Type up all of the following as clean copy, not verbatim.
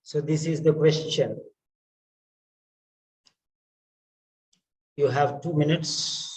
So this is the question. You have 2 minutes.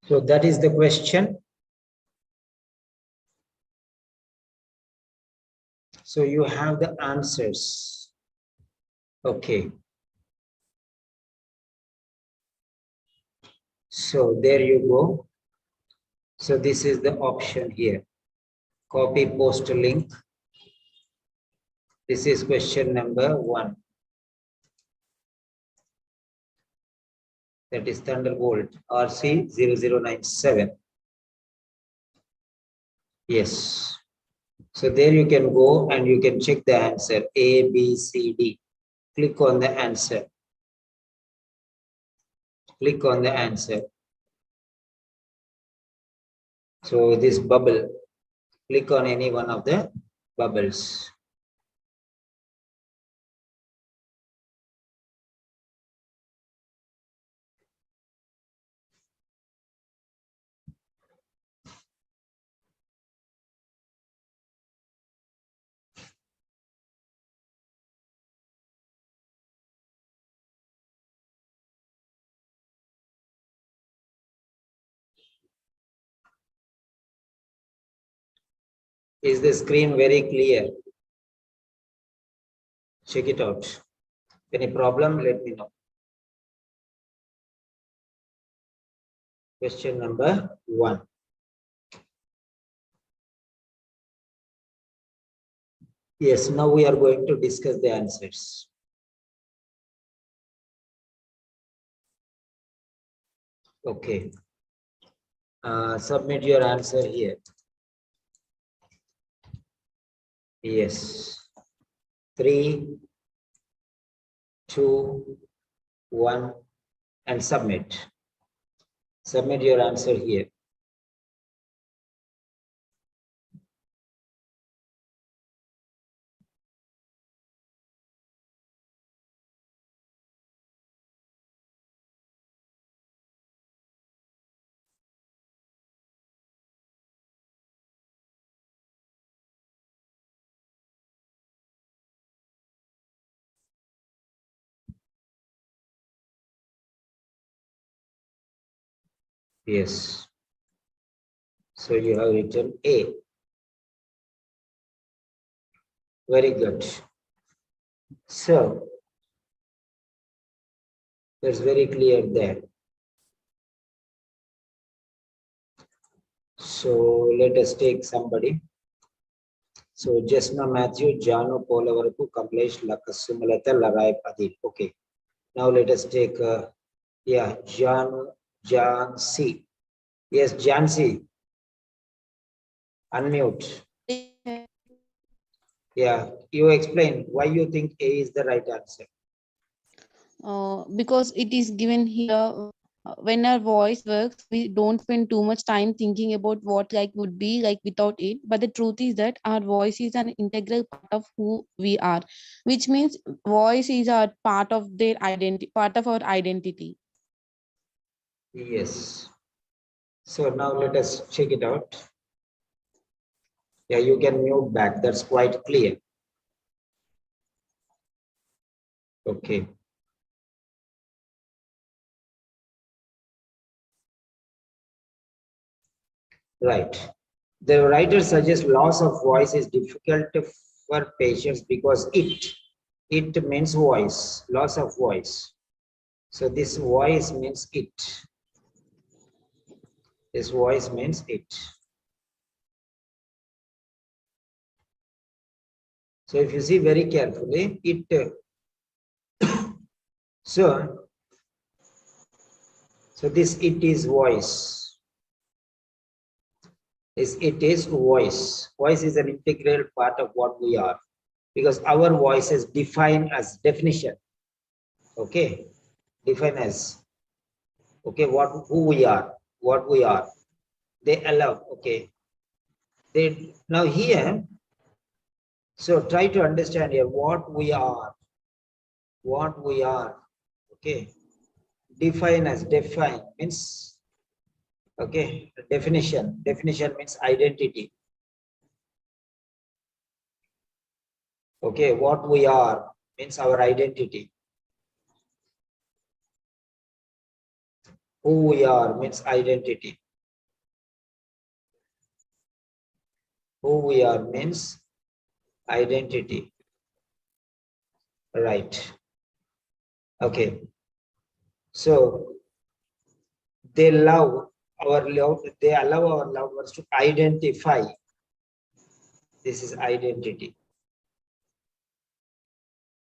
So that is the question. So you have the answers. Okay. So there you go. So this is the option here. Copy, post a link. This is question number 1. That is Thunderbolt RC0097. Yes. So there you can go and you can check the answer A, B, C, D. Click on the answer. Click on the answer. So this bubble, click on any one of the bubbles. Is the screen very clear? Check it out. Any problem, let me know. Question number 1. Yes, now we are going to discuss the answers. Okay. Submit your answer here. Yes. 3, 2, 1, and submit. Submit your answer here. Yes. So you have written A. Very good. So that's very clear there. So let us take somebody. So just now Matthew, Janu, Polavarapu, Kamlesh, Lakasumalata, Larai, Padil. Okay. Now let us take, Jan C. Yes, Jan C. Unmute. Yeah, you explain why you think A is the right answer. Because it is given here, when our voice works, we don't spend too much time thinking about what like would be like without it. But the truth is that our voice is an integral part of who we are, which means voice is a part of their identity, part of our identity. Yes. So now let us check it out. Yeah, you can mute back. That's quite clear. Okay. Right. The writer suggests loss of voice is difficult for patients because it means voice, loss of voice. So this voice means it. This voice means it. So if you see very carefully, so this it is voice. It is voice. Voice is an integral part of what we are, because our voice is defined as definition. Okay, define as, okay, who we are, what we are. They allow, okay. They now here. So try to understand here what we are. What we are. Okay. Define as, define means, okay, definition. Definition means identity. Okay, what we are means our identity. Who we are means identity. Who we are means identity. Right. Okay. So they allow our loved ones to identify. This is identity.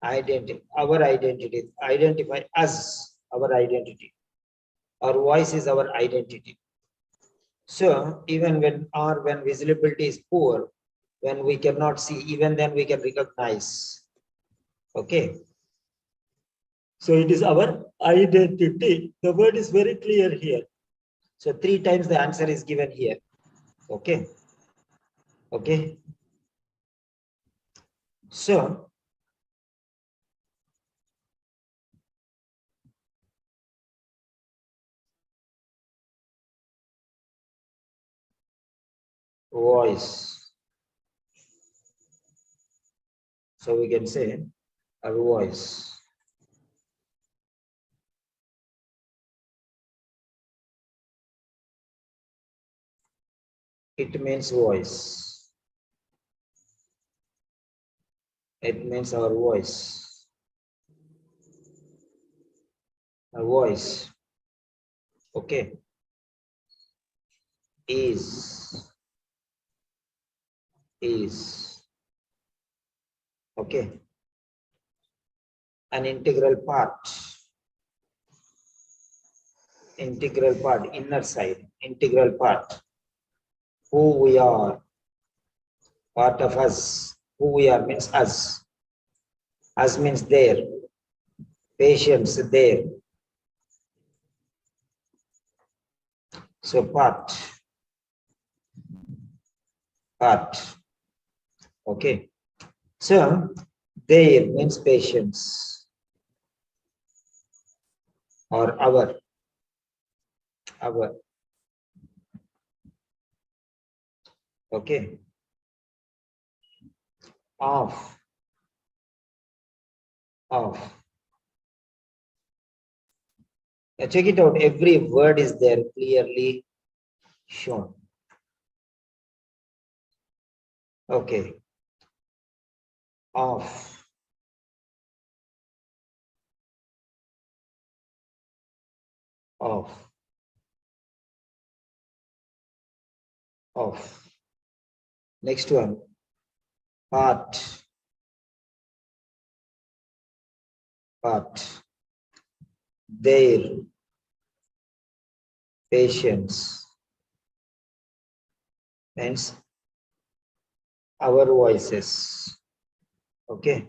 our identity, identify us, our identity. Our voice is our identity. So even when visibility is poor, when we cannot see, even then we can recognize. Okay. So it is our identity. The word is very clear here. So 3 times the answer is given here. Okay. Okay. So voice. So we can say a voice. It means voice. It means our voice. A voice. Okay. Is. Okay. An integral part. Integral part, inner side, integral part. Who we are. Part of us. Who we are means us. Us means there. Patience there. So part. Okay. So there means patience or our. Okay. Of. Now check it out. Every word is there clearly shown. Okay. Of. Next one. Part. Their. Patience. Means our voices. Okay.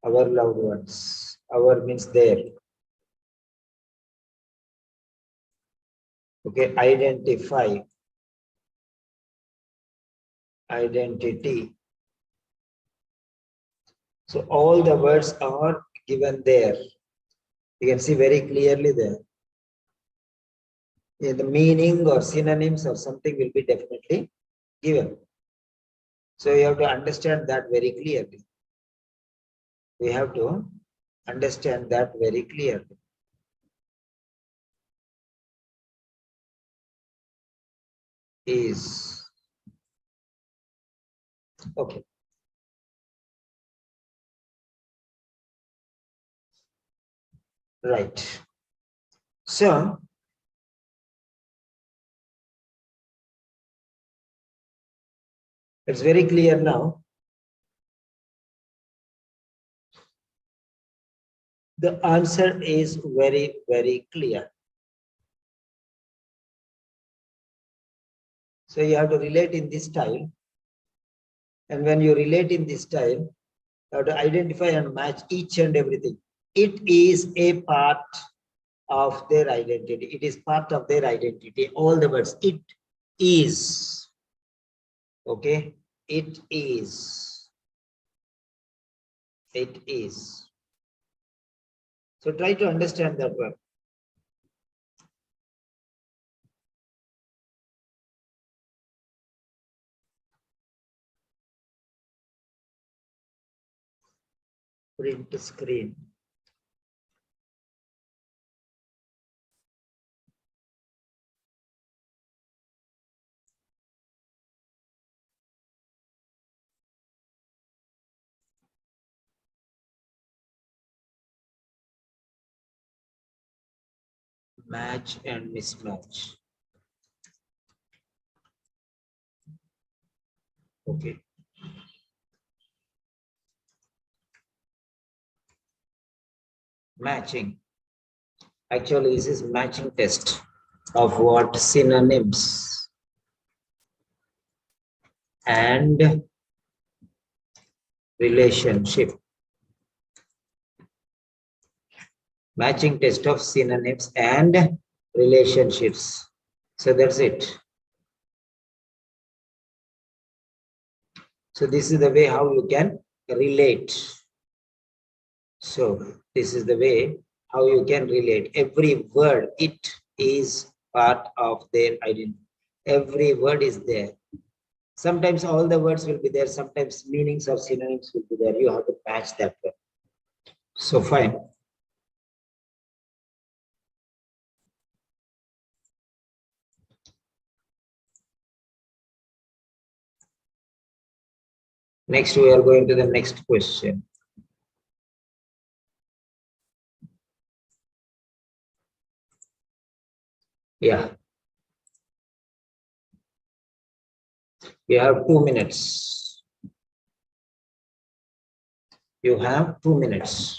Our loved ones. Our means their. Okay. Identify. Identity. So all the words are given there. You can see very clearly there. Yeah, the meaning or synonyms or something will be definitely given. So you have to understand that very clearly. We have to understand that very clearly. Is. Okay. Right. So it's very clear now. The answer is very, very clear. So you have to relate in this style. And when you relate in this style, you have to identify and match each and everything. It is a part of their identity. It is part of their identity. All the words. It is. Okay. It is. It is. So try to understand that word. Print screen. Match and mismatch. Okay. Matching. Actually, this is matching test of what? Synonyms and relationship. Matching test of synonyms and relationships. So that's it. So this is the way how you can relate. So this is the way how you can relate. Every word, it is part of their identity. Every word is there. Sometimes all the words will be there. Sometimes meanings of synonyms will be there. You have to match that word. So fine. Next, we are going to the next question. Yeah. You have 2 minutes. You have 2 minutes.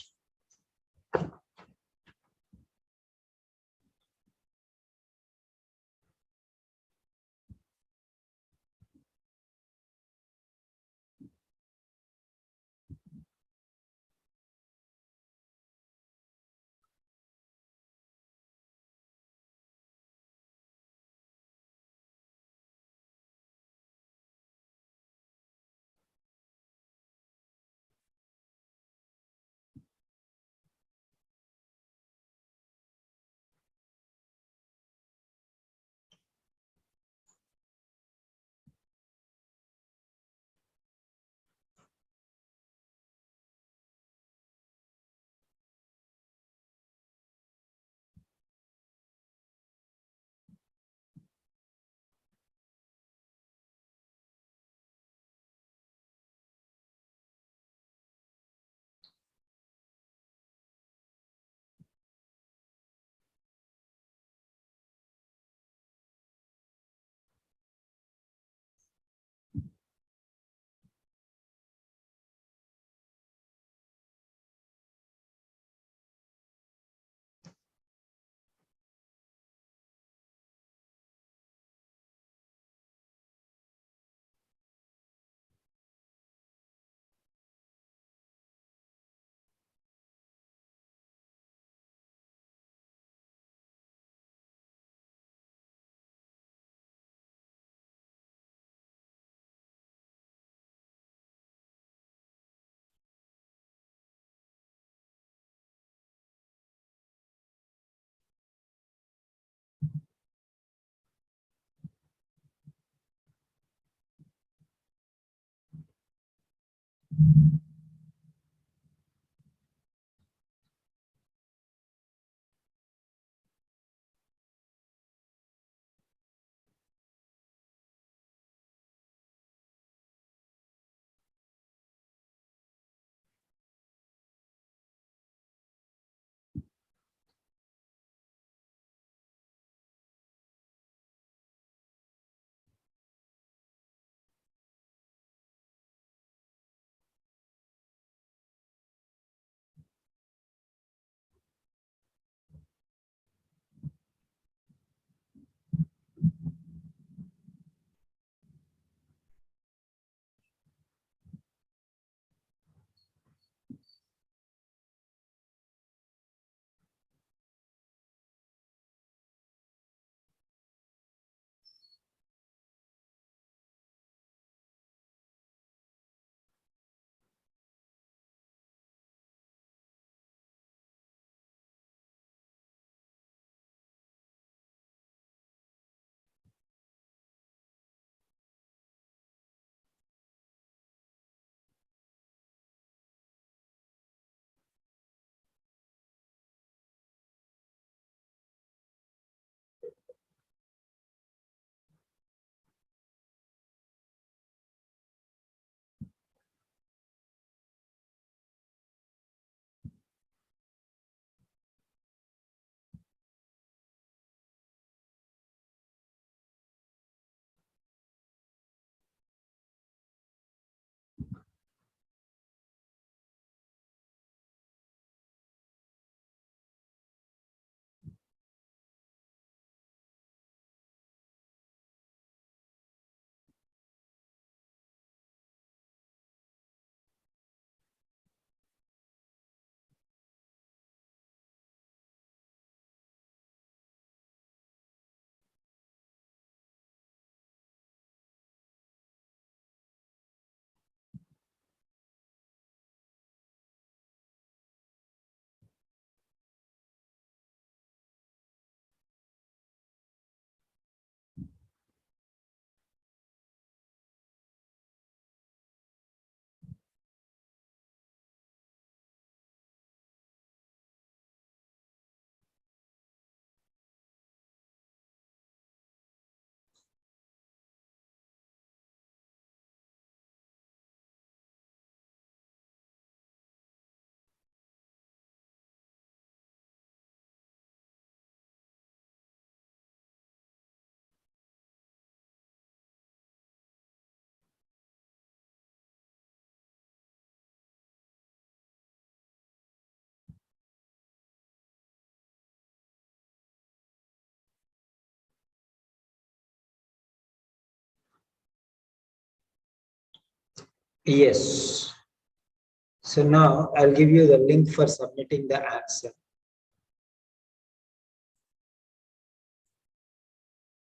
Yes. So now I'll give you the link for submitting the answer.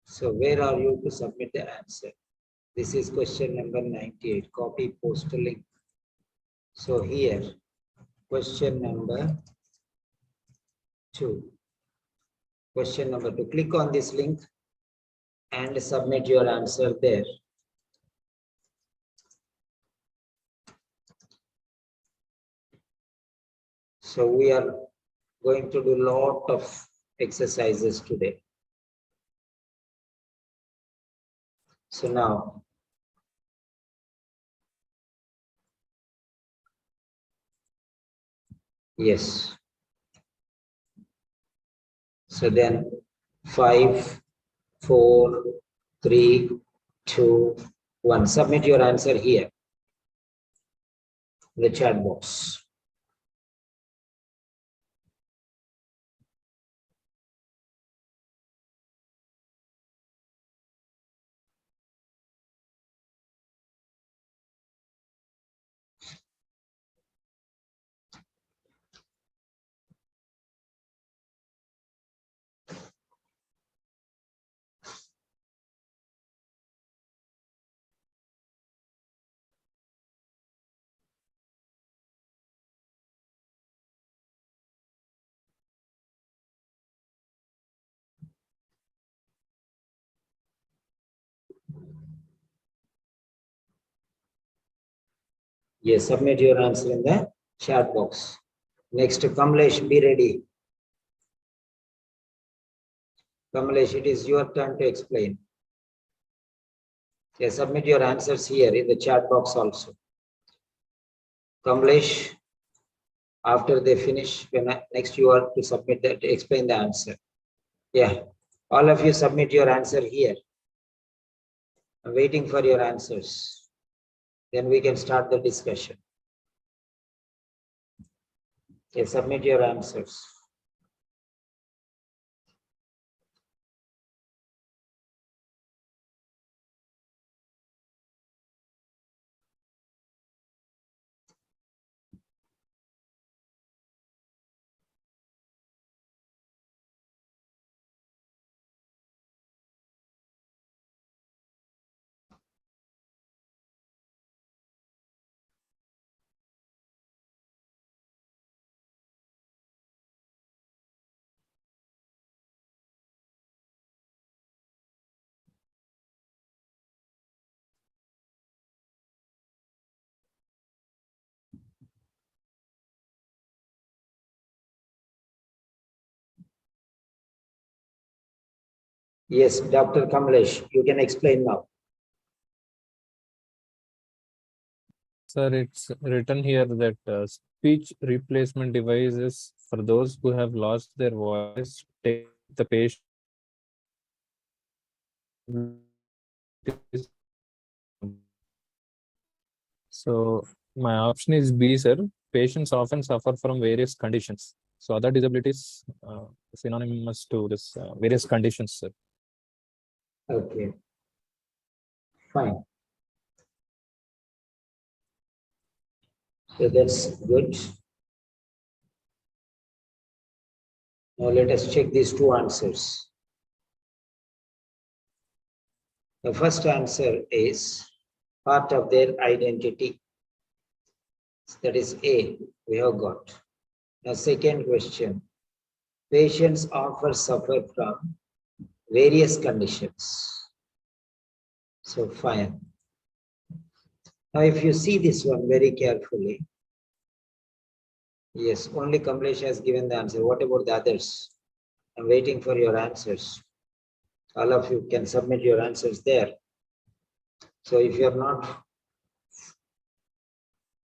So where are you to submit the answer? This is question number 98. Copy post link. So here, question number 2. Question number 2. Click on this link and submit your answer there. So we are going to do a lot of exercises today. So now, yes. So then 5, 4, 3, 2, 1. Submit your answer here in the chat box. Yes, submit your answer in the chat box. Next, Kamlesh, be ready. Kamlesh, it is your turn to explain. Yes, submit your answers here in the chat box also. Kamlesh, after they finish, next you are to submit that, explain the answer. Yeah, all of you submit your answer here. I'm waiting for your answers. Then we can start the discussion. Yes, submit your answers. Yes, Dr. Kamlesh, you can explain now. Sir, it's written here that speech replacement devices for those who have lost their voice take the patient. So my option is B, sir. Patients often suffer from various conditions. So other disabilities synonymous to this various conditions, sir. Okay, fine. So that's good. Now let us check these two answers. The first answer is part of their identity. That is A, we have got. Now, second question. Patients often suffer from various conditions. So, fine. Now, if you see this one very carefully, yes, only Kamlesh has given the answer. What about the others? I'm waiting for your answers. All of you can submit your answers there. So, if you're not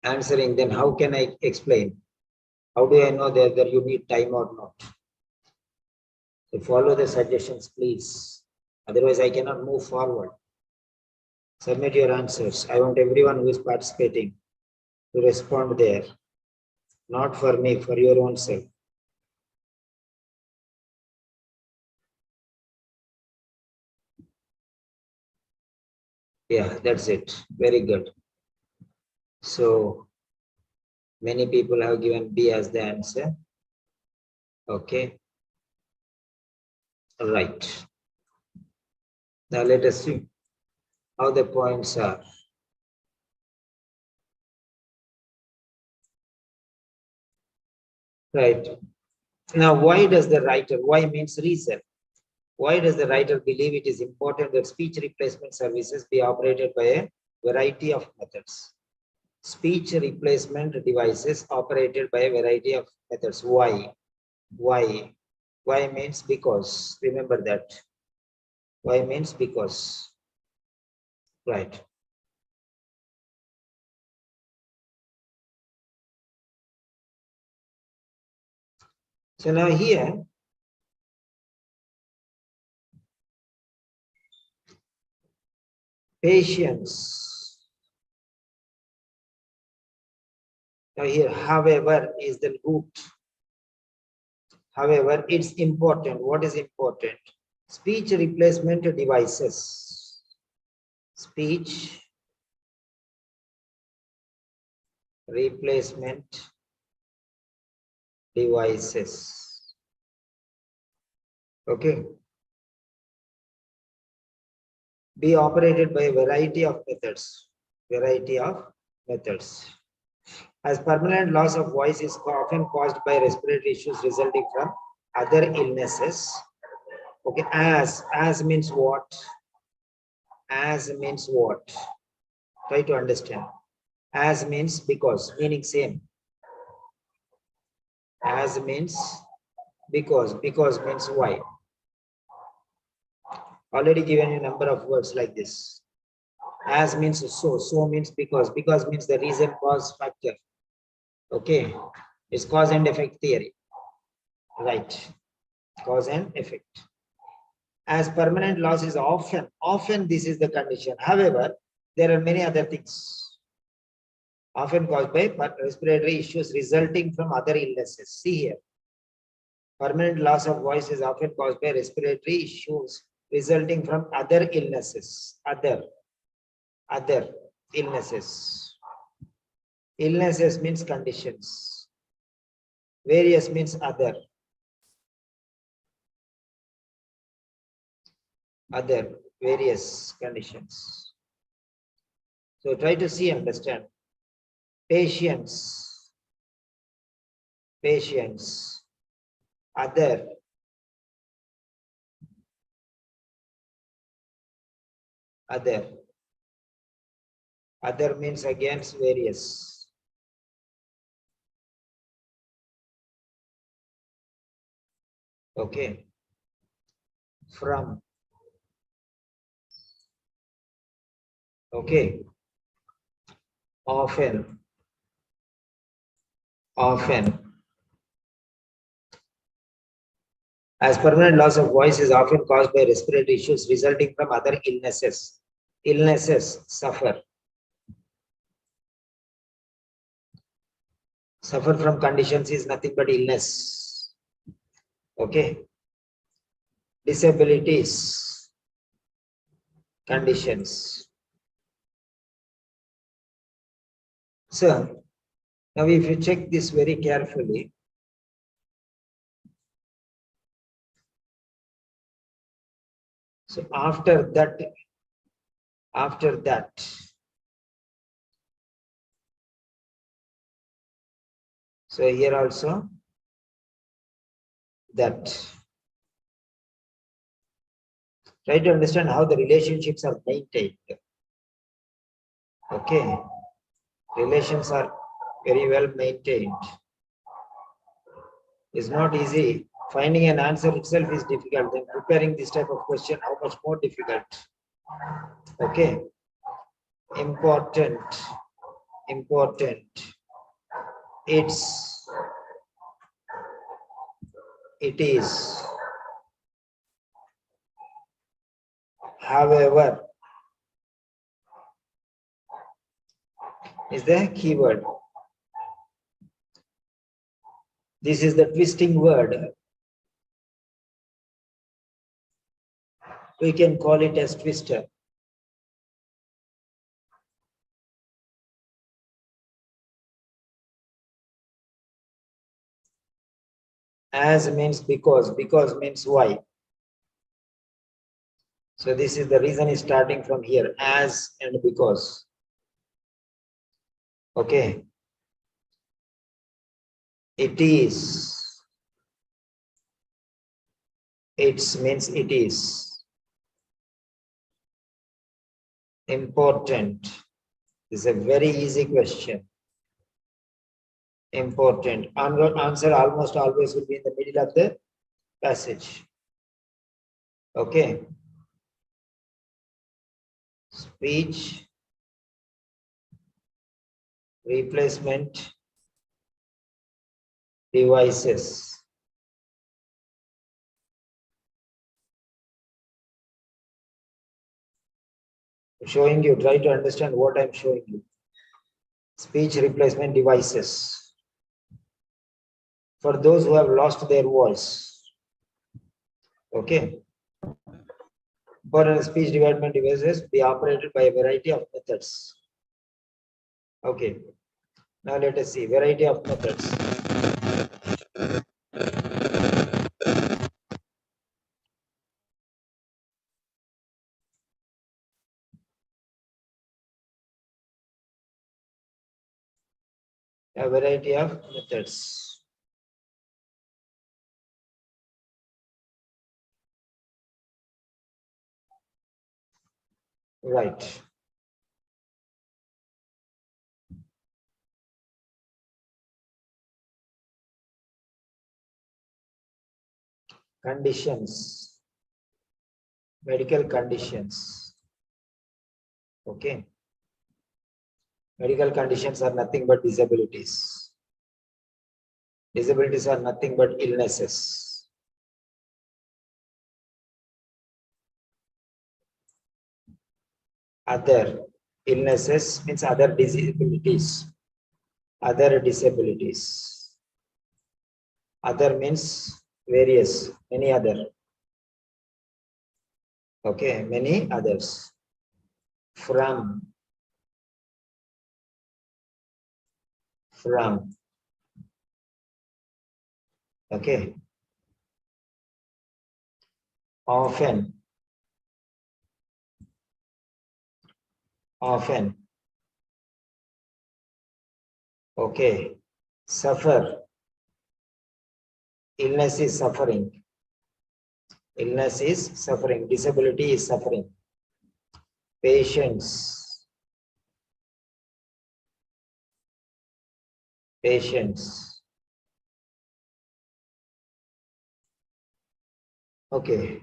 answering, then how can I explain? How do I know whether you need time or not? So follow the suggestions, please. Otherwise, I cannot move forward. Submit your answers. I want everyone who is participating to respond there. Not for me, for your own self. Yeah, that's it. Very good. So many people have given B as the answer. Okay. Right. Now let us see how the points are. Right. Now, why does the writer, why means reason. Why does the writer believe it is important that speech replacement services be operated by a variety of methods? Speech replacement devices operated by a variety of methods. Why? Why? Why means because. Remember that. Why means because. Right. So now here, patience. Now here, however, is the root. However, it's important. What is important? Speech replacement devices. Speech replacement devices. Okay. Be operated by a variety of methods. Variety of methods. As permanent loss of voice is often caused by respiratory issues resulting from other illnesses. Okay, as means what? As means what? Try to understand. As means because, meaning same. As means because means why. Already given you a number of words like this. As means so means because means the reason, cause, factor. Okay, it's cause and effect theory. Right, cause and effect. As permanent loss is often this is the condition. However, there are many other things often caused by respiratory issues resulting from other illnesses. See here, permanent loss of voice is often caused by respiratory issues resulting from other illnesses. Other illnesses. Illnesses means conditions. Various means other. Other various conditions. So try to see, understand. Patience, other, other means against various. Okay, from. Okay, often. As permanent loss of voice is often caused by respiratory issues resulting from other illnesses. Illnesses suffer from conditions is nothing but illness. Okay. Disabilities, conditions. So now if you check this very carefully, so after that, so here also that. Try to understand how the relationships are maintained. Okay, relations are very well maintained. It's not easy. Finding an answer itself is difficult. Then preparing this type of question, how much more difficult? Okay, important. It is. However, is the keyword. This is the twisting word. We can call it as twister. As means because means why. So this is the reason is starting from here, as and because. Okay. It is. It means it is. Important. This is a very easy question. Important. Answer almost always will be in the middle of the passage. Okay. Speech replacement devices. Showing you, try to understand what I'm showing you. Speech replacement devices. For those who have lost their voice. Okay. For speech development devices be operated by a variety of methods. Okay. Now let us see variety of methods. A variety of methods. Right. Conditions. Medical conditions. Okay. Medical conditions are nothing but disabilities. Disabilities are nothing but illnesses. Other illnesses means other disabilities. Other disabilities. Other means various, many other. Okay, many others. From. Okay. Often. Okay. Suffer. Illness is suffering. Illness is suffering. Disability is suffering. Patience. Okay.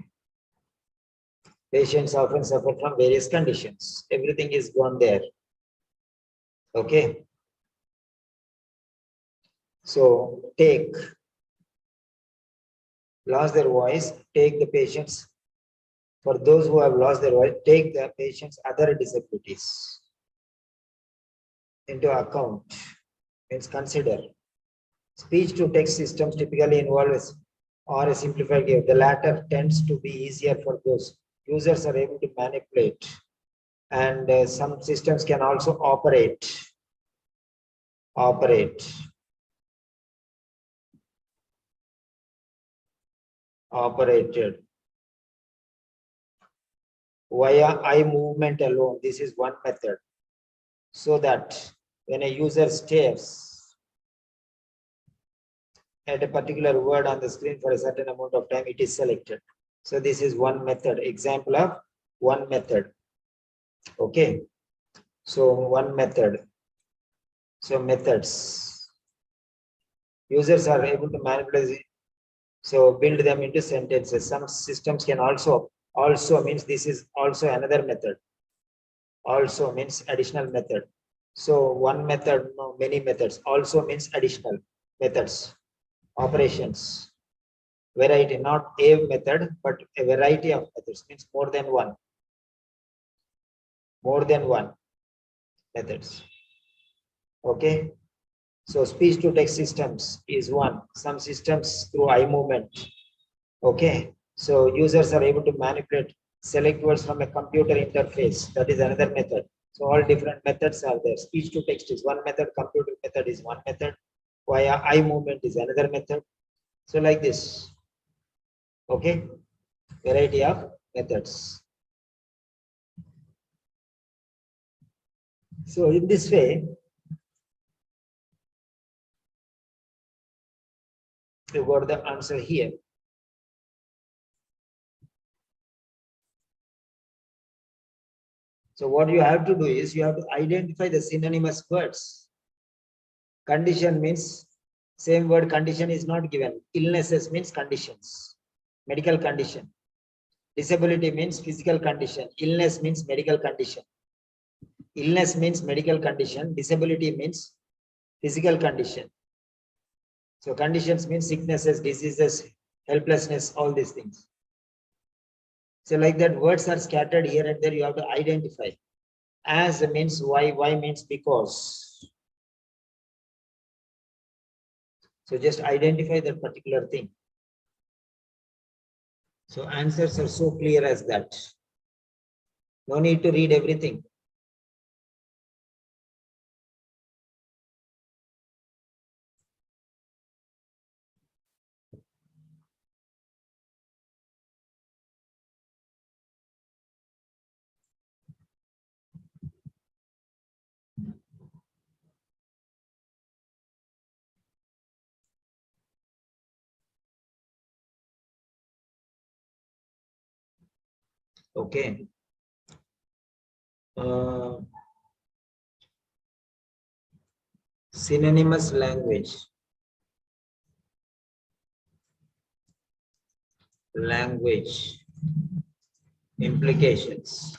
Patients often suffer from various conditions. Everything is gone there. Okay. So take. Lost their voice. Take the patients. For those who have lost their voice, take the patient's other disabilities into account. Means consider. Speech to text systems typically involve a simplified game. The latter tends to be easier for those users are able to manipulate, and some systems can also operate. Operated via eye movement alone. This is one method. So that when a user stares at a particular word on the screen for a certain amount of time, it is selected. So this is one method, example of one method. Okay. So one method. So methods. Users are able to manipulate, so build them into sentences. Some systems can also means this is also another method. Also means additional method. So one method, no, many methods. Also means additional methods. Operations. Variety, not a method, but a variety of methods, means more than one. More than one methods. Okay. So speech to text systems is one. Some systems through eye movement. Okay. So users are able to manipulate, select words from a computer interface. That is another method. So all different methods are there. Speech to text is one method. Computer method is one method. Via eye movement is another method. So like this, okay, variety of methods. So in this way, you got the answer here. So what you have to do is you have to identify the synonymous words. Condition means same word condition is not given. Illnesses means conditions, medical condition. Disability means physical condition. Illness means medical condition. Illness means medical condition. Disability means physical condition. So conditions means sicknesses, diseases, helplessness, all these things. So like that, words are scattered here and there. You have to identify. As means why means because. So just identify that particular thing. So answers are so clear as that. No need to read everything. Okay. Synonymous language. Language implications.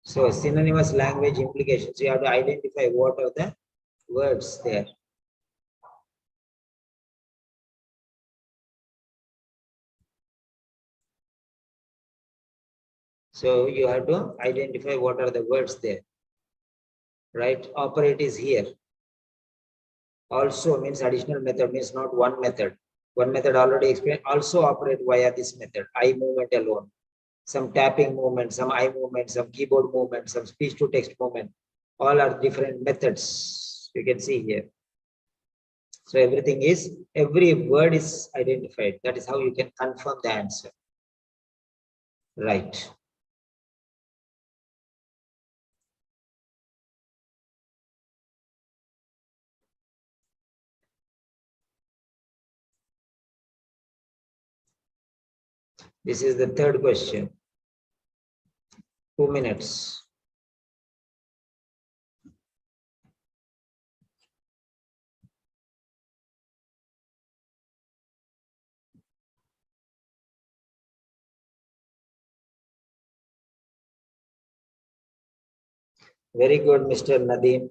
So synonymous language implications, you have to identify what are the words there. So you have to identify what are the words there, right? Operate is here. Also means additional method, means not one method. One method already explained. Also operate via this method, eye movement alone. Some tapping movement, some eye movement, some keyboard movement, some speech to text movement. All are different methods. You can see here. So everything is, every word is identified. That is how you can confirm the answer. Right. This is the third question. 2 minutes. Very good, Mr. Nadeem.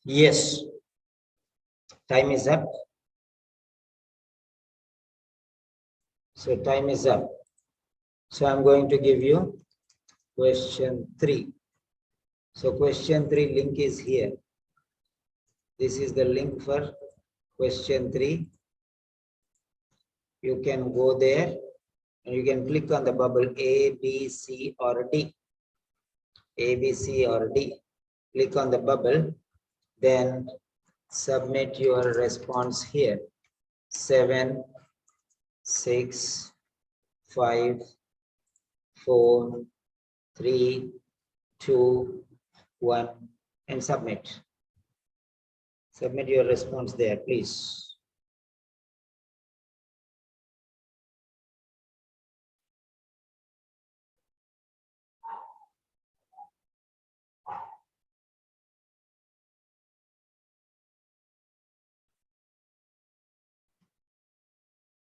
Yes. Time is up. So time is up. So I'm going to give you question 3. So question 3 link is here. This is the link for question 3. You can go there and you can click on the bubble A, B, C or D. A, B, C or D. Click on the bubble, then submit your response here. 7, 6, 5, 4, 3, 2, 1 and submit. Submit your response there, please.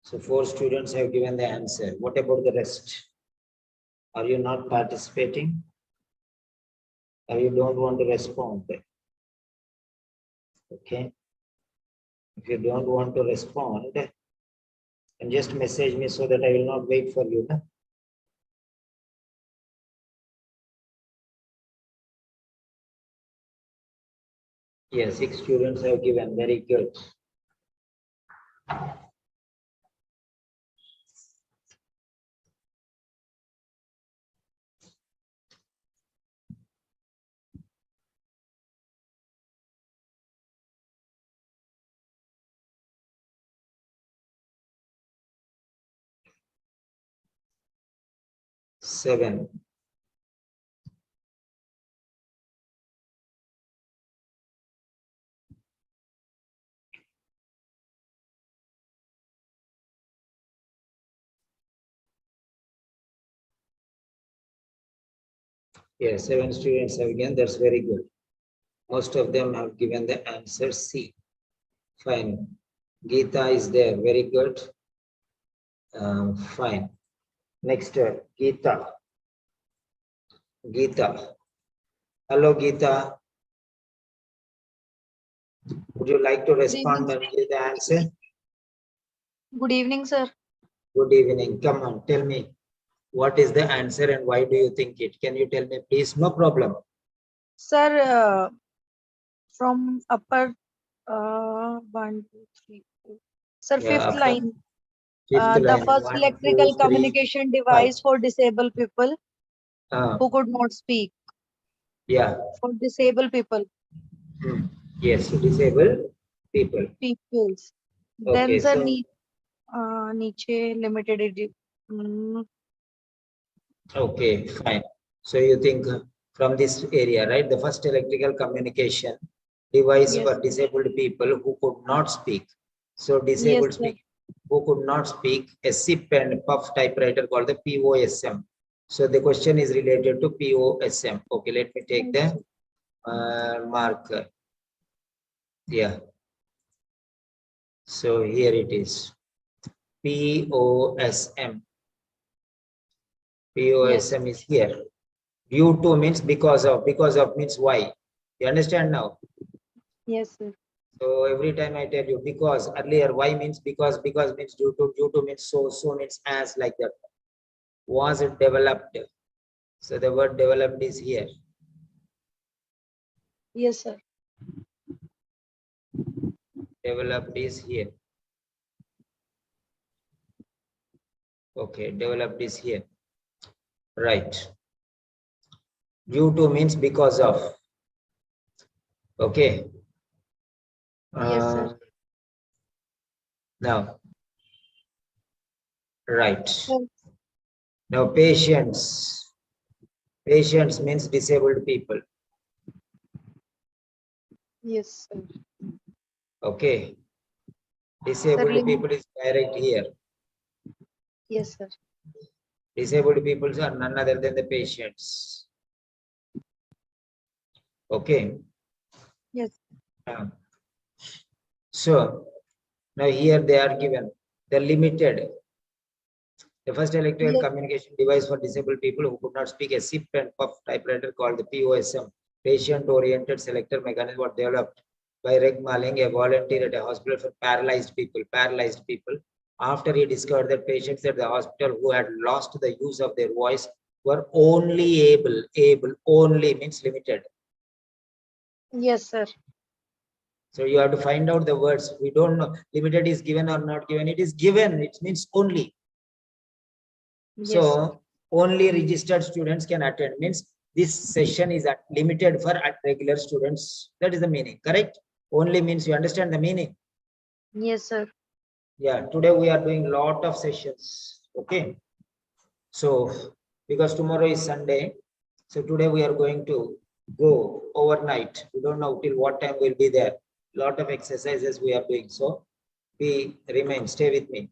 So 4 students have given the answer. What about the rest? Are you not participating? Or you don't want to respond? Okay. If you don't want to respond, then just message me so that I will not wait for you. Huh? Yes, 6 students have given. Very good. Seven. Yes, 7 students have given. That's very good. Most of them have given the answer C. Fine. Geeta is there. Very good. Fine. Next, Geeta. Geeta. Hello, Geeta. Would you like to respond and give the answer? Good evening, sir. Good evening. Come on, tell me. What is the answer and why do you think it? Can you tell me, please? No problem. Sir, from upper 1, 2, 3, 4. Sir, Yeah, fifth after line. fifth The line. first 1, electrical 2, 3, communication 5. device for disabled people Uh, who could not speak. yeah. For disabled people. Yes, disabled people. Peoples. Okay, Then, sir, so Niche limited edition. okay, fine. So you think from this area, right? The first electrical communication device Yes. for disabled people who could not speak. So disabled Yes, sir. people who could not speak, a SIP and puff typewriter called the POSM. So the question is related to POSM. Okay, let me take Yes, the marker. Yeah. So here it is. POSM. POSM is here. Due to means because of means why. You understand now? Yes, sir. So every time I tell you because earlier why means because means due to means so means as like that. Was it developed? So the word developed is here. Yes, sir. Developed is here. Okay, developed is here. Right. Due to means because of. Okay. Yes, sir. Now. Right. Sir. Now patients. Patients means disabled people. Yes, sir. Okay. Disabled Sir, people is direct here. yes, sir. Disabled people are none other than the patients. Okay. Yes. So now here they are given the limited. The first electrical Yes. communication device for disabled people who could not speak a SIP and puff typewriter called the POSM patient-oriented selector mechanism was developed by Reg Maling, a volunteer at a hospital for paralyzed people. After he discovered that patients at the hospital who had lost the use of their voice were only able, only means limited. Yes, sir. So you have to find out the words. We don't know limited is given or not given. It is given. It means only. Yes. So only registered students can attend. Means this session is limited for regular students. That is the meaning. Correct? Only means you understand the meaning. Yes, sir. Yeah. Today we are doing lot of sessions. Okay. So because tomorrow is Sunday, so today we are going to go overnight. We don't know till what time we'll be there. Lot of exercises we are doing. So we remain, stay with me.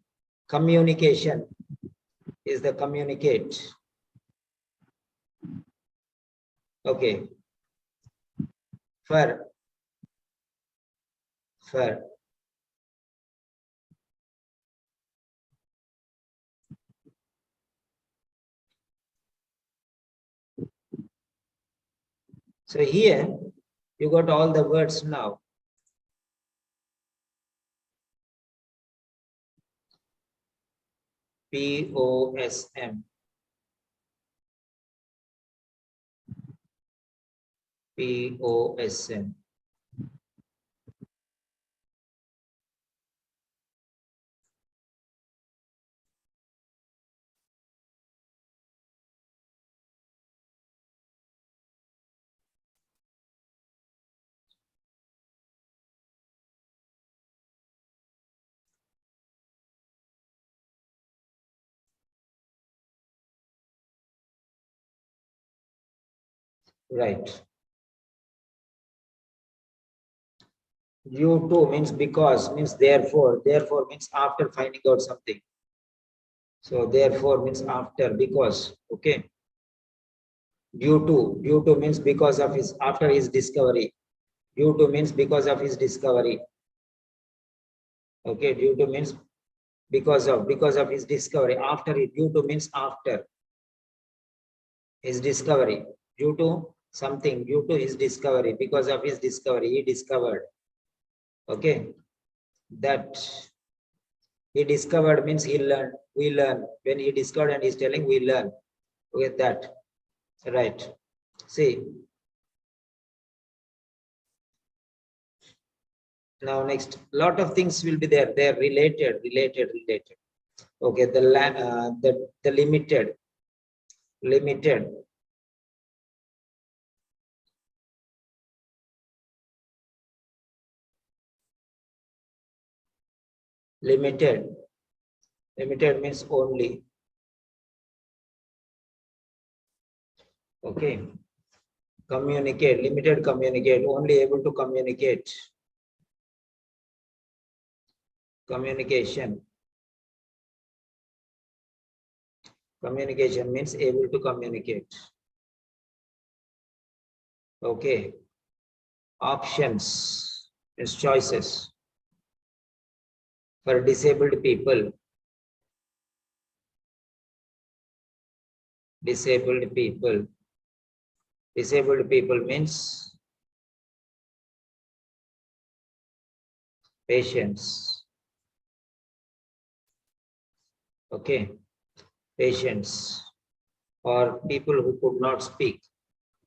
Communication is the communicate. Okay. For so here you got all the words now. POSM. POSM. Right. Due to means because, means therefore means after finding out something. So therefore means after, because. Okay. Due to means because of his, after his discovery. Due to means because of his discovery. Okay. Due to means because of his discovery. After it, due to means after his discovery. Due to something, due to his discovery, because of his discovery, he discovered. Okay. That he discovered means he learned, we learn. When he discovered and he's telling, we learn. With that. Right. See. Now next, lot of things will be there. They're related. Okay, the limited. Limited. Limited means only. Okay. Communicate, limited communicate, only able to communicate. Communication. Communication means able to communicate. Okay. Options is choices. For disabled people. Disabled people. Disabled people means patients. Okay. Patients or people who could not speak.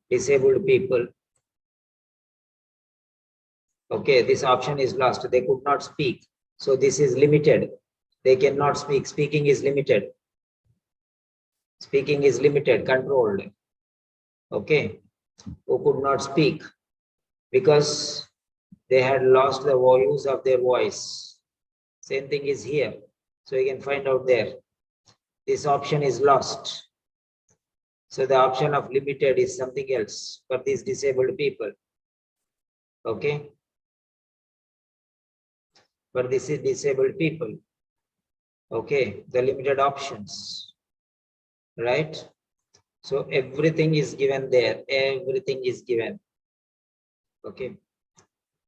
Disabled people. Okay, this option is lost. They could not speak. So this is limited. They cannot speak. Speaking is limited. Speaking is limited, controlled. Okay, who could not speak because they had lost the use of their voice. Same thing is here. So you can find out there. This option is lost. So the option of limited is something else for these disabled people. Okay. For this is disabled people. Okay, the limited options. Right? So everything is given there. Everything is given. Okay.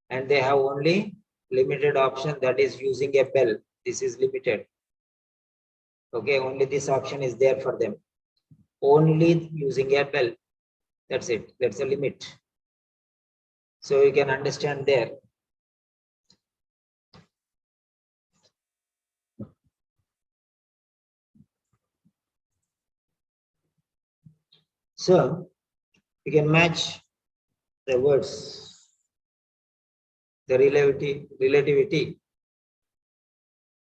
And they have only limited option, that is using a bell. This is limited. Okay, only this option is there for them. Only using a bell. That's it. That's the limit. So you can understand there. So you can match the words, the relativity.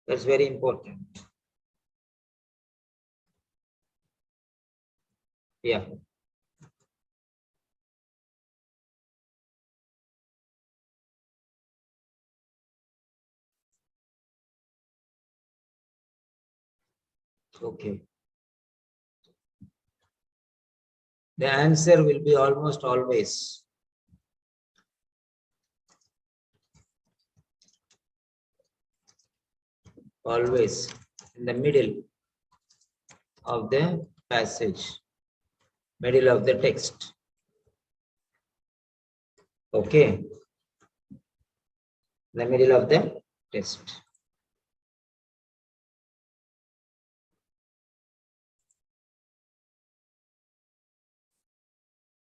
That's very important. Yeah. Okay. The answer will be almost always in the middle of the passage, middle of the text. Okay. The middle of the text.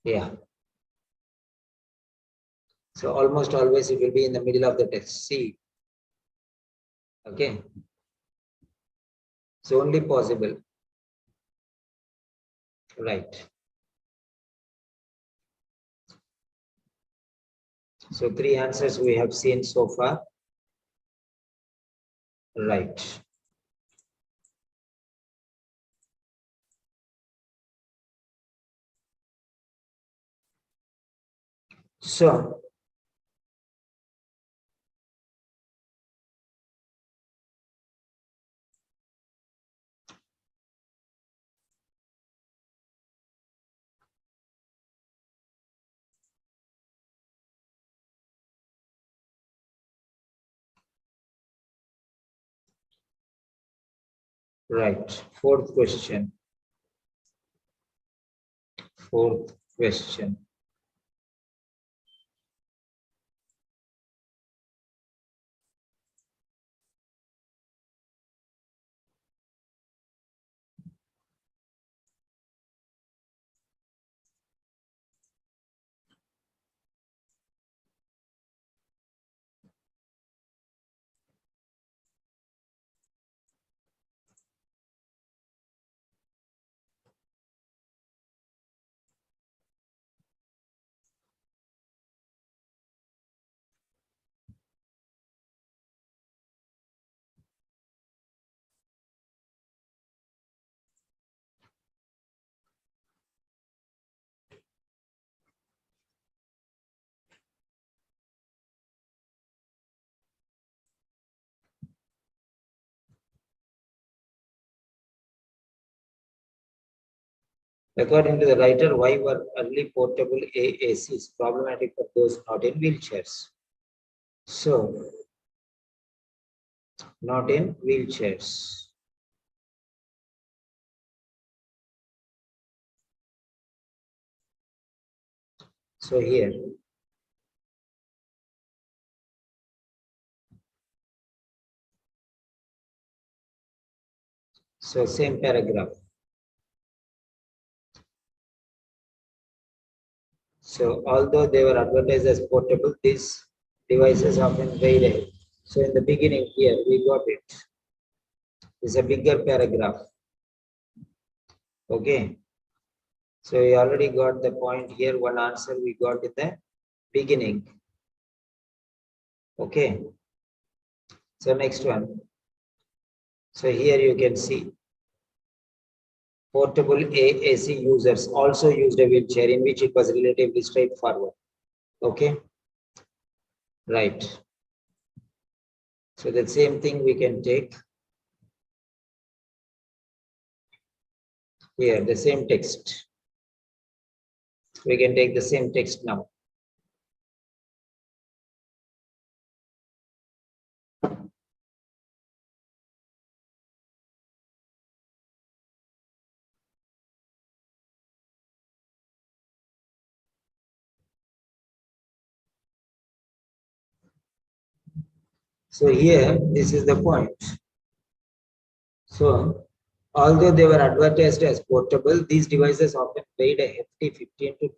Yeah. So almost always it will be in the middle of the text. See. Okay. So only possible. Right. So 3 answers we have seen so far. Right. So right. Fourth question. According to the writer, why were early portable AACs problematic for those not in wheelchairs? So, not in wheelchairs. So here, so same paragraph. So although they were advertised as portable, these devices often weighed heavy. So in the beginning here, we got it. It's a bigger paragraph. Okay. So we already got the point here. One answer we got in the beginning. Okay. So next one. So here you can see portable AAC users also used a wheelchair in which it was relatively straightforward. Okay. Right. So the same thing we can take here, the same text. We can take the same text now. So here, this is the point. So, although they were advertised as portable, these devices often weighed a hefty 15 to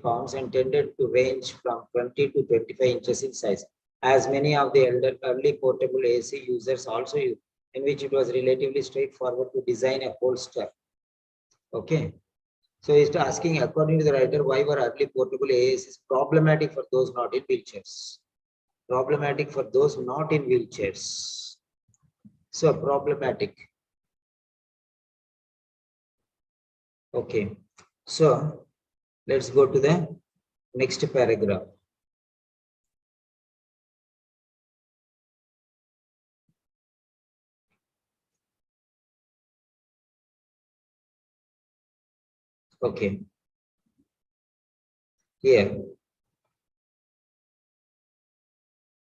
pounds and tended to range from 20 to 25 inches in size. As many of the early portable AC users also used, in which it was relatively straightforward to design a holster. Okay. So it's asking, according to the writer, why were early portable AACs problematic for those not in wheelchairs? Problematic for those not in wheelchairs. So problematic. Okay. So let's go to the next paragraph. Okay. Here.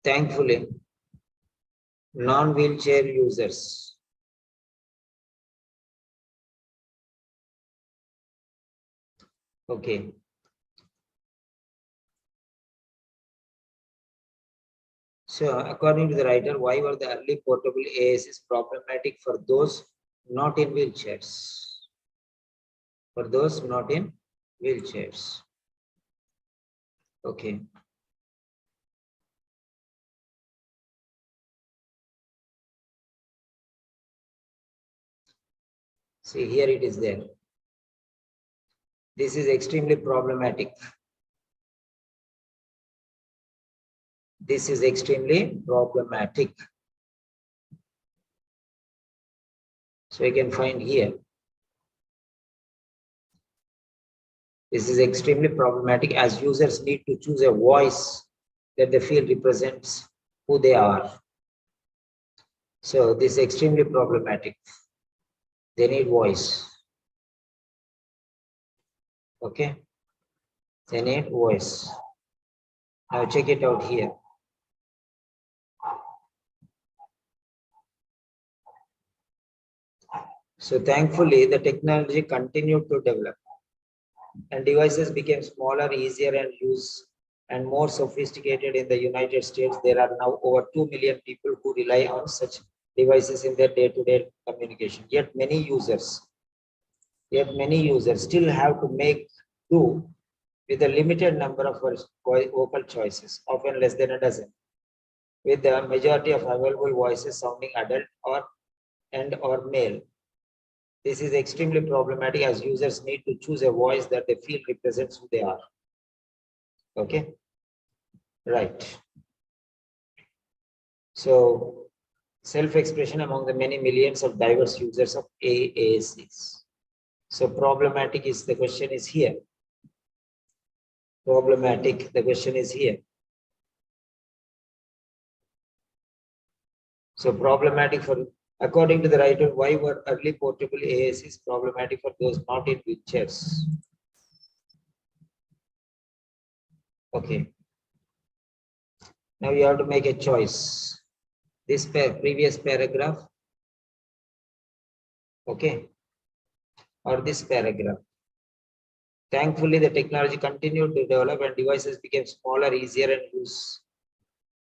Thankfully, non-wheelchair users okay. So according to the writer, why were the early portable AACs problematic for those not in wheelchairs? For those not in wheelchairs. Okay. See, here it is there. This is extremely problematic. This is extremely problematic. So you can find here. This is extremely problematic as users need to choose a voice that they feel represents who they are. So this is extremely problematic. They need voice. Okay. They need voice. Now check it out here. So thankfully, the technology continued to develop and devices became smaller, easier and use and more sophisticated in the United States. There are now over 2 million people who rely on such devices in their day-to-day communication. Yet many users still have to make do with a limited number of vocal choices, often less than a dozen, with the majority of available voices sounding adult or male. This is extremely problematic as users need to choose a voice that they feel represents who they are. Okay, right. So self-expression among the many millions of diverse users of AACs. So problematic is the question is here. Problematic, the question is here. So problematic for, according to the writer, why were early portable AACs problematic for those not in wheelchairs? Okay. Now you have to make a choice. This previous paragraph, okay, or this paragraph. Thankfully, the technology continued to develop and devices became smaller, easier, and use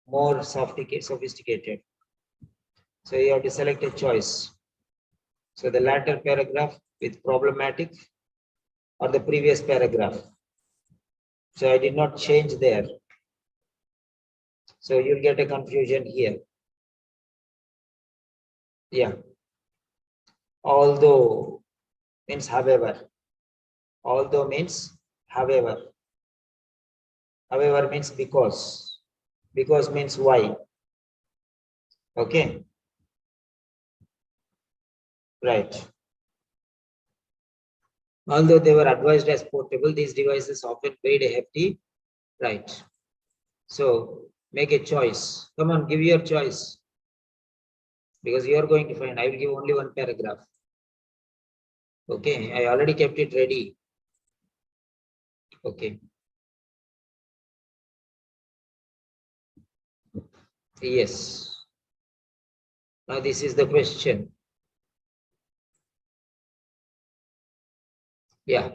more sophisticated. So you have to select a choice. So the latter paragraph with problematic or the previous paragraph. So I did not change there. So you'll get a confusion here. Yeah. Although means however. Although means however. However means because. Because means why. Okay. Right. Although they were advised as portable, these devices often paid a hefty right. So make a choice. Come on, give your choice. Because you are going to find, I will give only one paragraph. Okay, I already kept it ready. Okay. Yes. Now this is the question. Yeah.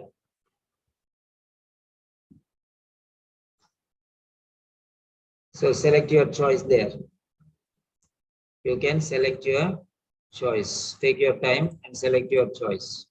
So select your choice there. You can select your choice. Take your time and select your choice.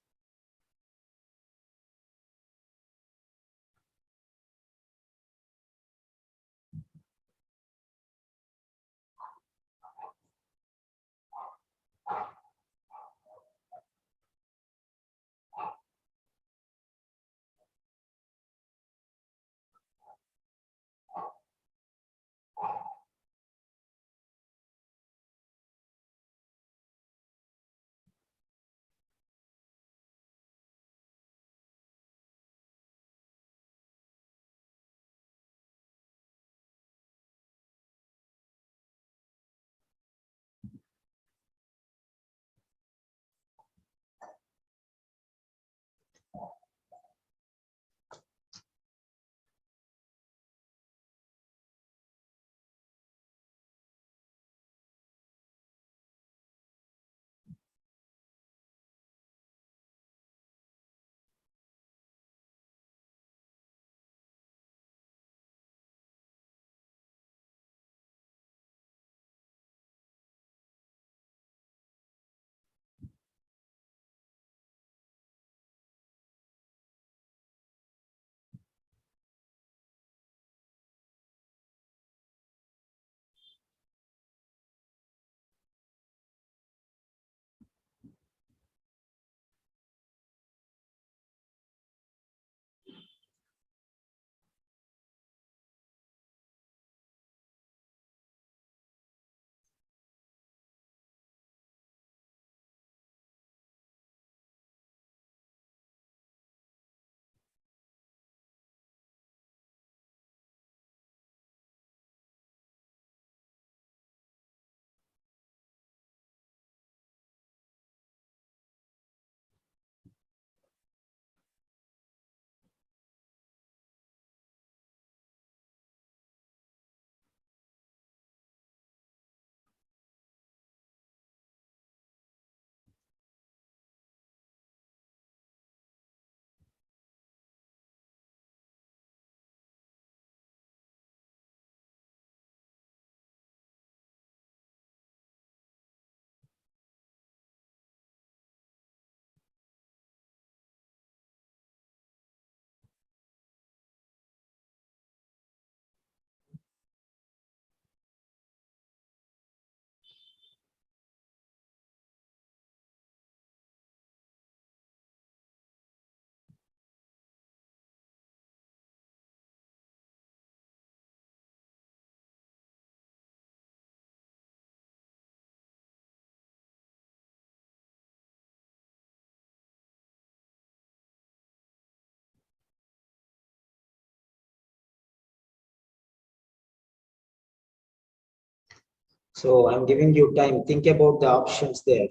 So I'm giving you time. Think about the options there.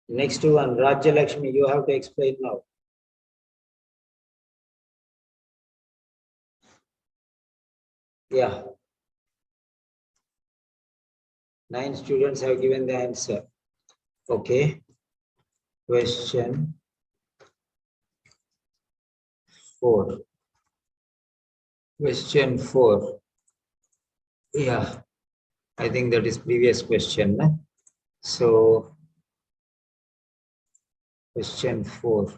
Next one, Rajya Lakshmi, you have to explain now. Yeah. 9 students have given the answer. Okay. Question 4. Question 4. Yeah. I think that is previous question. No? So, question 4.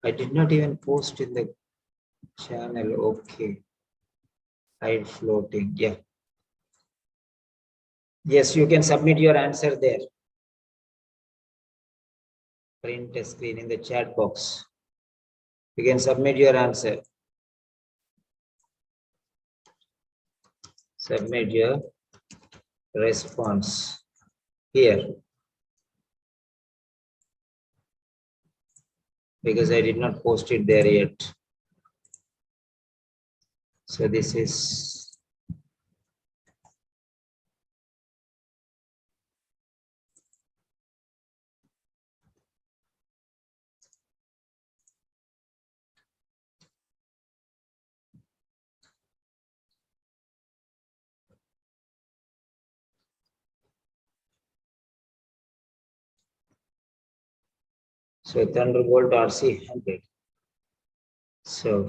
I did not even post in the channel. Okay. Hide floating. Yeah. Yes, you can submit your answer there. Print a screen in the chat box. You can submit your answer. Submit your response here. Because I did not post it there yet. So this is so Thunderbolt RC 100. So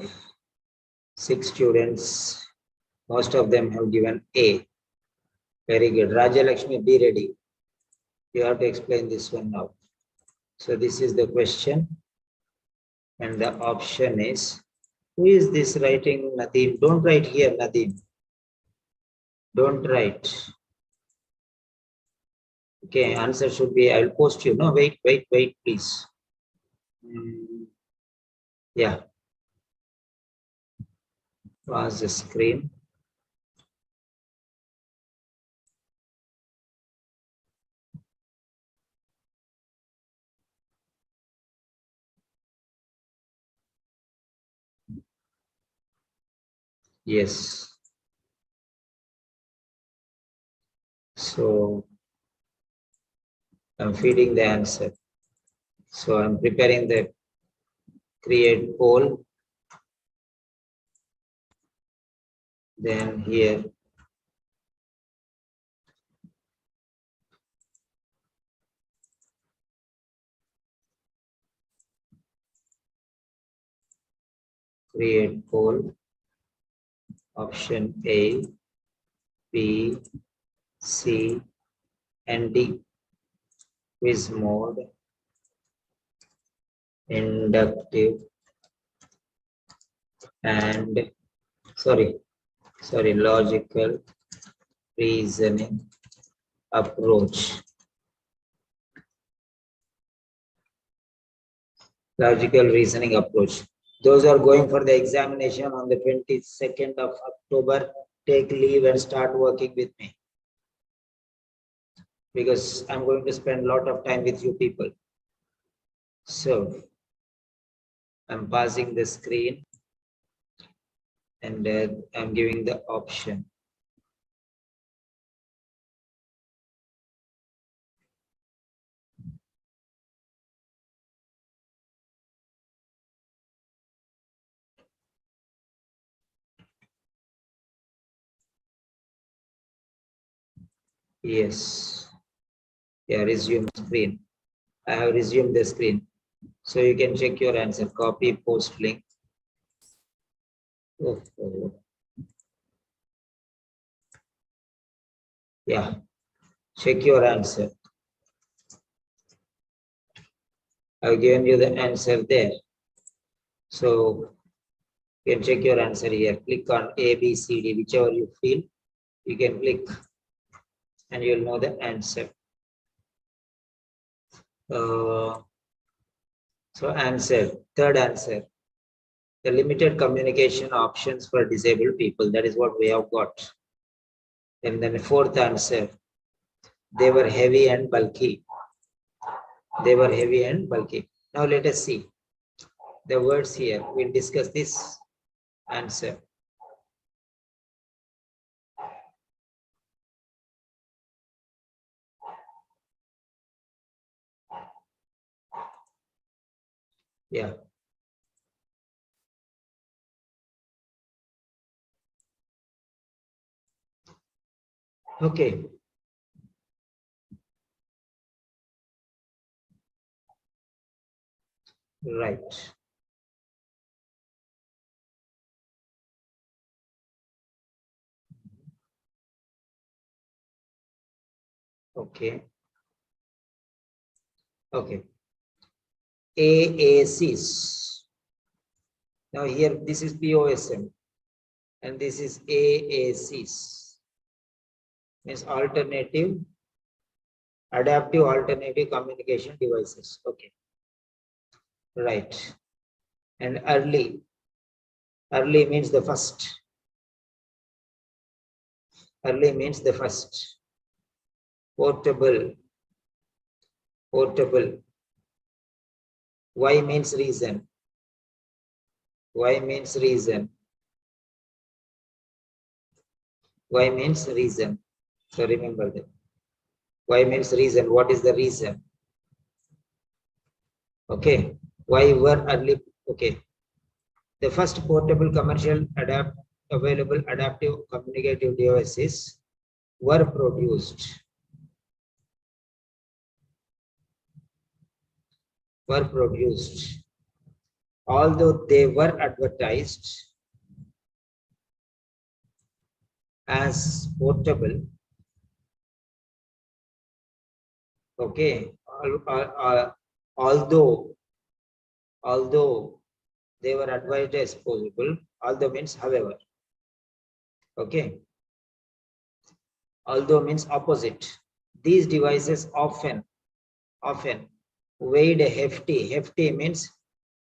6 students, most of them have given A. Very good. Raja Lakshmi, be ready. You have to explain this one now. So this is the question. And the option is, who is this writing Nadeem? Don't write here, Nadeem. Don't write. Okay, answer should be, I'll post you. No, wait, please. Yeah. Pause the screen. Yes. So I'm feeding the answer. So I'm preparing the create poll. Then here, create poll. Option A, B, C, and D. Quiz mode, inductive, and logical reasoning approach. Logical reasoning approach. Those are going for the examination on the 22nd of October. Take leave and start working with me. Because I'm going to spend a lot of time with you people. So I'm passing the screen and I'm giving the option. Yes. Yeah, resume screen. I have resumed the screen. So you can check your answer. Copy, post link. Oh. Yeah, check your answer. I've given you the answer there. So you can check your answer here. Click on A, B, C, D, whichever you feel. You can click and you'll know the answer. So answer, third answer. The limited communication options for disabled people. That is what we have got. And then the fourth answer. They were heavy and bulky. They were heavy and bulky. Now let us see the words here. We'll discuss this answer. Yeah. Okay. Right. Okay. Okay. AACs. Now here, this is POSM and this is AACs. Means adaptive alternative communication devices. Okay. Right. And early means the first. Early means the first. Portable. Y means reason. Y means reason. Y means reason. So remember that. Y means reason. What is the reason? Okay. Why were early? Okay. The first portable commercial available adaptive communicative devices were produced. Although they were advertised as portable. Okay. Although they were advertised as possible, although means however. Okay. Although means opposite. These devices often weighed hefty. Hefty means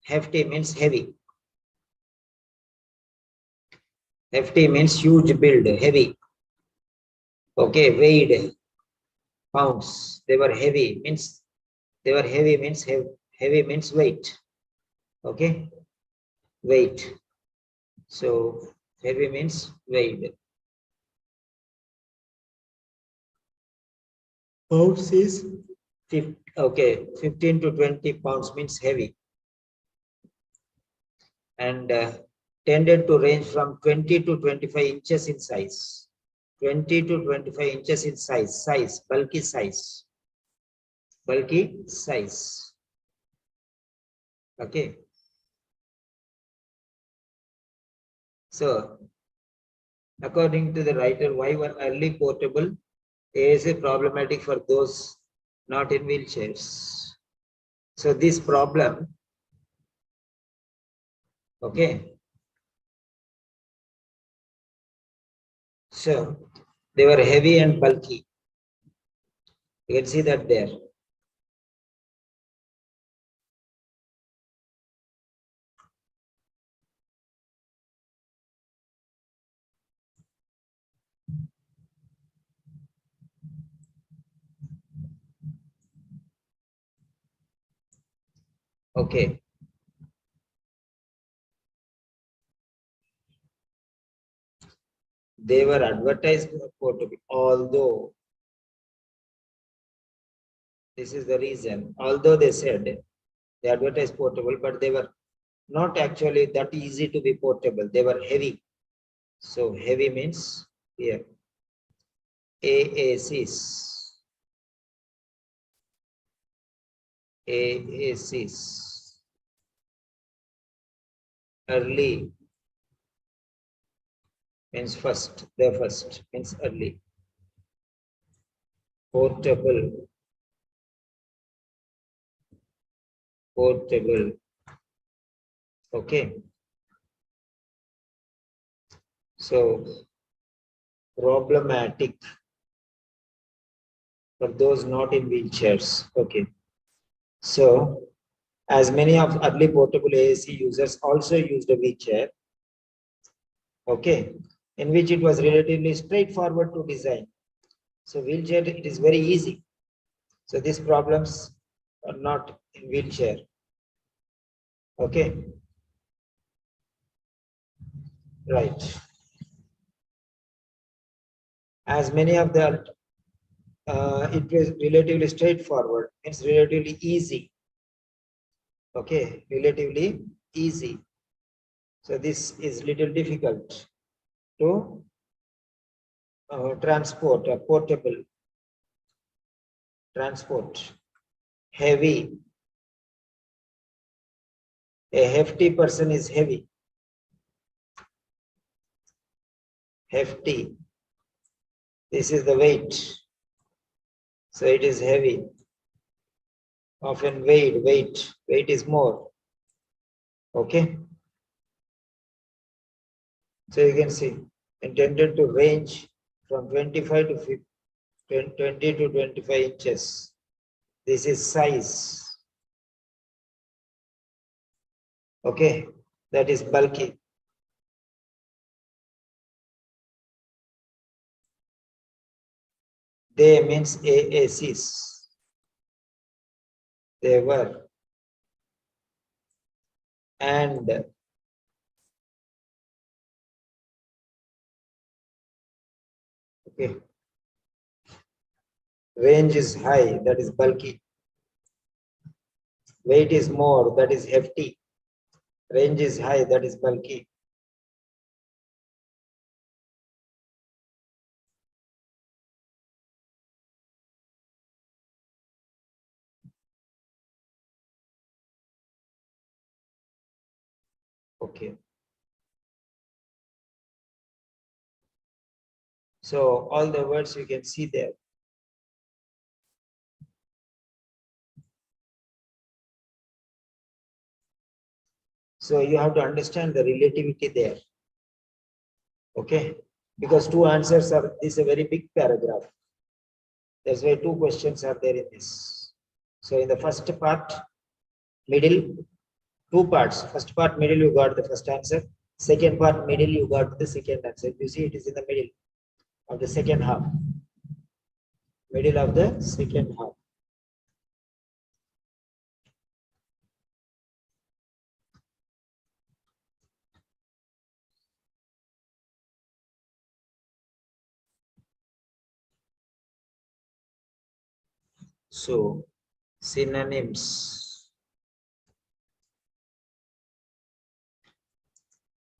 heavy. Hefty means huge build, heavy. Okay, weighed pounds. They were heavy means heavy means weight. Okay, weight. So heavy means weighed. Pounds is 15 to 20 pounds means heavy. And tended to range from 20 to 25 inches in size. 20 to 25 inches in size, bulky size. Okay. So, according to the writer, why were early portable is problematic for those not in wheelchairs? So, this problem, okay. So, they were heavy and bulky. You can see that there. Okay. They were advertised portable, although this is the reason. Although they said they advertised portable, but they were not actually that easy to be portable. They were heavy. So heavy means here AACs. AACs. Early means first. The first means early. portable, portable. Okay. So problematic for those not in wheelchairs. Okay. So as many of early portable AAC users also used a wheelchair, okay, in which it was relatively straightforward to design. So wheelchair, it is very easy. So these problems are not in wheelchair. Okay. Right. As many of the, it was relatively straightforward. It's relatively easy. Okay, relatively easy. So this is little difficult to transport, portable, transport, heavy. A hefty person is heavy. Hefty. This is the weight. So it is heavy. Often weight is more. Okay. So you can see intended to range from 25 to 50, 20 to 25 inches. This is size. Okay, that is bulky. They means AACs. They were. And okay, range is high, that is bulky. Weight is more, that is hefty. Range is high, that is bulky. Okay. So all the words you can see there. So you have to understand the relativity there. Okay, because two answers are, this is a very big paragraph. That's why two questions are there in this. So in the first part, middle, two parts. First part, middle, you got the first answer. Second part, middle, you got the second answer. You see, it is in the middle of the second half. Middle of the second half. So, synonyms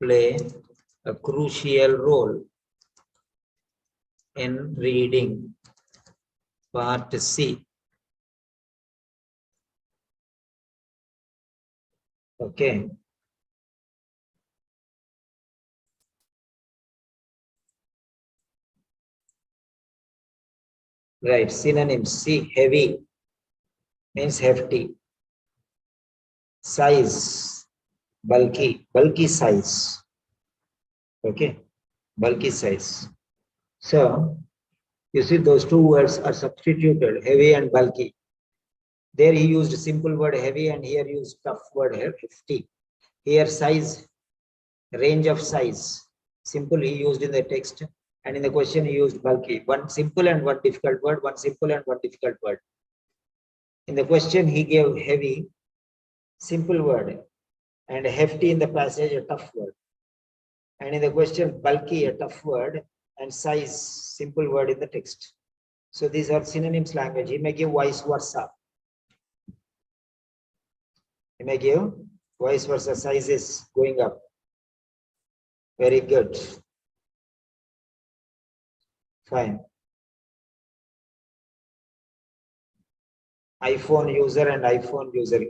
play a crucial role in reading part C. Okay. Right, synonyms. See, heavy means hefty. Size, bulky, bulky size. Okay, bulky size. So, you see those two words are substituted, heavy and bulky. There he used simple word heavy and here used tough word hefty. Here size, range of size. Simple he used in the text and in the question he used bulky. One simple and one difficult word, one simple and one difficult word. In the question he gave heavy, simple word, and hefty in the passage, a tough word. And in the question, bulky, a tough word, and size, simple word in the text. So these are synonyms language. He may give vice versa. He may give vice versa, sizes going up. Very good. Fine. iPhone user and iPhone user.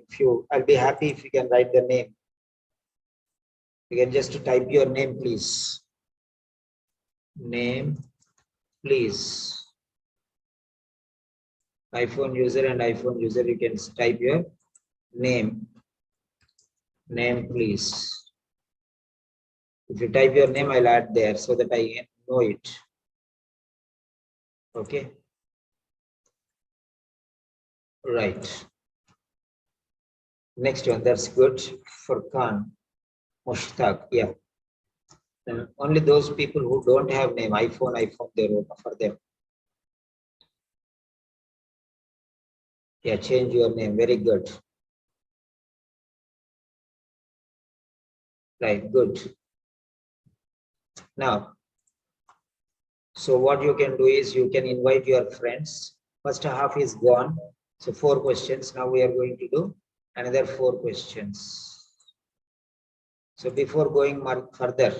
I'll be happy if you can write the name. You can just type your name, please. Name, please. iPhone user and iPhone user, you can type your name. Name, please. If you type your name, I'll add there so that I can know it. Okay. Right. Next one, that's good. Furqan, Mushtaq, yeah. And only those people who don't have name, iPhone, they wrote for them. Yeah, change your name. Very good. Right, good. Now, so what you can do is you can invite your friends. First half is gone. So 4 questions. Now we are going to do another 4 questions. So before going further,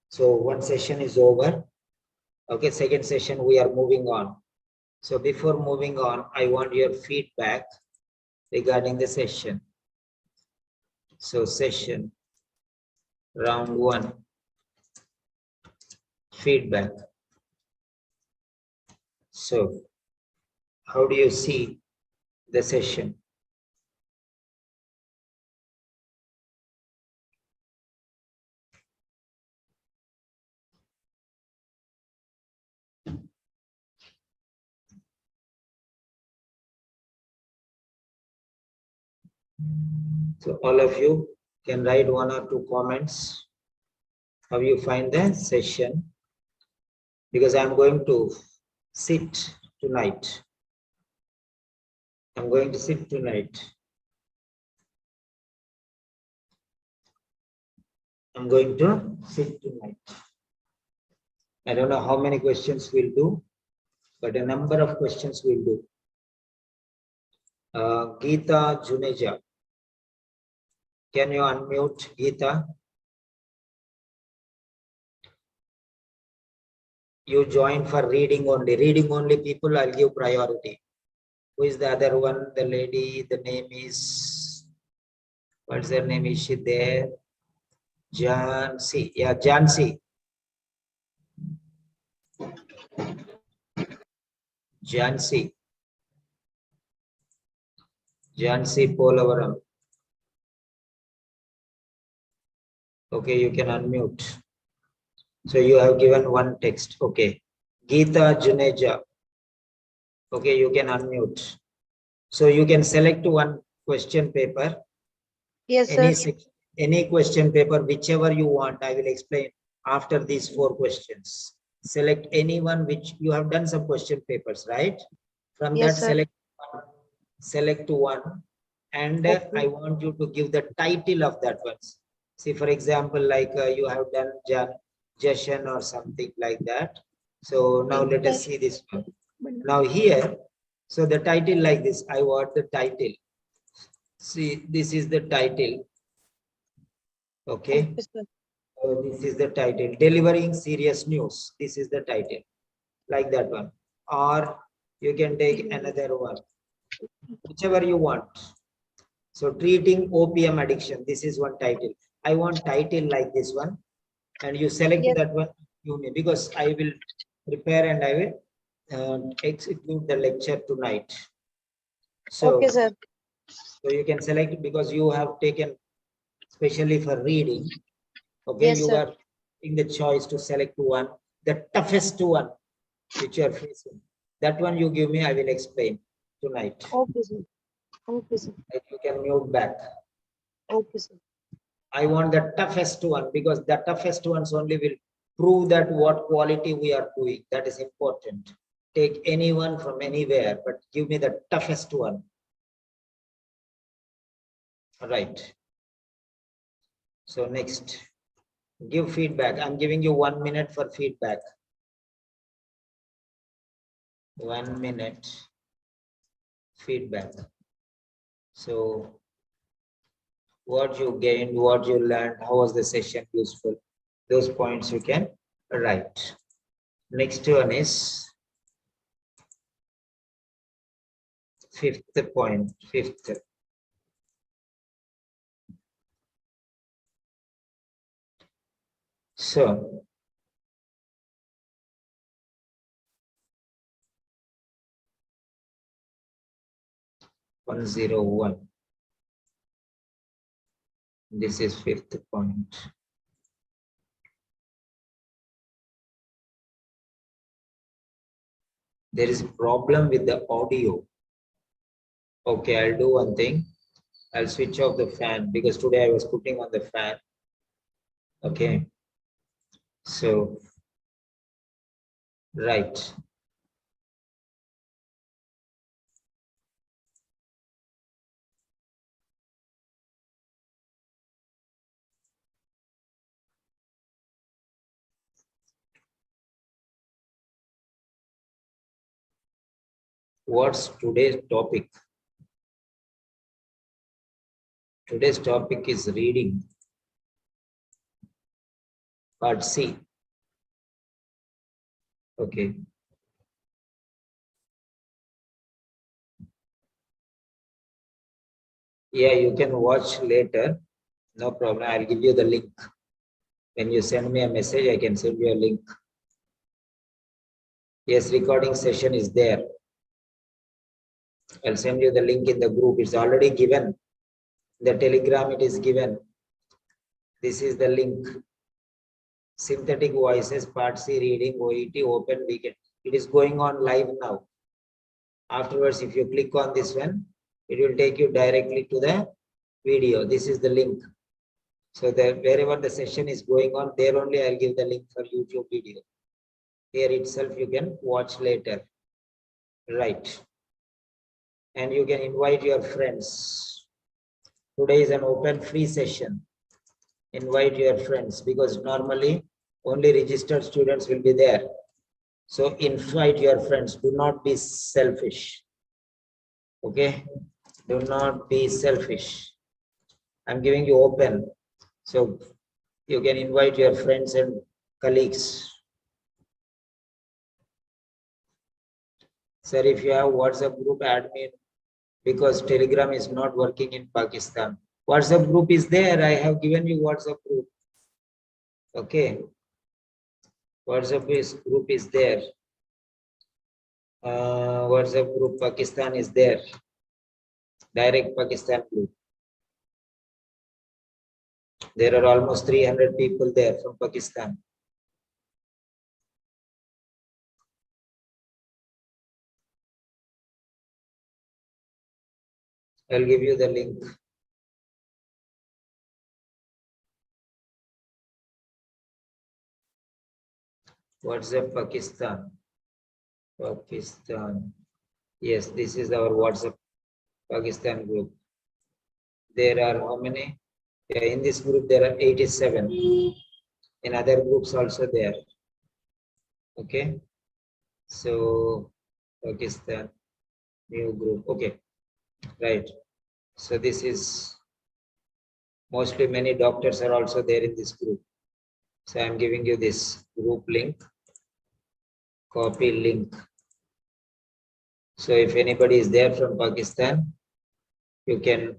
so one session is over. Okay, second session we are moving on. So before moving on, I want your feedback regarding the session. So session round 1, feedback. So how do you see the session? So all of you can write 1 or 2 comments. How you find the session? Because I'm going to sit tonight. I'm going to sit tonight. I'm going to sit tonight. I don't know how many questions we'll do, but a number of questions we'll do. Geeta Juneja. Can you unmute Geeta? You join for reading only. Reading only people, I'll give priority. Who is the other one? The lady, the name is, what's her name? Is she there? Jansi. Yeah, Jansi. Jansi. Jansi Polavaram. Okay, you can unmute. So you have given one text. Okay. Geeta Juneja. Okay, you can unmute. So you can select one question paper. Yes, sir. Any question paper, whichever you want, I will explain after these 4 questions. Select anyone which you have done some question papers, right? From Yes, that, sir. select one, and Okay. I want you to give the title of that one. See, for example, like you have done Jashan or something like that. So now let us see this one. Now here, so the title like this, I want the title. See, this is the title. Okay. Okay, sir. So this is the title. Delivering serious news. This is the title. Like that one. Or you can take another one. Whichever you want. So treating opium addiction. This is one title. I want title like this one. And you select Yes. that one. Because I will prepare and I will execute the lecture tonight. So, Okay, sir. so you can select because you have taken especially for reading. Okay, Yes, you sir. are in the choice to select one, the toughest one which you are facing. That one you give me, I will explain tonight. Okay, sir. Okay, sir. You can mute back. Okay, sir. I want the toughest one because the toughest ones only will prove that what quality we are doing. That is important. Take anyone from anywhere, but give me the toughest one. All right. So next, give feedback. I'm giving you 1 minute for feedback. 1 minute feedback. So what you gained, what you learned, how was the session useful? Those points you can write. Next one is fifth point. So 101. This is fifth point. There is a problem with the audio. Okay, I'll do one thing. I'll switch off the fan because today I was putting on the fan. Okay. So, right. What's today's topic? Today's topic is reading. Part C. Okay. Yeah, you can watch later. No problem. I'll give you the link. When you send me a message, I can send you a link. Yes, recording session is there. I'll send you the link in the group. It's already given. The Telegram, it is given. This is the link. Synthetic voices, part C reading, OET, open weekend. It is going on live now. Afterwards, if you click on this one, it will take you directly to the video. This is the link. So that wherever the session is going on, there only I'll give the link for YouTube video. Here itself you can watch later. Right. And you can invite your friends. Today is an open free session. Invite your friends because normally only registered students will be there. So invite your friends. Do not be selfish. Okay? Do not be selfish. I'm giving you open. So you can invite your friends and colleagues. Sir, if you have WhatsApp group, add me because Telegram is not working in Pakistan. WhatsApp group is there. I have given you WhatsApp group. Okay. WhatsApp group is there. WhatsApp group Pakistan is there. Direct Pakistan group. There are almost 300 people there from Pakistan. I'll give you the link. WhatsApp Pakistan. Pakistan. Yes, this is our WhatsApp Pakistan group. There are how many? Yeah, in this group there are 87. In other groups also there. Okay. So Pakistan, new group. Okay. Right. So this is mostly many doctors are also there in this group. So I'm giving you this group link. Copy link. So if anybody is there from Pakistan, you can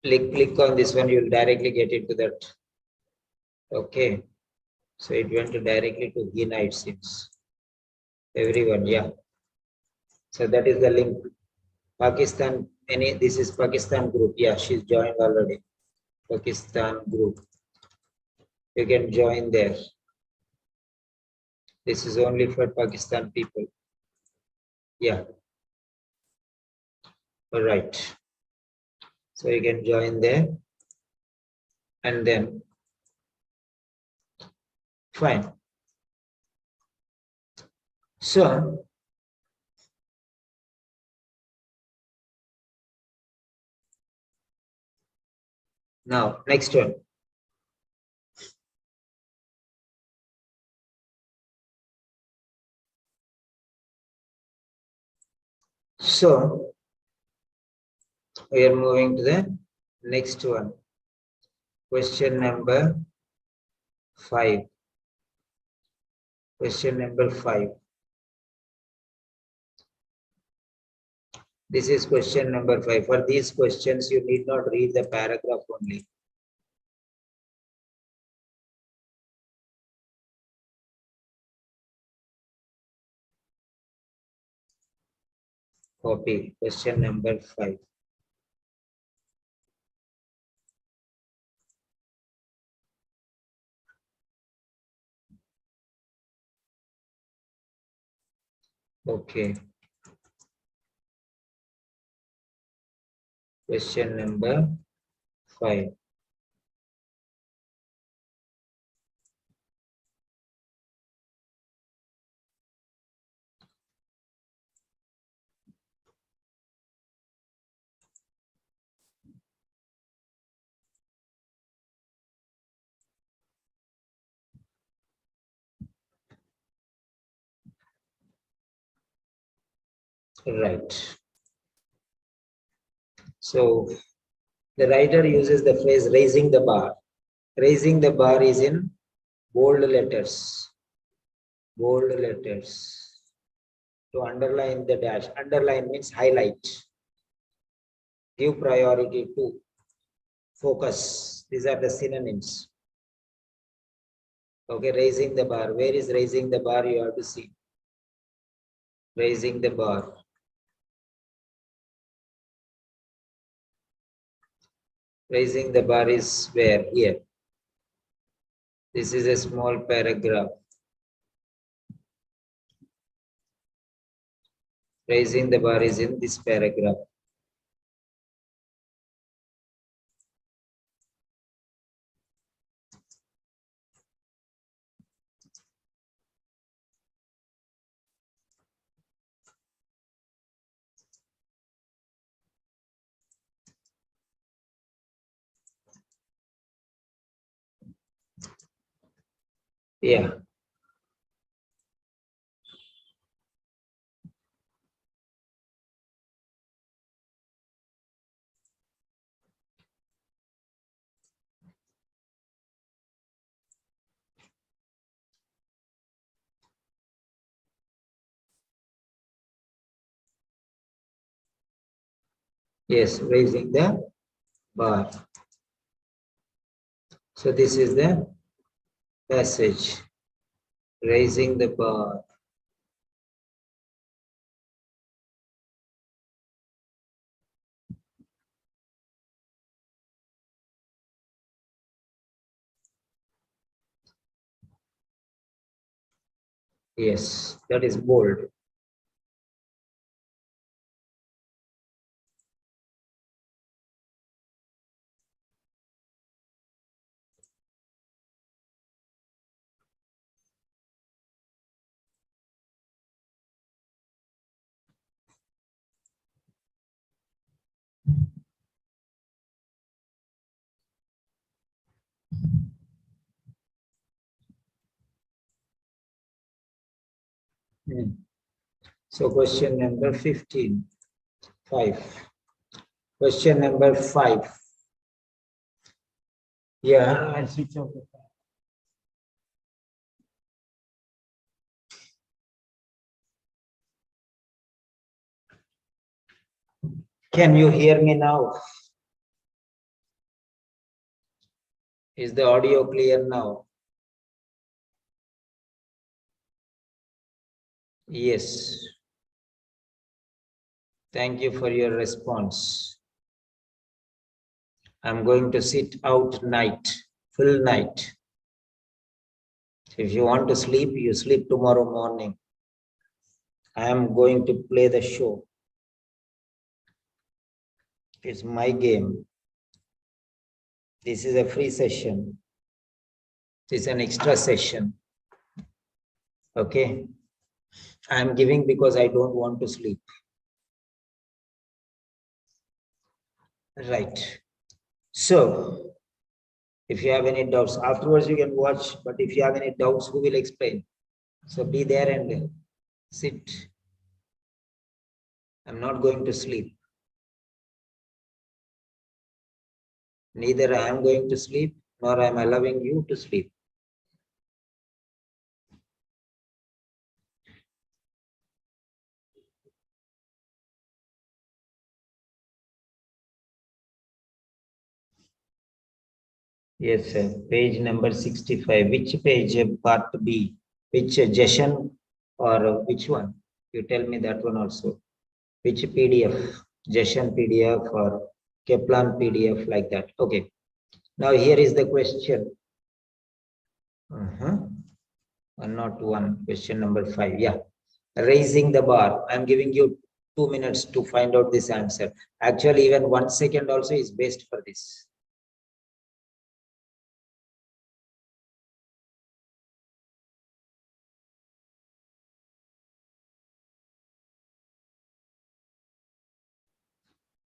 click on this one, you'll directly get into that. Okay. So it went directly to Hina, it seems. Everyone, yeah. So that is the link. Pakistan, this is Pakistan group. Yeah, she's joined already. Pakistan group. You can join there. This is only for Pakistan people. Yeah. All right. So you can join there. And then, fine. So, now, next one. So, we are moving to the next one. Question number 5. Question number 5. This is question number 5. For these questions, you need not read the paragraph only. Copy question number 5. Okay. Question number 5. Right. So the writer uses the phrase raising the bar. Raising the bar is in bold letters. Bold letters. To underline the dash. Underline means highlight. Give priority to. Focus. These are the synonyms. Okay, raising the bar. Where is raising the bar? You have to see. Raising the bar. Raising the bar is where? Here. This is a small paragraph. Raising the bar is in this paragraph. Yeah. Yes, raising the bar. So this is the passage. Raising the bar. Yes, that is bold. So question number 15. 5. Question number 5. Yeah, I'll switch off the fan. Can you hear me now? Is the audio clear now? Yes. Thank you for your response. I'm going to sit out night, full night. If you want to sleep, you sleep tomorrow morning. I am going to play the show. It's my game. This is a free session. This is an extra session. Okay. I'm giving because I don't want to sleep. Right. So, if you have any doubts, afterwards you can watch, but if you have any doubts, who will explain? So be there and sit. I'm not going to sleep. Neither I am going to sleep, nor am I allowing you to sleep. Yes, sir. Page number 65. Which page? Part B. Which Jashan or which one? You tell me that one also. Which PDF? Jeshan PDF or Kaplan PDF, like that. Okay. Now here is the question. 101, question number 5. Yeah. Raising the bar. I'm giving you 2 minutes to find out this answer. Actually, even 1 second also is best for this.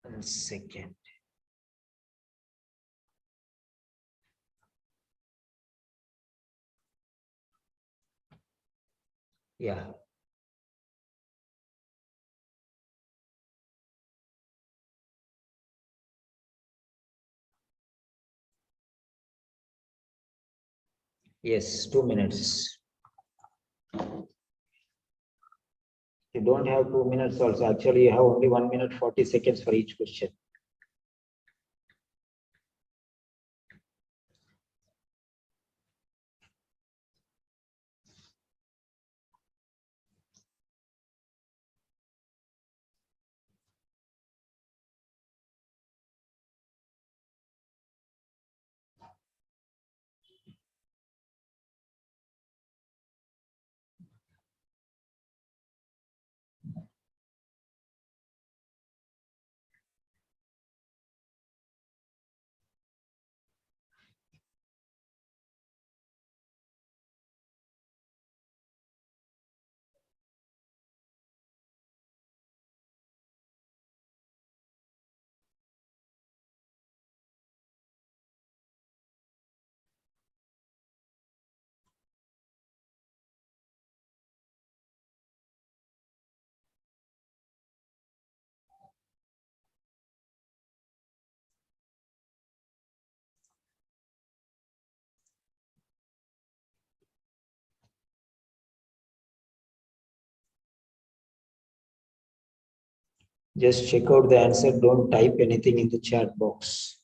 One second. Yeah. Yes, 2 minutes. You don't have 2 minutes also. Actually, you have only 1 minute 40 seconds for each question. Just check out the answer. Don't type anything in the chat box.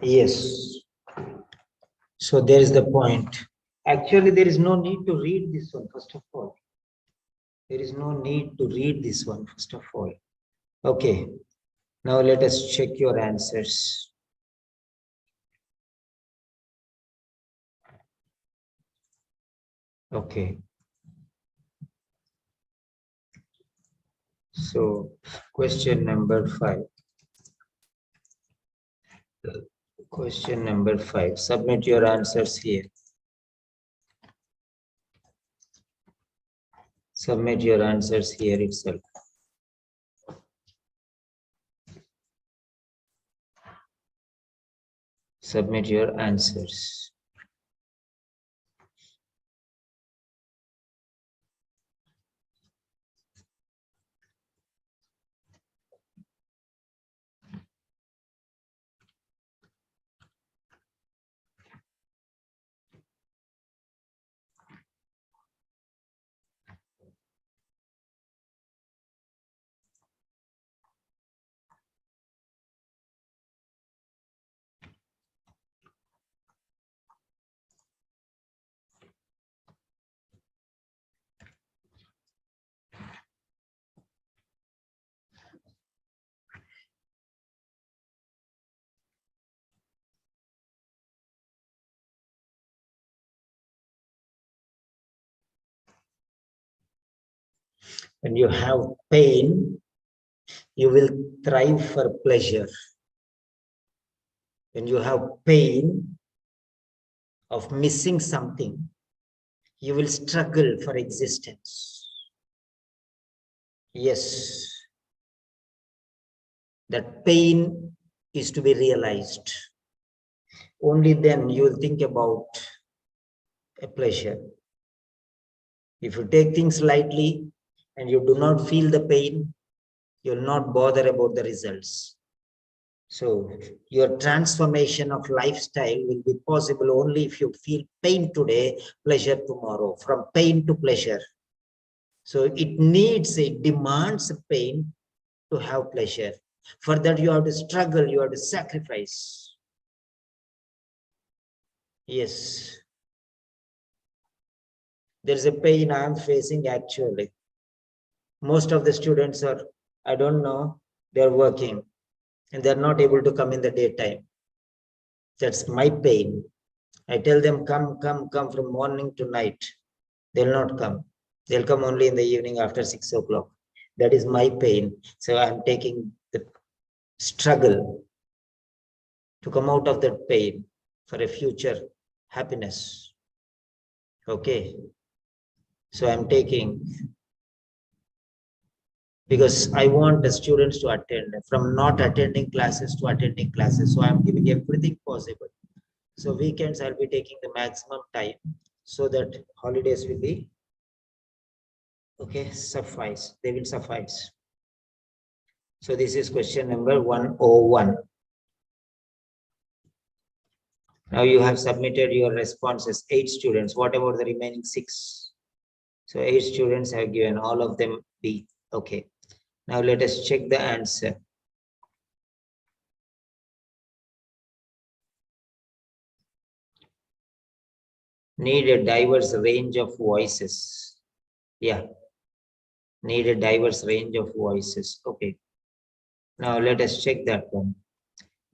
Yes. So there is the point. Actually, there is no need to read this one, first of all. There is no need to read this one, first of all. Okay. Now let us check your answers. Okay. So question number 5. Question number 5. Submit your answers here. Submit your answers here itself. Submit your answers. When you have pain, you will thrive for pleasure. When you have pain of missing something, you will struggle for existence. Yes, that pain is to be realized. Only then you will think about a pleasure. If you take things lightly and you do not feel the pain, you will not bother about the results. So your transformation of lifestyle will be possible only if you feel pain today, pleasure tomorrow, from pain to pleasure. So it demands pain to have pleasure. For that you have to struggle, you have to sacrifice. Yes. There's a pain I am facing actually. Most of the students are, I don't know, they're working and they're not able to come in the daytime. That's my pain. I tell them, come from morning to night. They'll not come. They'll come only in the evening after 6 o'clock. That is my pain. So I'm taking the struggle to come out of that pain for a future happiness. Okay. So I'm taking, because I want the students to attend, from not attending classes to attending classes. So I'm giving everything possible. So weekends I'll be taking the maximum time so that holidays will be, okay, suffice. They will suffice. So this is question number 101. Now you have submitted your responses, 8 students. What about the remaining 6? So 8 students have given, all of them B. Okay. Now let us check the answer. Need a diverse range of voices. Yeah. Need a diverse range of voices. Okay. Now let us check that one.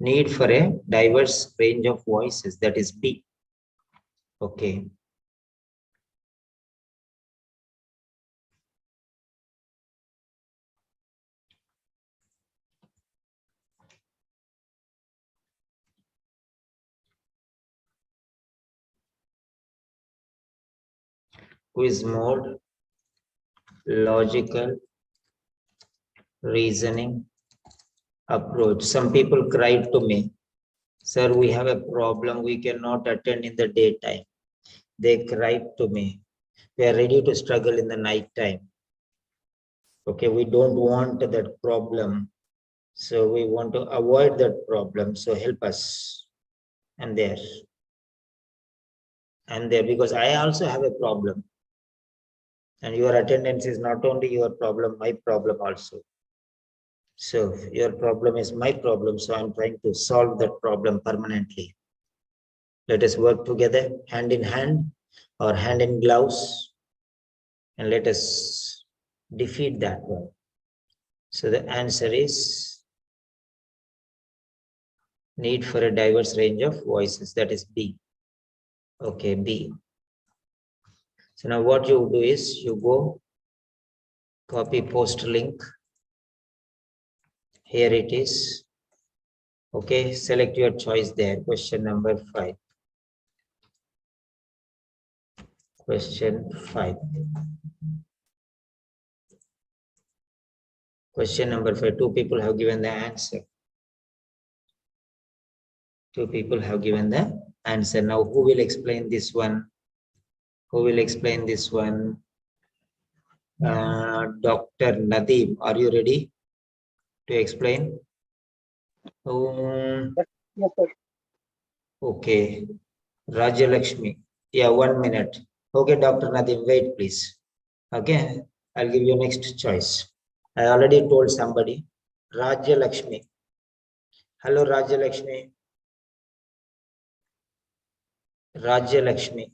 Need for a diverse range of voices. That is B. Okay. Quiz mode, logical, reasoning, approach. Some people cried to me, sir, we have a problem. We cannot attend in the daytime. They cried to me. We are ready to struggle in the night time. Okay, we don't want that problem. So we want to avoid that problem. So help us. And there. And there, because I also have a problem. And your attendance is not only your problem, my problem also. So your problem is my problem. So I'm trying to solve that problem permanently. Let us work together, hand in hand or hand in gloves, and let us defeat that one. So the answer is need for a diverse range of voices. That is B. Okay, B. So now what you do is you go copy post link. Here it is. Okay, select your choice there. Question number 5. Question 5. Question number 5. 2 people have given the answer. 2 people have given the answer. Now, who will explain this one? Who will explain this one? Dr. Nadeem, are you ready to explain? Yes, sir. Okay. Raja Lakshmi. Yeah, 1 minute. Okay, Dr. Nadeem, wait, please. Okay, I'll give you next choice. I already told somebody. Raja Lakshmi. Hello, Raja Lakshmi. Raja Lakshmi.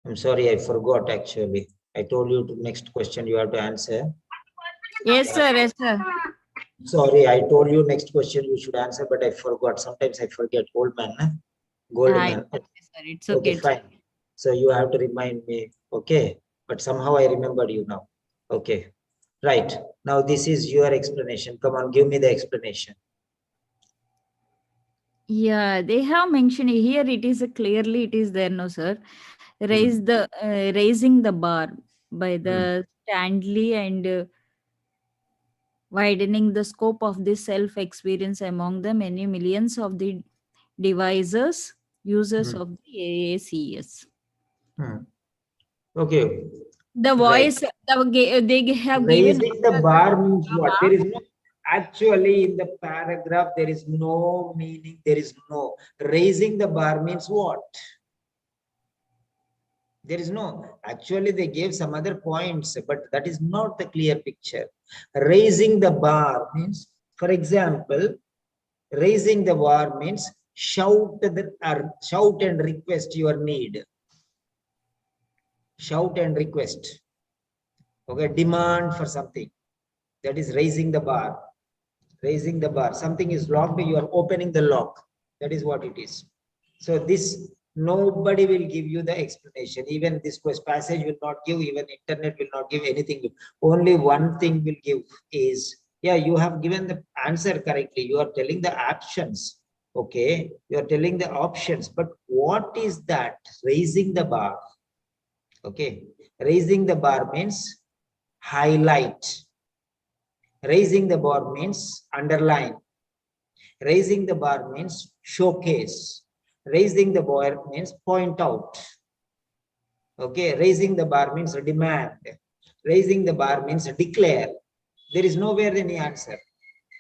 I'm sorry, I forgot actually. I told you to next question you have to answer. Yes, sir. Yes, sir. Sorry, I told you next question you should answer, but I forgot. Sometimes I forget. Old man, huh? Gold man. It's okay, sir. It's Okay, okay. fine. So you have to remind me. Okay, but somehow I remembered you now. Okay, right. Now this is your explanation. Come on, give me the explanation. Yeah, they have mentioned here. It is clearly it is there, no, sir. Raising the bar by the Stanley and widening the scope of this self experience among the many millions of the devices users of the AACS. Okay, The right. voice they have given Raising the bar means what? There is no, actually in the paragraph, there is no meaning. There is no, raising the bar means what? There is no, actually they gave some other points, but that is not the clear picture. Raising the bar means, for example, raising the bar means shout and request your need. Shout and request. Okay, demand for something. That is raising the bar. Raising the bar. Something is locked, you are opening the lock. That is what it is. So this, nobody will give you the explanation. Even this passage will not give, even internet will not give anything. Only one thing will give is, yeah, you have given the answer correctly. You are telling the options. Okay, you are telling the options. But what is that? Raising the bar. Okay, raising the bar means highlight. Raising the bar means underline. Raising the bar means showcase. Raising the bar means point out. Okay, raising the bar means demand. Raising the bar means declare. There is nowhere any answer.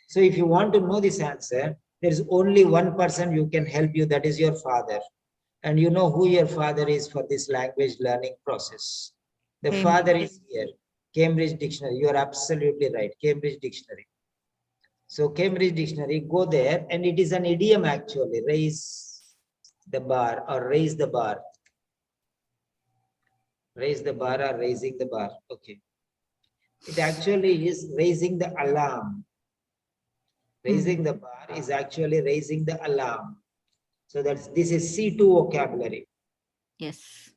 So if you want to know this answer, there is only one person who can help you, that is your father. And you know who your father is for this language learning process. The father is here. Cambridge Dictionary. You are absolutely right. Cambridge Dictionary. So Cambridge Dictionary, go there, and it is an idiom actually. Raise the bar or raise the bar. Raise the bar or raising the bar. Okay. It actually is raising the alarm. Raising the bar is actually raising the alarm. So this is C2 vocabulary. Yes.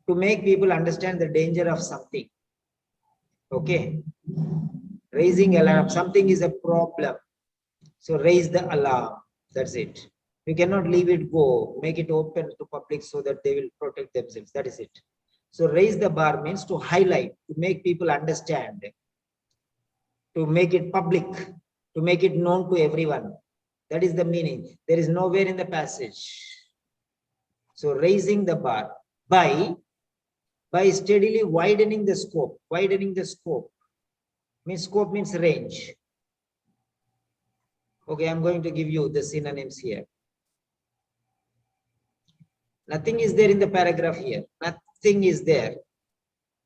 To make people understand the danger of something. Okay. Raising alarm, something is a problem. So raise the alarm. That's it. You cannot leave it go. Make it open to public so that they will protect themselves. That is it. So raise the bar means to highlight, to make people understand, to make it public, to make it known to everyone. That is the meaning. There is nowhere in the passage. So raising the bar by steadily widening the scope. Widening the scope means range. Okay, I'm going to give you the synonyms here. Nothing is there in the paragraph here. Nothing is there.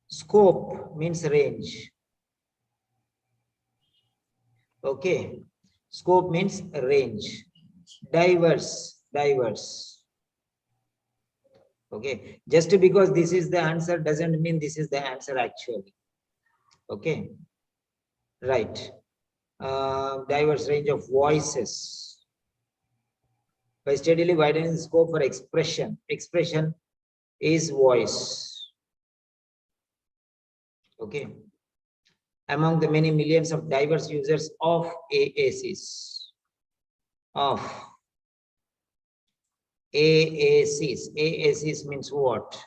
Scope means range. Okay. Scope means range. Diverse. Okay. Just because this is the answer doesn't mean this is the answer actually. Okay. Right. Diverse range of voices. By steadily widening the scope for expression. Expression is voice. Okay. Among the many millions of diverse users of AACs. AACs means what?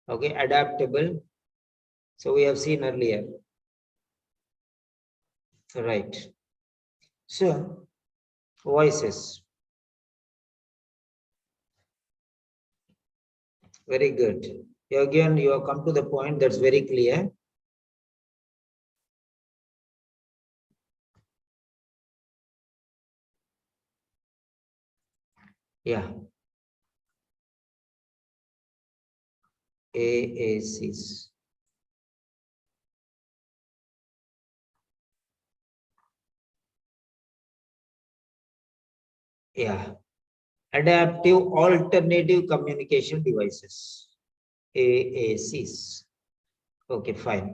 Okay, adaptable. So we have seen earlier. Right. So voices. Very good. Again, you have come to the point that's very clear. Yeah. AACs. Yeah. Adaptive alternative communication devices. AACs. Okay, fine.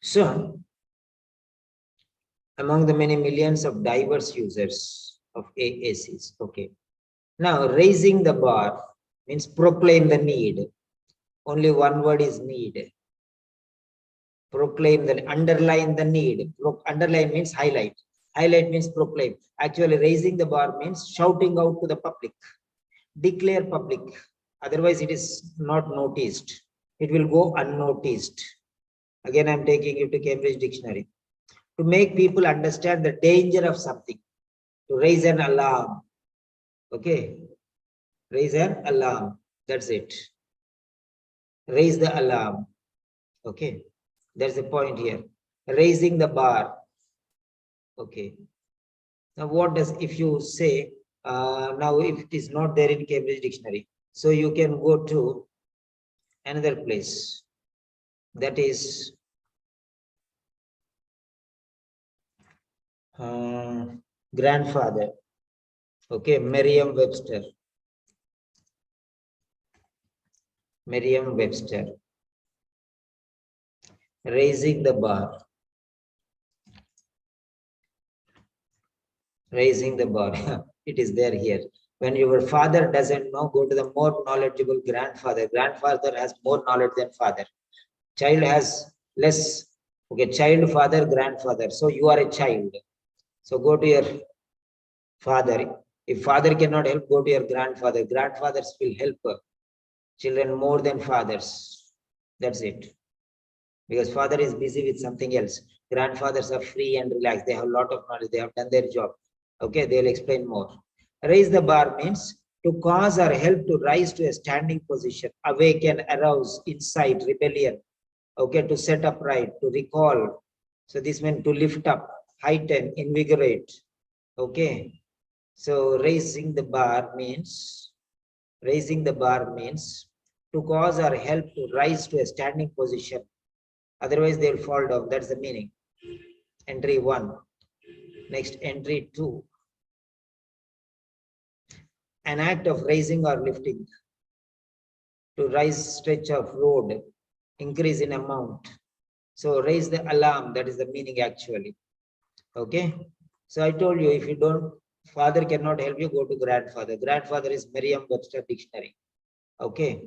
So, among the many millions of diverse users of AACs, okay. Now, raising the bar means proclaim the need. Only one word is need. Proclaim the, underline the need. Underline means highlight. Highlight means proclaim. Actually, raising the bar means shouting out to the public. Declare public. Otherwise, it is not noticed. It will go unnoticed. Again, I'm taking you to Cambridge Dictionary. To make people understand the danger of something. To raise an alarm. Okay. Raise an alarm. That's it. Raise the alarm. Okay. That's the point here. Raising the bar. Okay. Now, what does, if you say, now if it is not there in Cambridge Dictionary, so you can go to another place. That is grandfather. Okay, Merriam-Webster. Merriam-Webster. Raising the bar. Raising the bar. It is there here. When your father doesn't know, go to the more knowledgeable grandfather. Grandfather has more knowledge than father. Child has less. Okay, child, father, grandfather. So you are a child. So go to your father. If father cannot help, go to your grandfather. Grandfathers will help children more than fathers. That's it. Because father is busy with something else. Grandfathers are free and relaxed. They have a lot of knowledge. They have done their job. Okay, they'll explain more. Raise the bar means to cause or help to rise to a standing position, awaken, arouse, incite, rebellion. Okay, to set up right, to recall. So this means to lift up, heighten, invigorate. Okay. So raising the bar means to cause or help to rise to a standing position. Otherwise, they'll fall down. That's the meaning. Entry 1. Next, entry 2. An act of raising or lifting. To rise stretch of road, increase in amount. So raise the alarm. That is the meaning actually. Okay. So I told you, if you don't, father cannot help you, go to grandfather. Grandfather is Merriam-Webster Dictionary. Okay.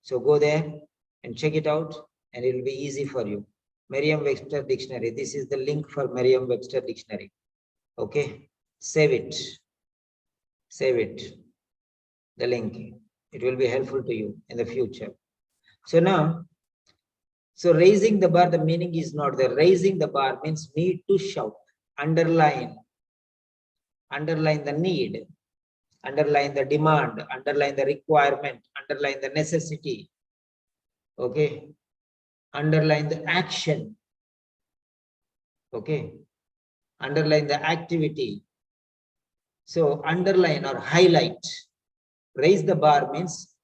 So go there and check it out, and it will be easy for you. Merriam-Webster Dictionary. This is the link for Merriam-Webster Dictionary. Okay. Save it. Save it. The link. It will be helpful to you in the future. So now, so raising the bar, the meaning is not there. Raising the bar means need to shout. Underline the need, underline the demand, underline the requirement, underline the necessity. Okay. Underline the action. Okay. Underline the activity. So underline or highlight. Raise the bar means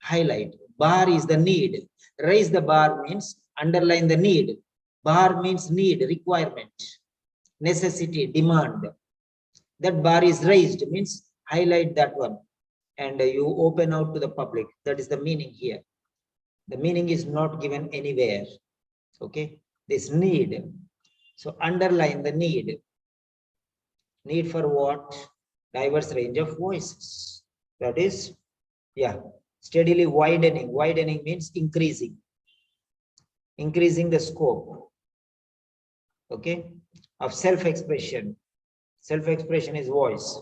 highlight. Bar is the need. Raise the bar means underline the need. Bar means need, requirement, necessity, demand. That bar is raised means highlight that one and you open out to the public. That is the meaning here. The meaning is not given anywhere. Okay, this need. So underline the need. Need for what? Diverse range of voices. That is, yeah, steadily widening. Widening means increasing. Increasing the scope. Okay, of self-expression. Self-expression is voice.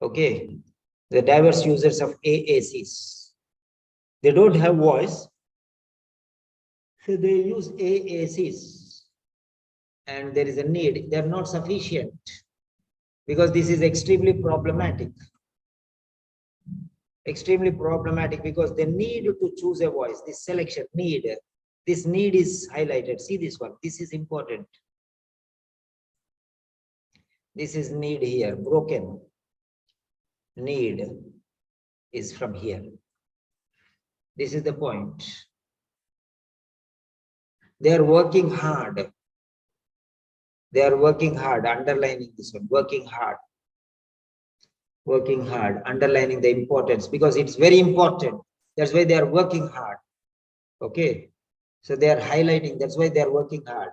Okay, the diverse users of AACs. They don't have voice, so they use AACs. And there is a need. They are not sufficient because this is extremely problematic. Extremely problematic because they need to choose a voice. This selection need. This need is highlighted. See this one. This is important. This is need here. Broken. Need is from here. This is the point. They are working hard. They are working hard, underlining this one, working hard. Working hard, underlining the importance because it's very important. That's why they are working hard. Okay. So they are highlighting, that's why they are working hard.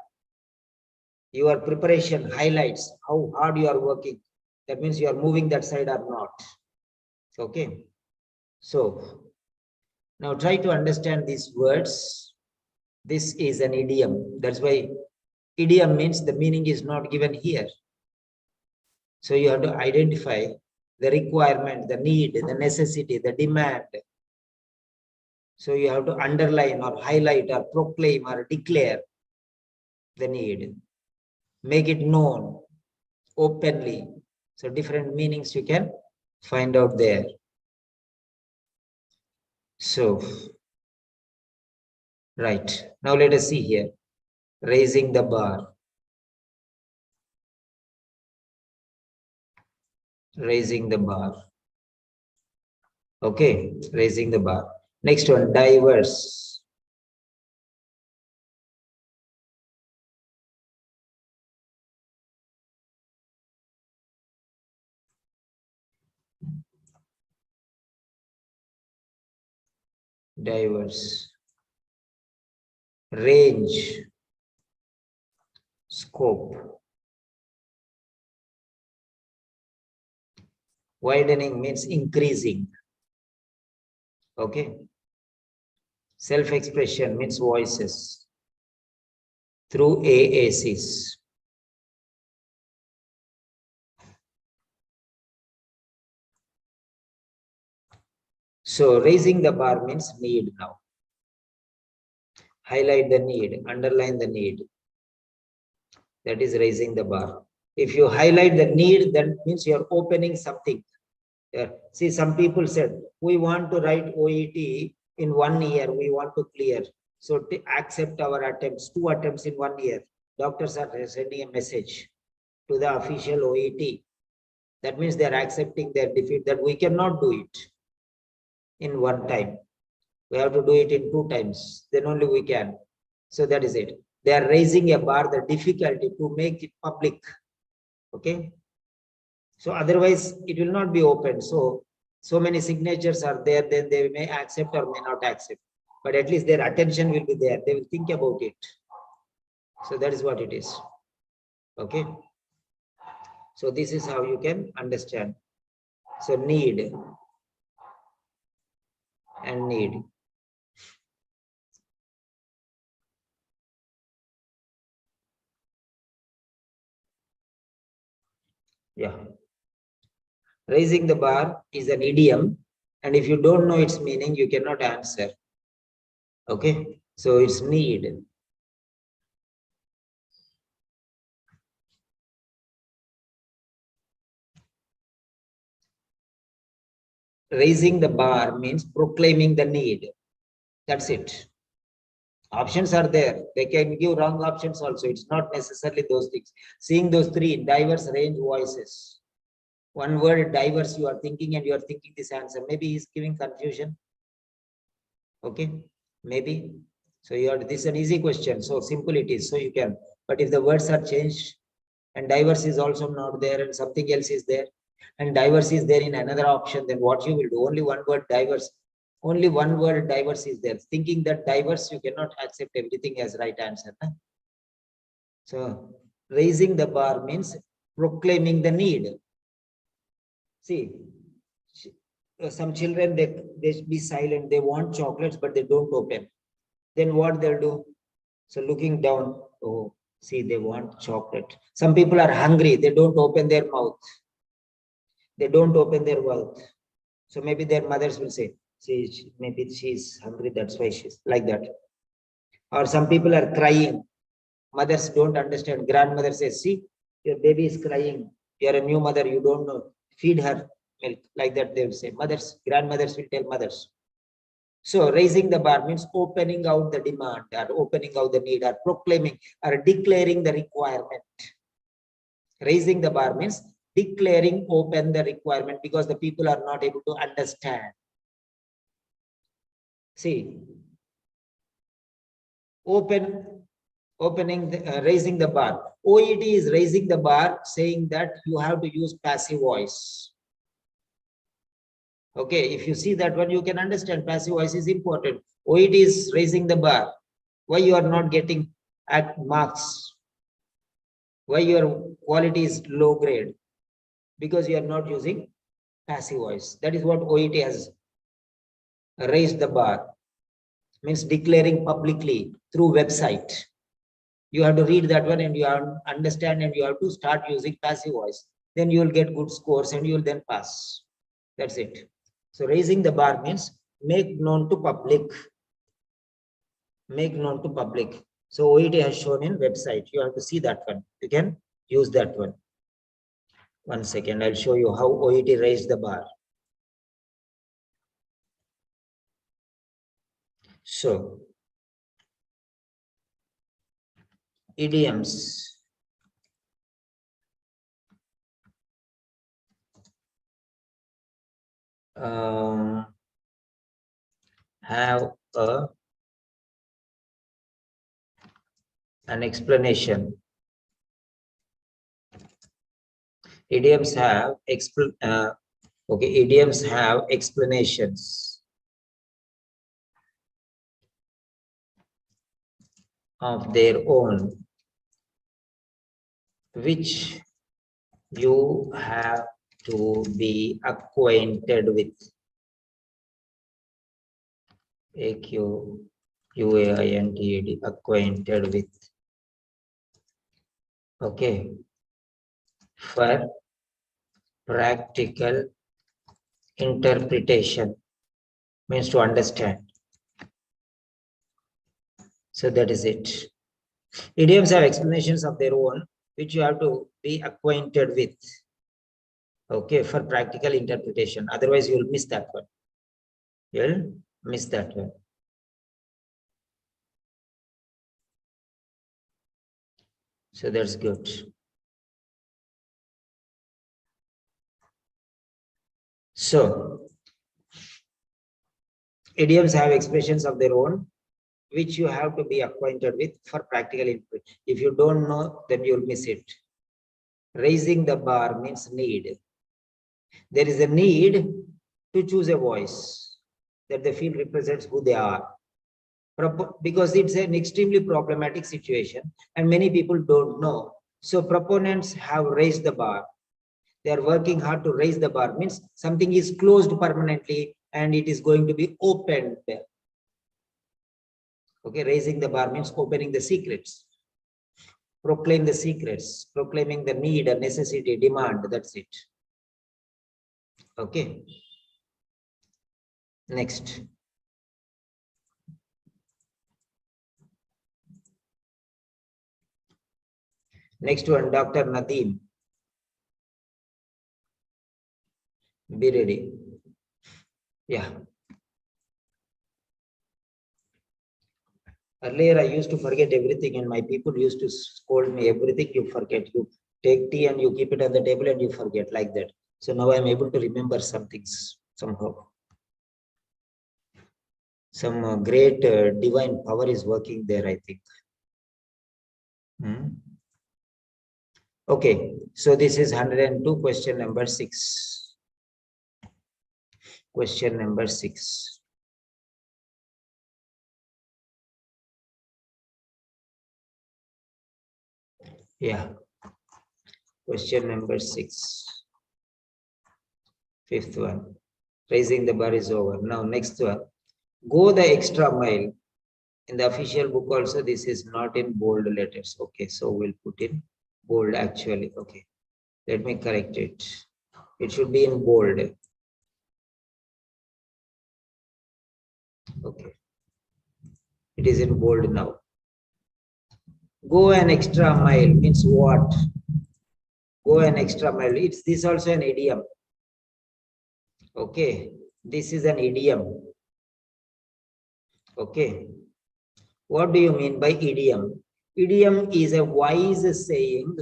Your preparation highlights how hard you are working. That means you are moving that side or not. Okay. So now try to understand these words. This is an idiom. That's why idiom means the meaning is not given here. So you have to identify the requirement, the need, the necessity, the demand. So you have to underline or highlight or proclaim or declare the need. Make it known openly. So different meanings you can find out there. So, right. Now let us see here. Raising the bar. Raising the bar. Okay, raising the bar. Next one, diverse. Diverse. Range. Scope. Widening means increasing. Okay. Self-expression means voices through AACs. So raising the bar means need now. Highlight the need, underline the need. That is raising the bar. If you highlight the need, that means you are opening something. See, some people said, we want to write OET in 1 year, we want to clear. So to accept our attempts, 2 attempts in 1 year. Doctors are sending a message to the official OET. That means they are accepting their defeat, that we cannot do it in 1 time. We have to do it in 2 times, then only we can. So that is it. They are raising a bar, the difficulty to make it public. Okay. So otherwise it will not be open. So many signatures are there, then they may accept or may not accept. But at least their attention will be there. They will think about it. So that is what it is. Okay. So this is how you can understand. So need and need. Yeah. Raising the bar is an idiom, and if you don't know its meaning, you cannot answer. Okay, so it's need. Raising the bar means proclaiming the need. That's it. Options are there. They can give wrong options also. It's not necessarily those things. Seeing those 3 diverse range voices. One word diverse you are thinking and you are thinking this answer. Maybe he's giving confusion. Okay, maybe. So this is an easy question. So simple it is. So you can, but if the words are changed and diverse is also not there and something else is there and diverse is there in another option, then what you will do? Only one word diverse. Only one word diverse is there. Thinking that diverse, you cannot accept everything as right answer. Huh? So raising the bar means proclaiming the need. See, some children, they be silent. They want chocolates, but they don't open. Then what they'll do? So looking down, oh, see, they want chocolate. Some people are hungry. They don't open their mouth. They don't open their mouth. So maybe their mothers will say, see, maybe she's hungry. That's why she's like that. Or some people are crying. Mothers don't understand. Grandmother says, see, your baby is crying. You're a new mother. You don't know. Feed her milk. Like that they will say. Mothers, grandmothers will tell mothers. So raising the bar means opening out the demand or opening out the need or proclaiming or declaring the requirement. Raising the bar means declaring open the requirement because the people are not able to understand. See, raising the bar. OET is raising the bar, saying that you have to use passive voice. Okay, if you see that one, you can understand passive voice is important. OET is raising the bar. Why you are not getting at marks? Why your quality is low grade? Because you are not using passive voice. That is what OET has raised the bar. Means declaring publicly through website. You have to read that one and you have to understand and you have to start using passive voice. Then you will get good scores and you will then pass. That's it. So raising the bar means make known to public. Make known to public. So OET has shown in website. You have to see that one. You can use that one. 1 second, I'll show you how OET raised the bar. So idioms. Have an explanation. Idioms have idioms have explanations of their own, which you have to be acquainted with. AQUAINTED, acquainted with. Okay. For practical interpretation means to understand. So that is it. Idioms have explanations of their own, which you have to be acquainted with. Okay, for practical interpretation. Otherwise, you will miss that one. You'll miss that one. So that's good. So idioms have expressions of their own, which you have to be acquainted with for practical input. If you don't know, then you'll miss it. Raising the bar means need. There is a need to choose a voice that they feel represents who they are. Because it's an extremely problematic situation and many people don't know. So proponents have raised the bar. They are working hard to raise the bar. Means something is closed permanently and it is going to be opened. Okay, raising the bar means opening the secrets. Proclaim the secrets, proclaiming the need, a necessity, demand, that's it. Okay. Next. Next one, Dr. Nadeem. Be ready. Yeah. Earlier, I used to forget everything and my people used to scold me, everything you forget. You take tea and you keep it on the table and you forget like that. So now I'm able to remember some things somehow. Some great divine power is working there, I think. Okay, so this is 102, question number 6. Question number 6. Yeah. Question number 6. Fifth one. Raising the bar is over. Now, next one. Go the extra mile. In the official book also, this is not in bold letters. Okay, so we'll put in bold actually. Okay, let me correct it. It should be in bold. Okay, it is in bold now. Go an extra mile means what? Go an extra mile. It's this also an idiom. Okay, this is an idiom. Okay, what do you mean by idiom? Idiom is a wise saying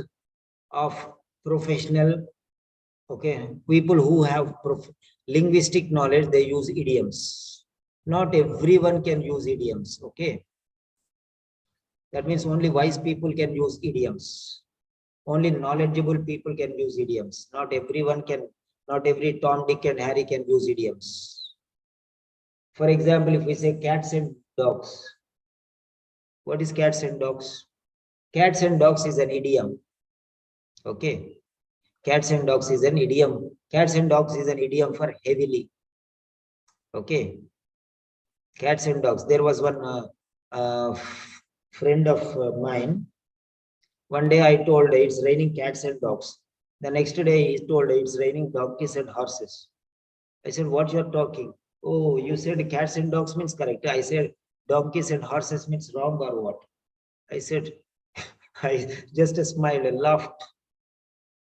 of professional, okay, people who have linguistic knowledge. They use idioms. Not everyone can use idioms. Okay, that means only wise people can use idioms. Only knowledgeable people can use idioms. Not everyone can, not every Tom, Dick and Harry can use idioms. For example, if we say cats and dogs, what is cats and dogs? Cats and dogs is an idiom. Okay, cats and dogs is an idiom. Cats and dogs is an idiom for heavily. Okay, cats and dogs. There was one friend of mine. One day I told it's raining cats and dogs. The next day he told it's raining donkeys and horses. I said, what you're talking? Oh, you said cats and dogs means correct. I said donkeys and horses means wrong or what? I said, I just smiled and laughed.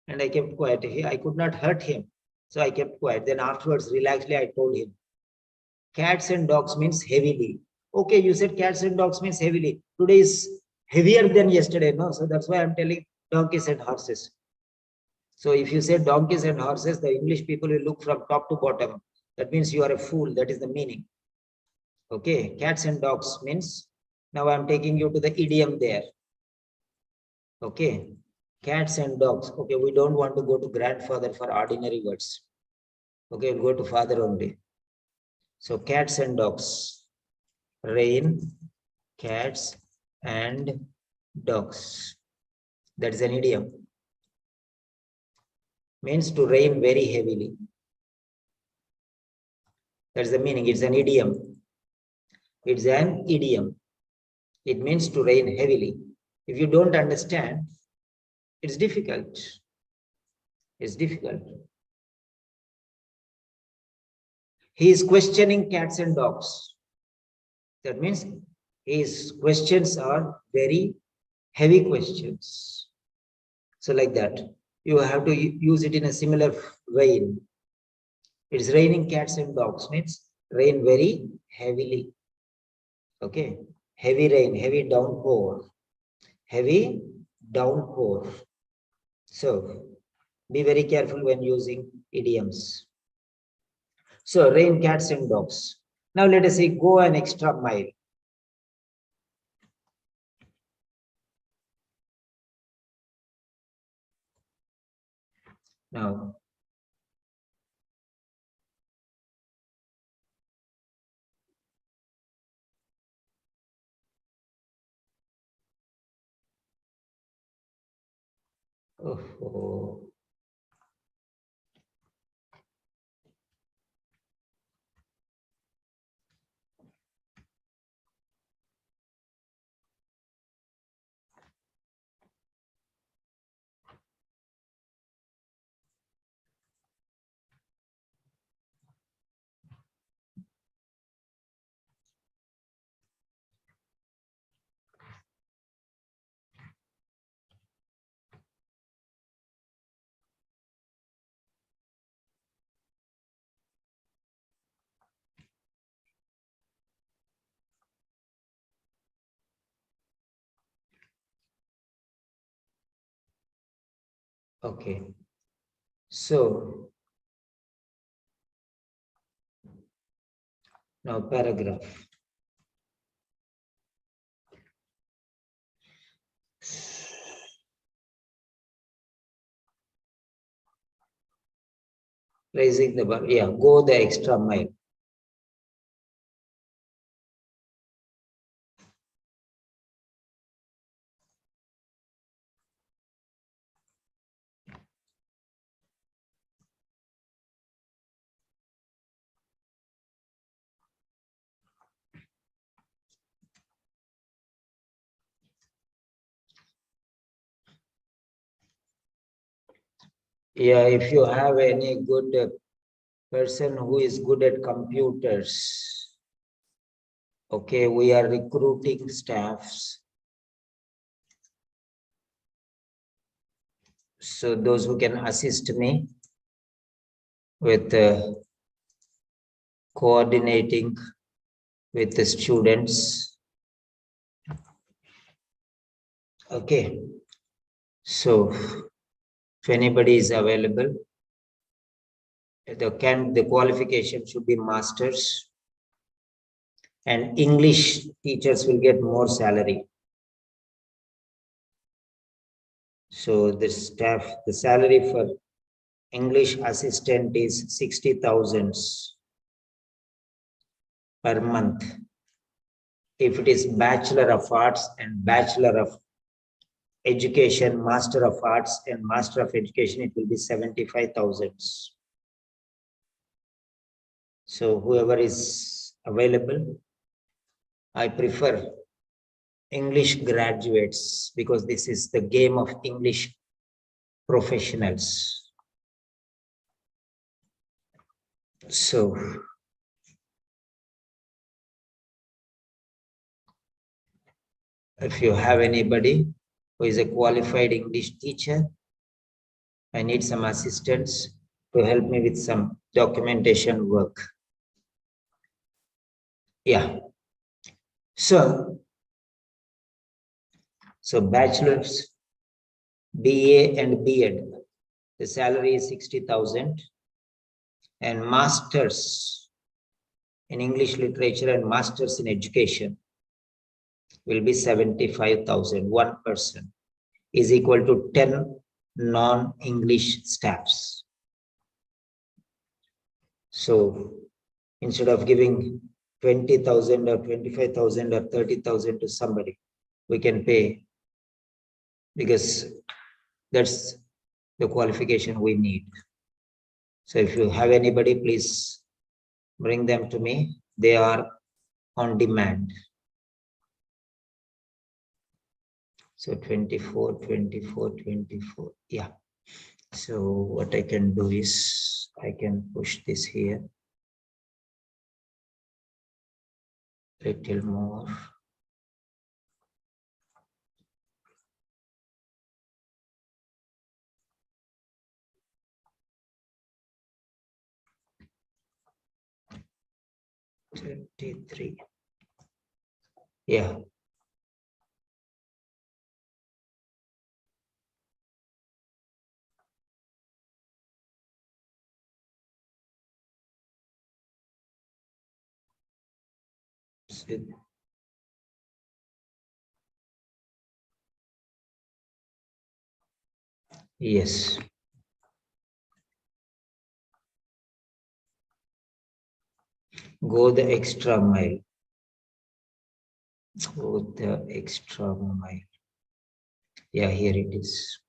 And I kept quiet. I could not hurt him. So I kept quiet. Then afterwards, relaxedly, I told him, cats and dogs means heavily. Okay, you said cats and dogs means heavily. Today is heavier than yesterday, no? So that's why I'm telling donkeys and horses. So if you say donkeys and horses, the English people will look from top to bottom. That means you are a fool. That is the meaning. Okay, cats and dogs means, now I'm taking you to the idiom there. Okay, cats and dogs. Okay, we don't want to go to grandfather for ordinary words. Okay, we'll go to father only. So cats and dogs. Rain, cats and dogs. That is an idiom. Means to rain very heavily. That's the meaning. It's an idiom. It's an idiom. It means to rain heavily. If you don't understand, it's difficult. It's difficult. He is questioning cats and dogs. That means his questions are very heavy questions. So like that, you have to use it in a similar vein. It's raining cats and dogs means rain very heavily. Okay, heavy rain, heavy downpour, heavy downpour. So be very careful when using idioms. So rain, cats and dogs. Now let us say go an extra mile. Now, oh. Okay. So now paragraph. Raising the bar. Yeah, go the extra mile. Yeah, if you have any good person who is good at computers, okay, we are recruiting staffs. So those who can assist me with coordinating with the students. Okay, so if anybody is available, the qualification should be masters, and English teachers will get more salary. So the salary for English assistant is 60,000 per month. If it is Bachelor of Arts and Bachelor of Education, Master of Arts and Master of Education, it will be 75,000. So whoever is available, I prefer English graduates because this is the game of English professionals. So if you have anybody who is a qualified English teacher, I need some assistance to help me with some documentation work. Yeah. So bachelor's, BA and B.Ed, the salary is 60,000, and masters in English literature and masters in education will be 75,000. One person is equal to 10 non-English staffs. So instead of giving 20,000 or 25,000 or 30,000 to somebody, we can pay, because that's the qualification we need. So if you have anybody, please bring them to me. They are on demand. So 24, 24, 24. Yeah. So what I can do is I can push this here. Little more. $23. Yeah. Yes. Go the extra mile. Go the extra mile. Yeah, here it is.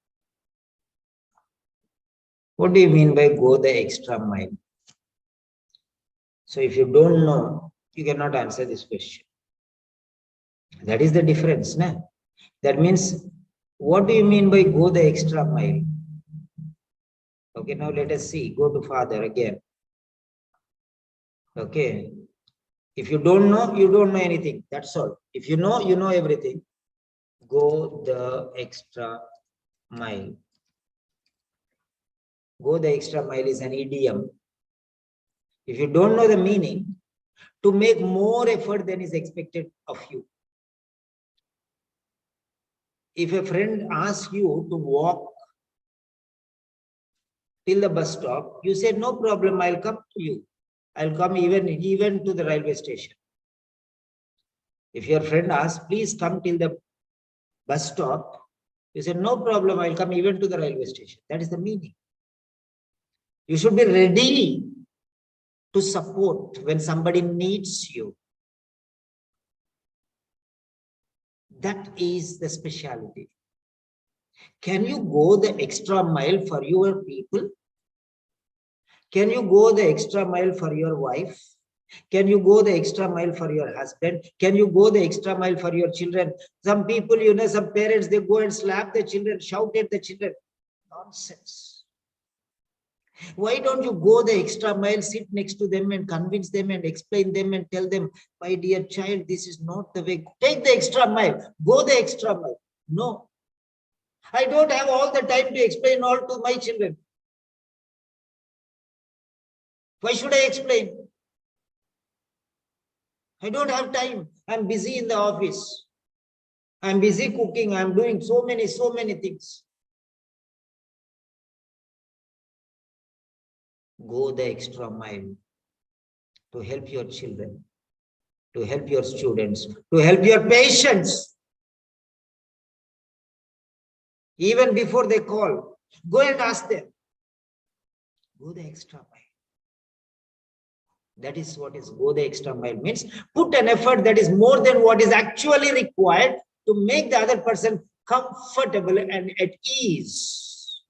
What do you mean by go the extra mile? So if you don't know, you cannot answer this question. That is the difference, nah? That means, what do you mean by go the extra mile? Okay, now let us see. Go to father again. Okay. If you don't know, you don't know anything. That's all. If you know everything. Go the extra mile. Go the extra mile is an idiom. If you don't know the meaning, to make more effort than is expected of you. If a friend asks you to walk till the bus stop, you say, no problem, I'll come to you. I'll come even to the railway station. If your friend asks, please come till the bus stop, you say, no problem, I'll come even to the railway station. That is the meaning. You should be ready to support when somebody needs you. That is the specialty. Can you go the extra mile for your people? Can you go the extra mile for your wife? Can you go the extra mile for your husband? Can you go the extra mile for your children? Some people, some parents, they go and slap the children, shout at the children. Nonsense. Why don't you go the extra mile, sit next to them and convince them and explain them and tell them, my dear child, this is not the way. Take the extra mile. Go the extra mile. No. I don't have all the time to explain all to my children. Why should I explain? I don't have time. I'm busy in the office. I'm busy cooking. I'm doing so many things. Go the extra mile to help your children, to help your students, to help your patients. Even before they call, go and ask them. Go the extra mile. That is what is go the extra mile means. Put an effort that is more than what is actually required to make the other person comfortable and at ease.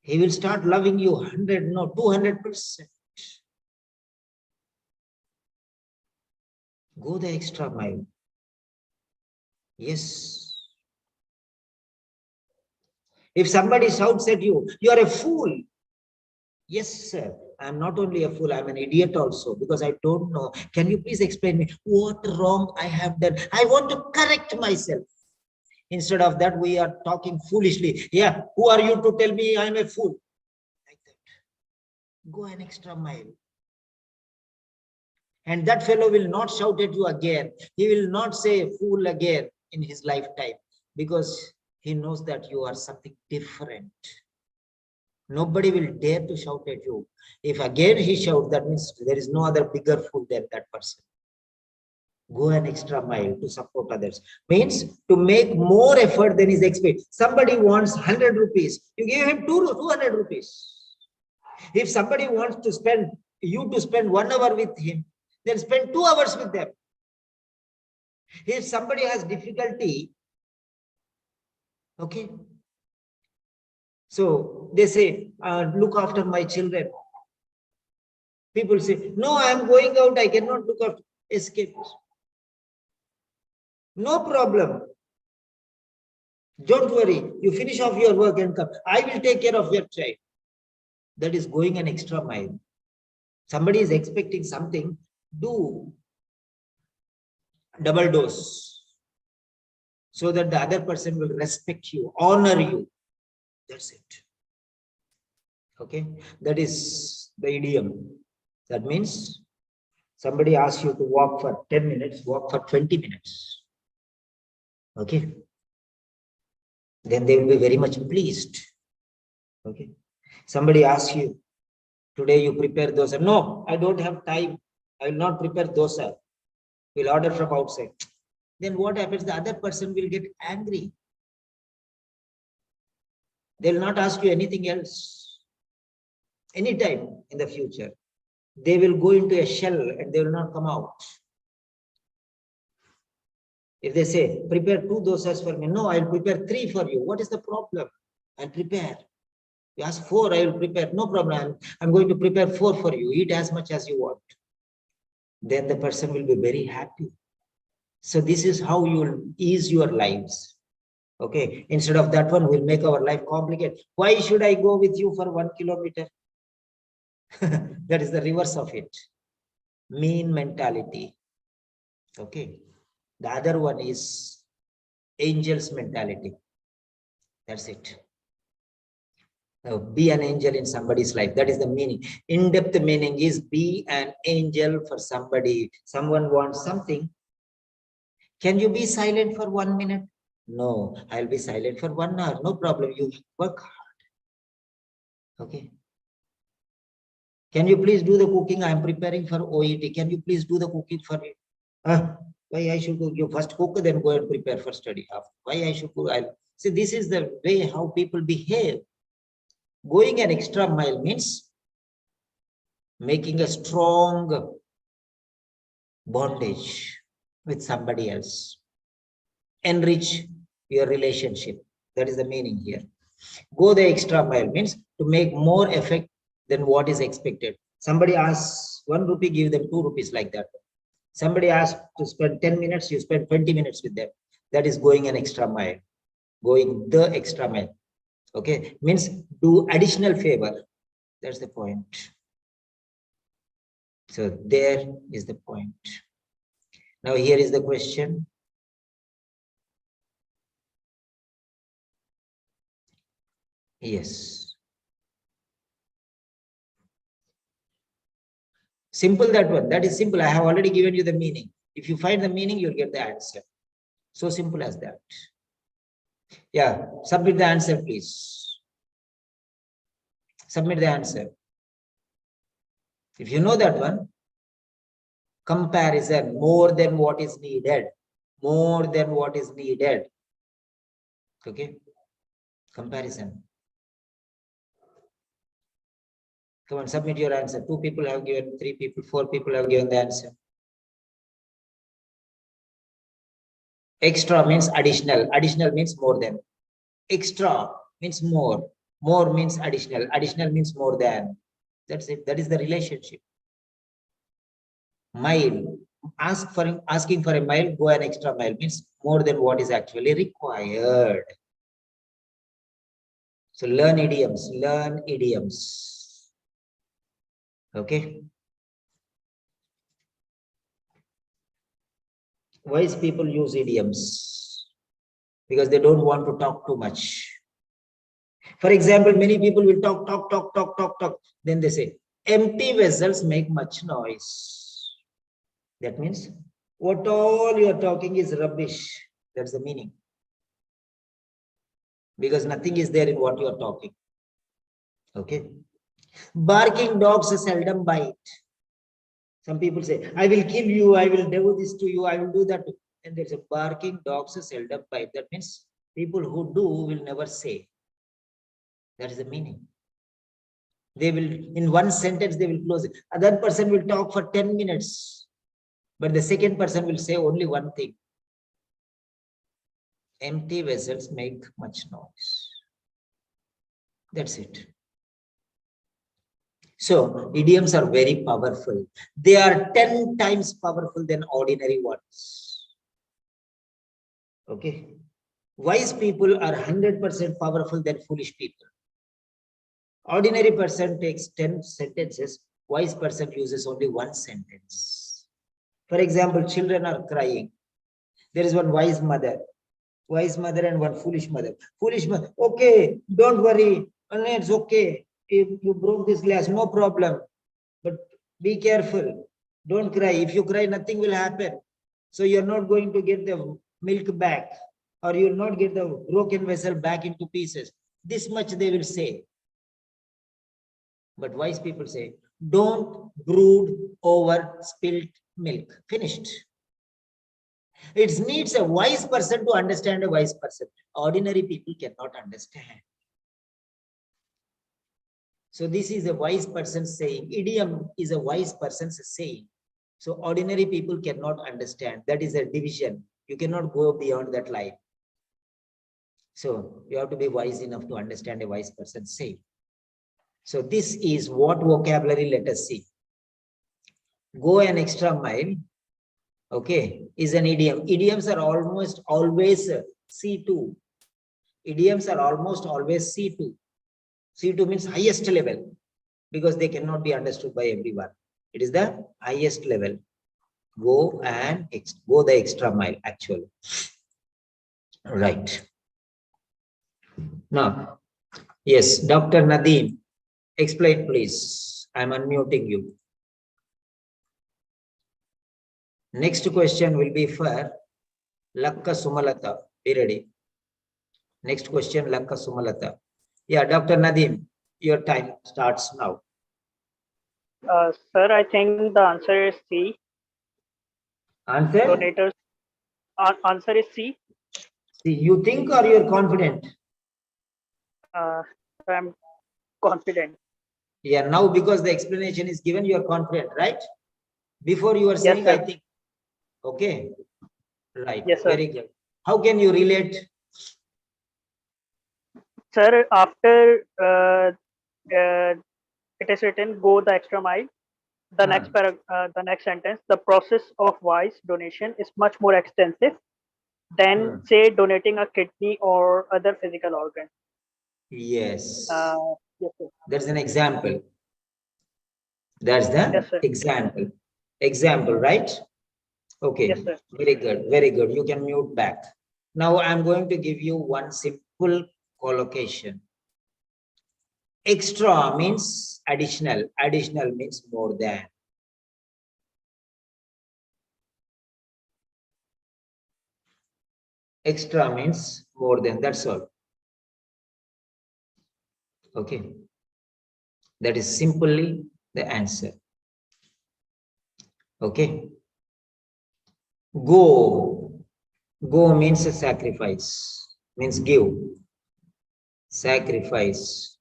He will start loving you 100, no, 200%. Go the extra mile. Yes. If somebody shouts at you, you are a fool. Yes, sir. I'm not only a fool, I'm an idiot also, because I don't know. Can you please explain me what wrong I have done? I want to correct myself. Instead of that, we are talking foolishly. Yeah, who are you to tell me I'm a fool? Like that. Go an extra mile. And that fellow will not shout at you again. He will not say fool again in his lifetime, because he knows that you are something different. Nobody will dare to shout at you. If again he shouts, that means there is no other bigger fool than that person. Go an extra mile to support others. Means to make more effort than is expected. Somebody wants 100 rupees. You give him 200 rupees. If somebody wants to spend, you to spend 1 hour with him, then spend 2 hours with them. If somebody has difficulty, okay. So they say, look after my children. People say, no, I am going out, I cannot look after. Escape. No problem. Don't worry. You finish off your work and come. I will take care of your child. That is going an extra mile. Somebody is expecting something, do double dose, so that the other person will respect you, honor you. That's it. Okay. That is the idiom. That means somebody asks you to walk for 10 minutes, walk for 20 minutes. Okay. Then they will be very much pleased. Okay. Somebody asks you, today you prepare dosa. No, I don't have time. I will not prepare dosa. We'll order from outside. Then what happens? The other person will get angry. They'll not ask you anything else. Anytime in the future, they will go into a shell and they will not come out. If they say, prepare 2 dosas for me, no, I'll prepare 3 for you. What is the problem? I'll prepare. You ask 4, I will prepare. No problem. I'm going to prepare 4 for you. Eat as much as you want. Then the person will be very happy. So this is how you will ease your lives. Okay. Instead of that one, we'll make our life complicated. Why should I go with you for 1 kilometer? That is the reverse of it. Mean mentality. Okay. The other one is angel's mentality. That's it. Now, be an angel in somebody's life. That is the meaning. In-depth meaning is be an angel for somebody. Someone wants something. Can you be silent for 1 minute? No, I'll be silent for 1 hour. No problem. You work hard. Okay. Can you please do the cooking? I'm preparing for OET. Can you please do the cooking for me? Why I should cook? You first cook, then go and prepare for study. Why I should cook? See, this is the way how people behave. Going an extra mile means making a strong bondage with somebody else. Enrich your relationship. That is the meaning here. Go the extra mile means to make more effect than what is expected. Somebody asks 1 rupee, give them 2 rupees, like that. Somebody asks to spend 10 minutes, you spend 20 minutes with them. That is going an extra mile. Going the extra mile. Okay, means do additional favor. That's the point. So there is the point. Now here is the question. Yes. Simple, that one. That is simple. I have already given you the meaning. If you find the meaning, you'll get the answer. So simple as that. Yeah, submit the answer, please. Submit the answer. If you know that one, comparison, more than what is needed. More than what is needed. Okay? Comparison. Come on, submit your answer. 2 people have given, 3 people, 4 people have given the answer. Extra means additional. Additional means more than. Extra means more. More means additional. Additional means more than. That's it. That is the relationship. Mile. Asking for a mile, go an extra mile means more than what is actually required. So learn idioms. Learn idioms. Okay. Wise people use idioms because they don't want to talk too much. For example, many people will talk. Then they say, empty vessels make much noise. That means what all you are talking is rubbish. That's the meaning. Because nothing is there in what you are talking. Okay. Barking dogs seldom bite. Some people say, I will kill you, I will do this to you, I will do that. And there's a barking dogs seldom bite. That means people who do will never say. That is the meaning. They will, in one sentence, they will close it. Other person will talk for 10 minutes. But the second person will say only one thing. Empty vessels make much noise. That's it. So idioms are very powerful. They are 10 times powerful than ordinary ones. Okay. Wise people are 100% powerful than foolish people. Ordinary person takes 10 sentences. Wise person uses only 1 sentence. For example, children are crying. There is one wise mother and one foolish mother. Foolish mother, okay, don't worry, it's okay. If you broke this glass, no problem. But be careful. Don't cry. If you cry, nothing will happen. So you're not going to get the milk back, or you'll not get the broken vessel back into pieces. This much they will say. But wise people say, don't brood over spilt milk. Finished. It needs a wise person to understand a wise person. Ordinary people cannot understand. So this is a wise person saying. Idiom is a wise person's saying. So ordinary people cannot understand. That is a division. You cannot go beyond that line. So you have to be wise enough to understand a wise person saying. So this is what vocabulary, let us see. Go an extra mile. Okay, is an idiom. Idioms are almost always C2. Idioms are almost always C2. C2 means highest level, because they cannot be understood by everyone. It is the highest level. Go the extra mile, actually. Right. Now, yes, Dr. Nadeem, explain please. I'm unmuting you. Next question will be for Lakka Sumalata. Be ready. Next question, Lakka Sumalata. Yeah, Dr. Nadeem, your time starts now. Sir, I think the answer is C. Answer? Donators. Answer is C. See, you think or you're confident? I'm confident. Yeah, now because the explanation is given, you are confident, right? Before you were Yes, saying, I sir. think. Okay. Right. Yes, sir. Very good. How can you relate? Sir, after it is written, go the extra mile. The next sentence, the process of voice donation is much more extensive than say donating a kidney or other physical organ. Yes. Yes, sir. That's an example. That's the Yes, sir. example. Example, right? Okay. Yes, sir. Very good. Very good. You can mute back. Now I'm going to give you one simple collocation. Extra means additional. Additional means more than. Extra means more than. That's all. Okay. That is simply the answer. Okay. Go. Go means a sacrifice. Means give. Sacrifice.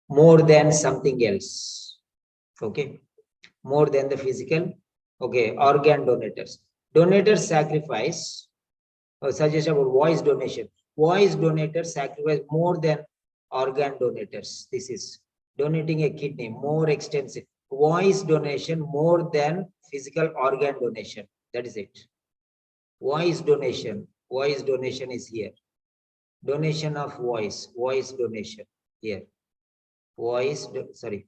More than something else. Okay. More than the physical. Okay. Organ donators. Donators sacrifice. Suggest about voice donation. Voice donators sacrifice more than organ donators. This is donating a kidney, more extensive. Voice donation more than physical organ donation. That is it. Voice donation. Voice donation is here. Donation of voice. Voice donation here. Voice donation.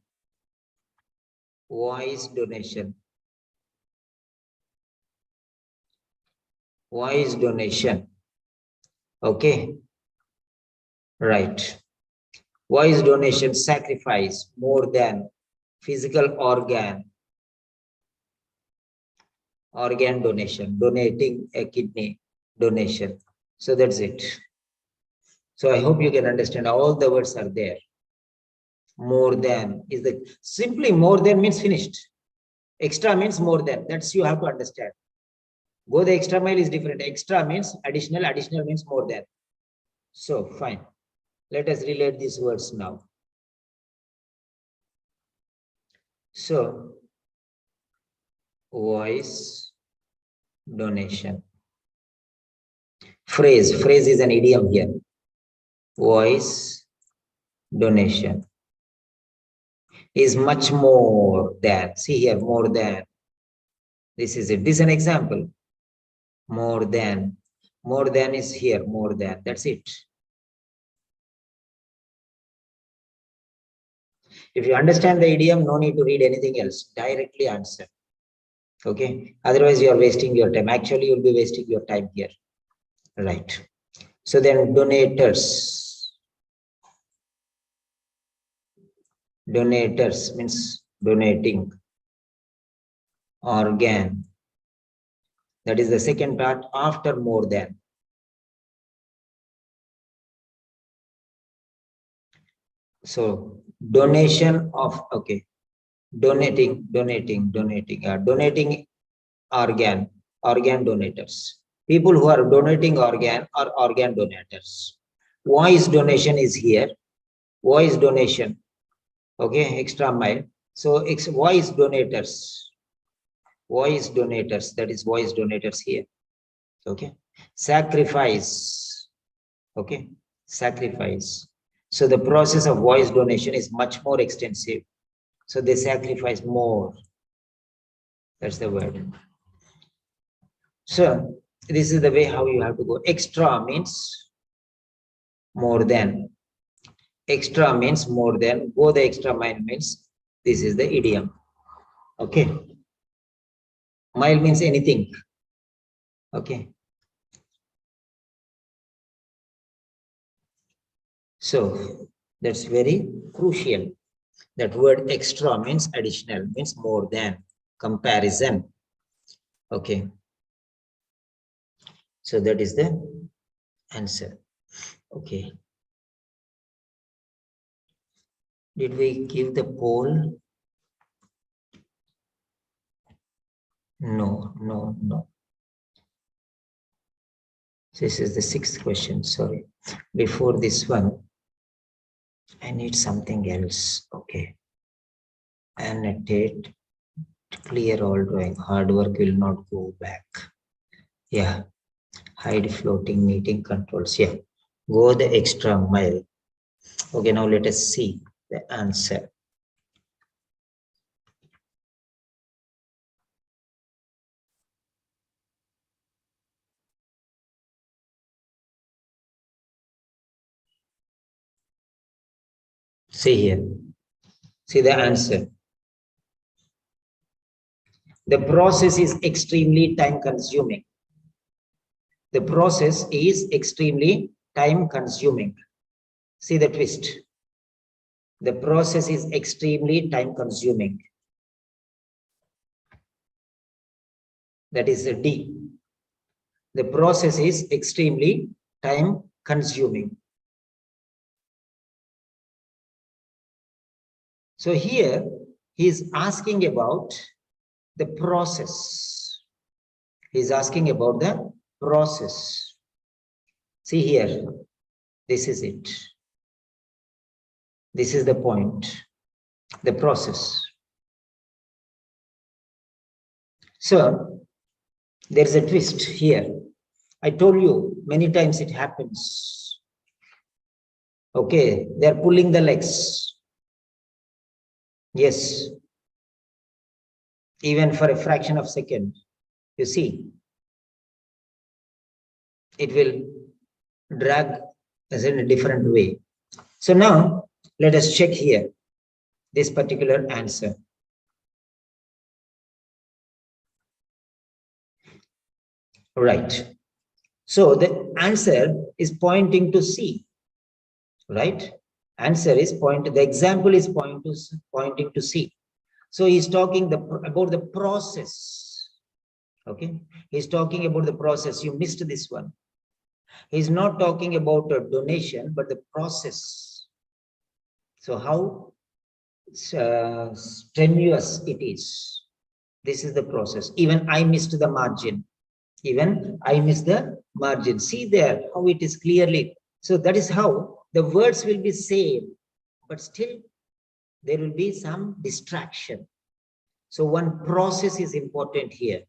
Voice donation. Okay. Right. Voice donation sacrifice more than physical organ donation, donating a kidney donation. So that's it. So I hope you can understand all the words are there. More than is the simply more than means finished. Extra means more than. That's you have to understand. Go the extra mile is different. Extra means additional, additional means more than. So fine. Let us relate these words now. So voice donation. Phrase is an idiom here. Voice donation is much more than. See here, more than. This is it. This is an example. More than. More than is here. More than. That's it. If you understand the idiom, no need to read anything else. Directly answer. Okay. Otherwise, you are wasting your time. Actually, you'll be wasting your time here. Right. So then donators. Donators means donating organ. That is the second part after more than. So donation of, okay, donating organ donators. People who are donating organ are organ donators. Voice donation is here. Voice donation. Okay, extra mile. So it's voice donators. Voice donators, that is voice donators here. Okay. Sacrifice. Okay. Sacrifice. So the process of voice donation is much more extensive. So they sacrifice more. That's the word. So this is the way how you have to go. Extra means more than. Extra means more than. Go the extra mile means this is the idiom. Okay. Mile means anything. Okay. So that's very crucial. That word extra means additional, means more than, comparison. Okay. So that is the answer. Okay. Did we give the poll? No. This is the sixth question, sorry. Before this one, I need something else. Okay. Annotate, clear all drawing. Hard work will not go back. Yeah. Hide floating meeting controls. Yeah. Go the extra mile. Okay, now let us see the answer. See here. See the answer. The process is extremely time consuming. The process is extremely time consuming. See the twist. The process is extremely time consuming. That is a D. The process is extremely time consuming. So here he is asking about the process. He is asking about the process. See here, this is it. This is the point, the process. So there's a twist here. I told you many times it happens. Okay, they're pulling the legs. Yes. Even for a fraction of a second, you see, it will drag us in a different way. So now let us check here this particular answer. Right. So the answer is pointing to C. Right? Answer is the example is pointing to C. So he's talking about the process. Okay. He's talking about the process. You missed this one. He's not talking about a donation, but the process. So how strenuous it is. This is the process. Even I missed the margin. Even I missed the margin. See there how it is clearly. So that is how the words will be same, but still there will be some distraction. So one process is important here.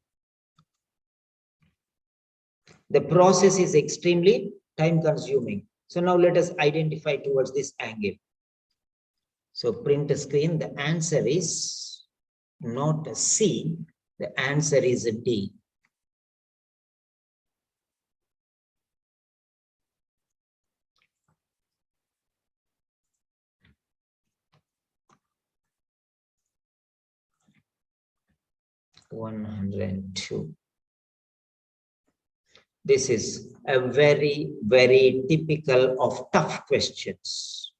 The process is extremely time consuming. So now let us identify towards this angle. So print a screen, the answer is not C, the answer is D. $102. This is a very, very typical of tough questions.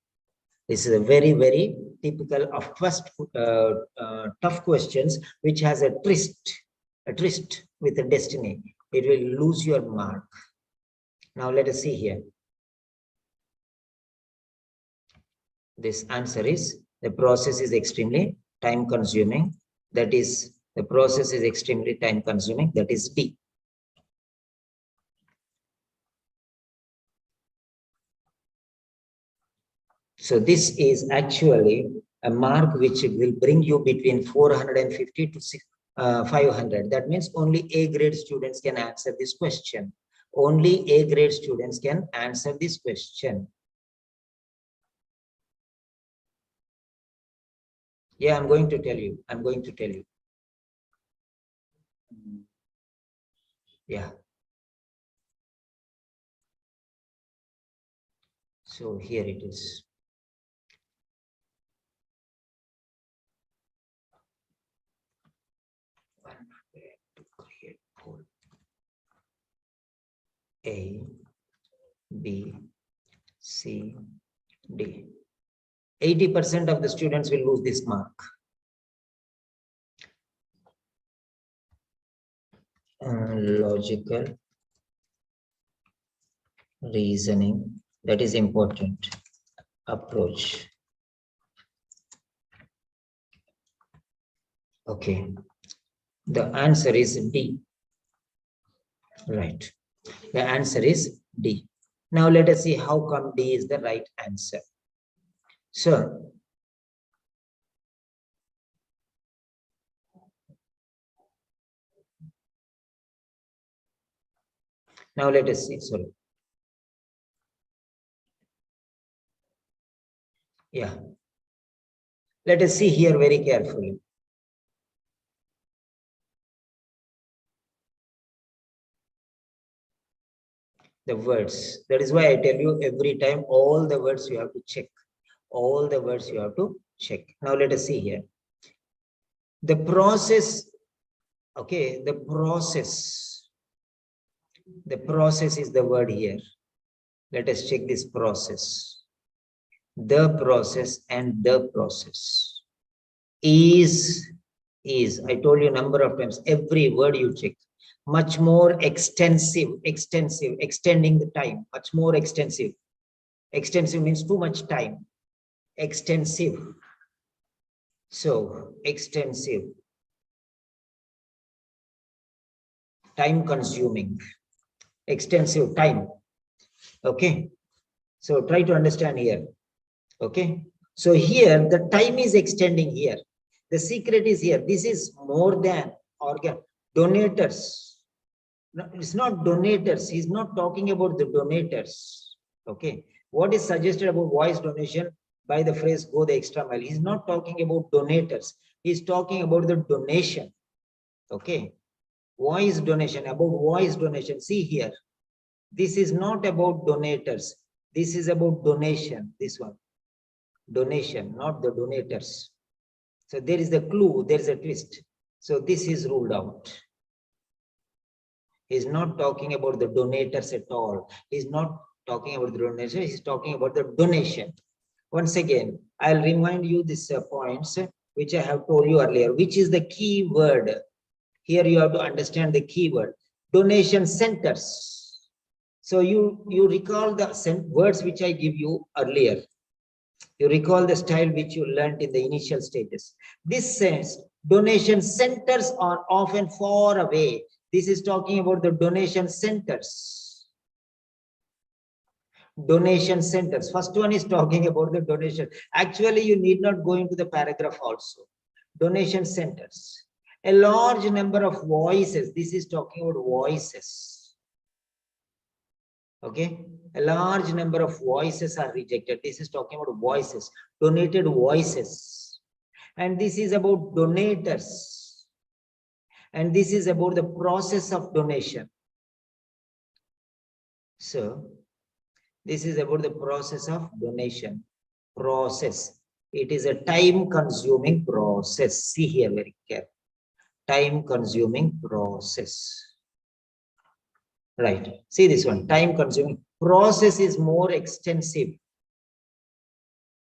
This is a very, very typical of tough questions, which has a tryst with a destiny. It will lose your mark. Now let us see here. This answer is the process is extremely time consuming. That is, the process is extremely time consuming. That is D. So this is actually a mark which will bring you between 450 to 500. That means only A grade students can answer this question. Only A grade students can answer this question. Yeah, I'm going to tell you. I'm going to tell you. Yeah. So here it is. To create poll. A, B, C, D. 80% of the students will lose this mark. Logical reasoning, that is important. Approach. Okay. The answer is D. Right. The answer is D. Now let us see how come D is the right answer. So, now let us see, sorry. Yeah. Let us see here very carefully. The words. That is why I tell you every time all the words you have to check. All the words you have to check. Now let us see here. The process, okay, the process. The process is the word here. Let us check this process. The process and the process. Is. I told you a number of times, every word you check. Much more extensive, extending the time, much more extensive. Extensive means too much time. Extensive. So, extensive. Time consuming. Extensive time. Okay. So, try to understand here. Okay. So, here the time is extending here. The secret is here. This is more than organ. Donators. No, it's not donators. He's not talking about the donators. Okay. What is suggested about voice donation by the phrase go the extra mile? He's not talking about donators. He's talking about the donation. Okay. Voice donation, about voice donation. See here. This is not about donators. This is about donation. This one. Donation, not the donators. So there is a clue, there is a twist. So this is ruled out. He's not talking about the donators at all. He's not talking about the donation. He's talking about the donation. Once again, I'll remind you these points which I have told you earlier, which is the key word. Here you have to understand the key word. Donation centers. So you recall the words which I give you earlier. You recall the style which you learned in the initial stages. This says donation centers are often far away. This is talking about the donation centers. Donation centers. First one is talking about the donation. Actually, you need not go into the paragraph also. Donation centers. A large number of voices. This is talking about voices. Okay, a large number of voices are rejected. This is talking about voices, donated voices. And this is about donators. And this is about the process of donation. So, this is about the process of donation. Process. It is a time-consuming process. See here very carefully. Time-consuming process. Right. See this one, time consuming. Process is more extensive.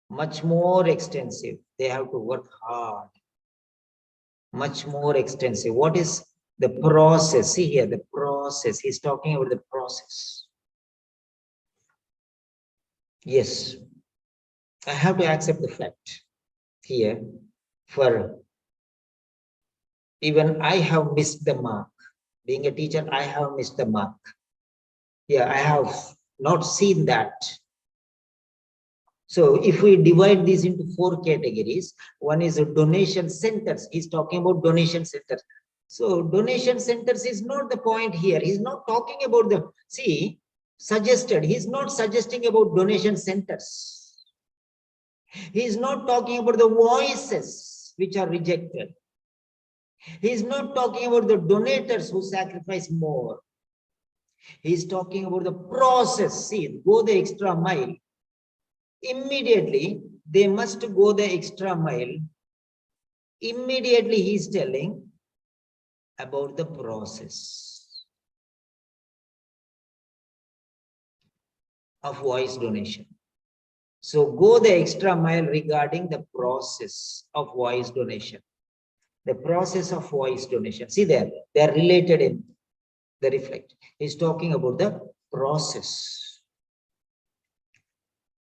Much more extensive. They have to work hard. Much more extensive. What is the process? See here, the process. He's talking about the process. Yes. I have to accept the fact here. For even I have missed the mark. Being a teacher, I have missed the mark. Yeah, I have not seen that. So if we divide these into 4 categories, one is donation centers. He's talking about donation centers. So donation centers is not the point here. He's not talking about the, see, suggested. He's not suggesting about donation centers. He's not talking about the voices which are rejected. He's not talking about the donators who sacrifice more. He's talking about the process. See, go the extra mile. Immediately, they must go the extra mile. Immediately, he's telling about the process of voice donation. So, go the extra mile regarding the process of voice donation. The process of voice donation. See there, they are related in the reflect. He's talking about the process.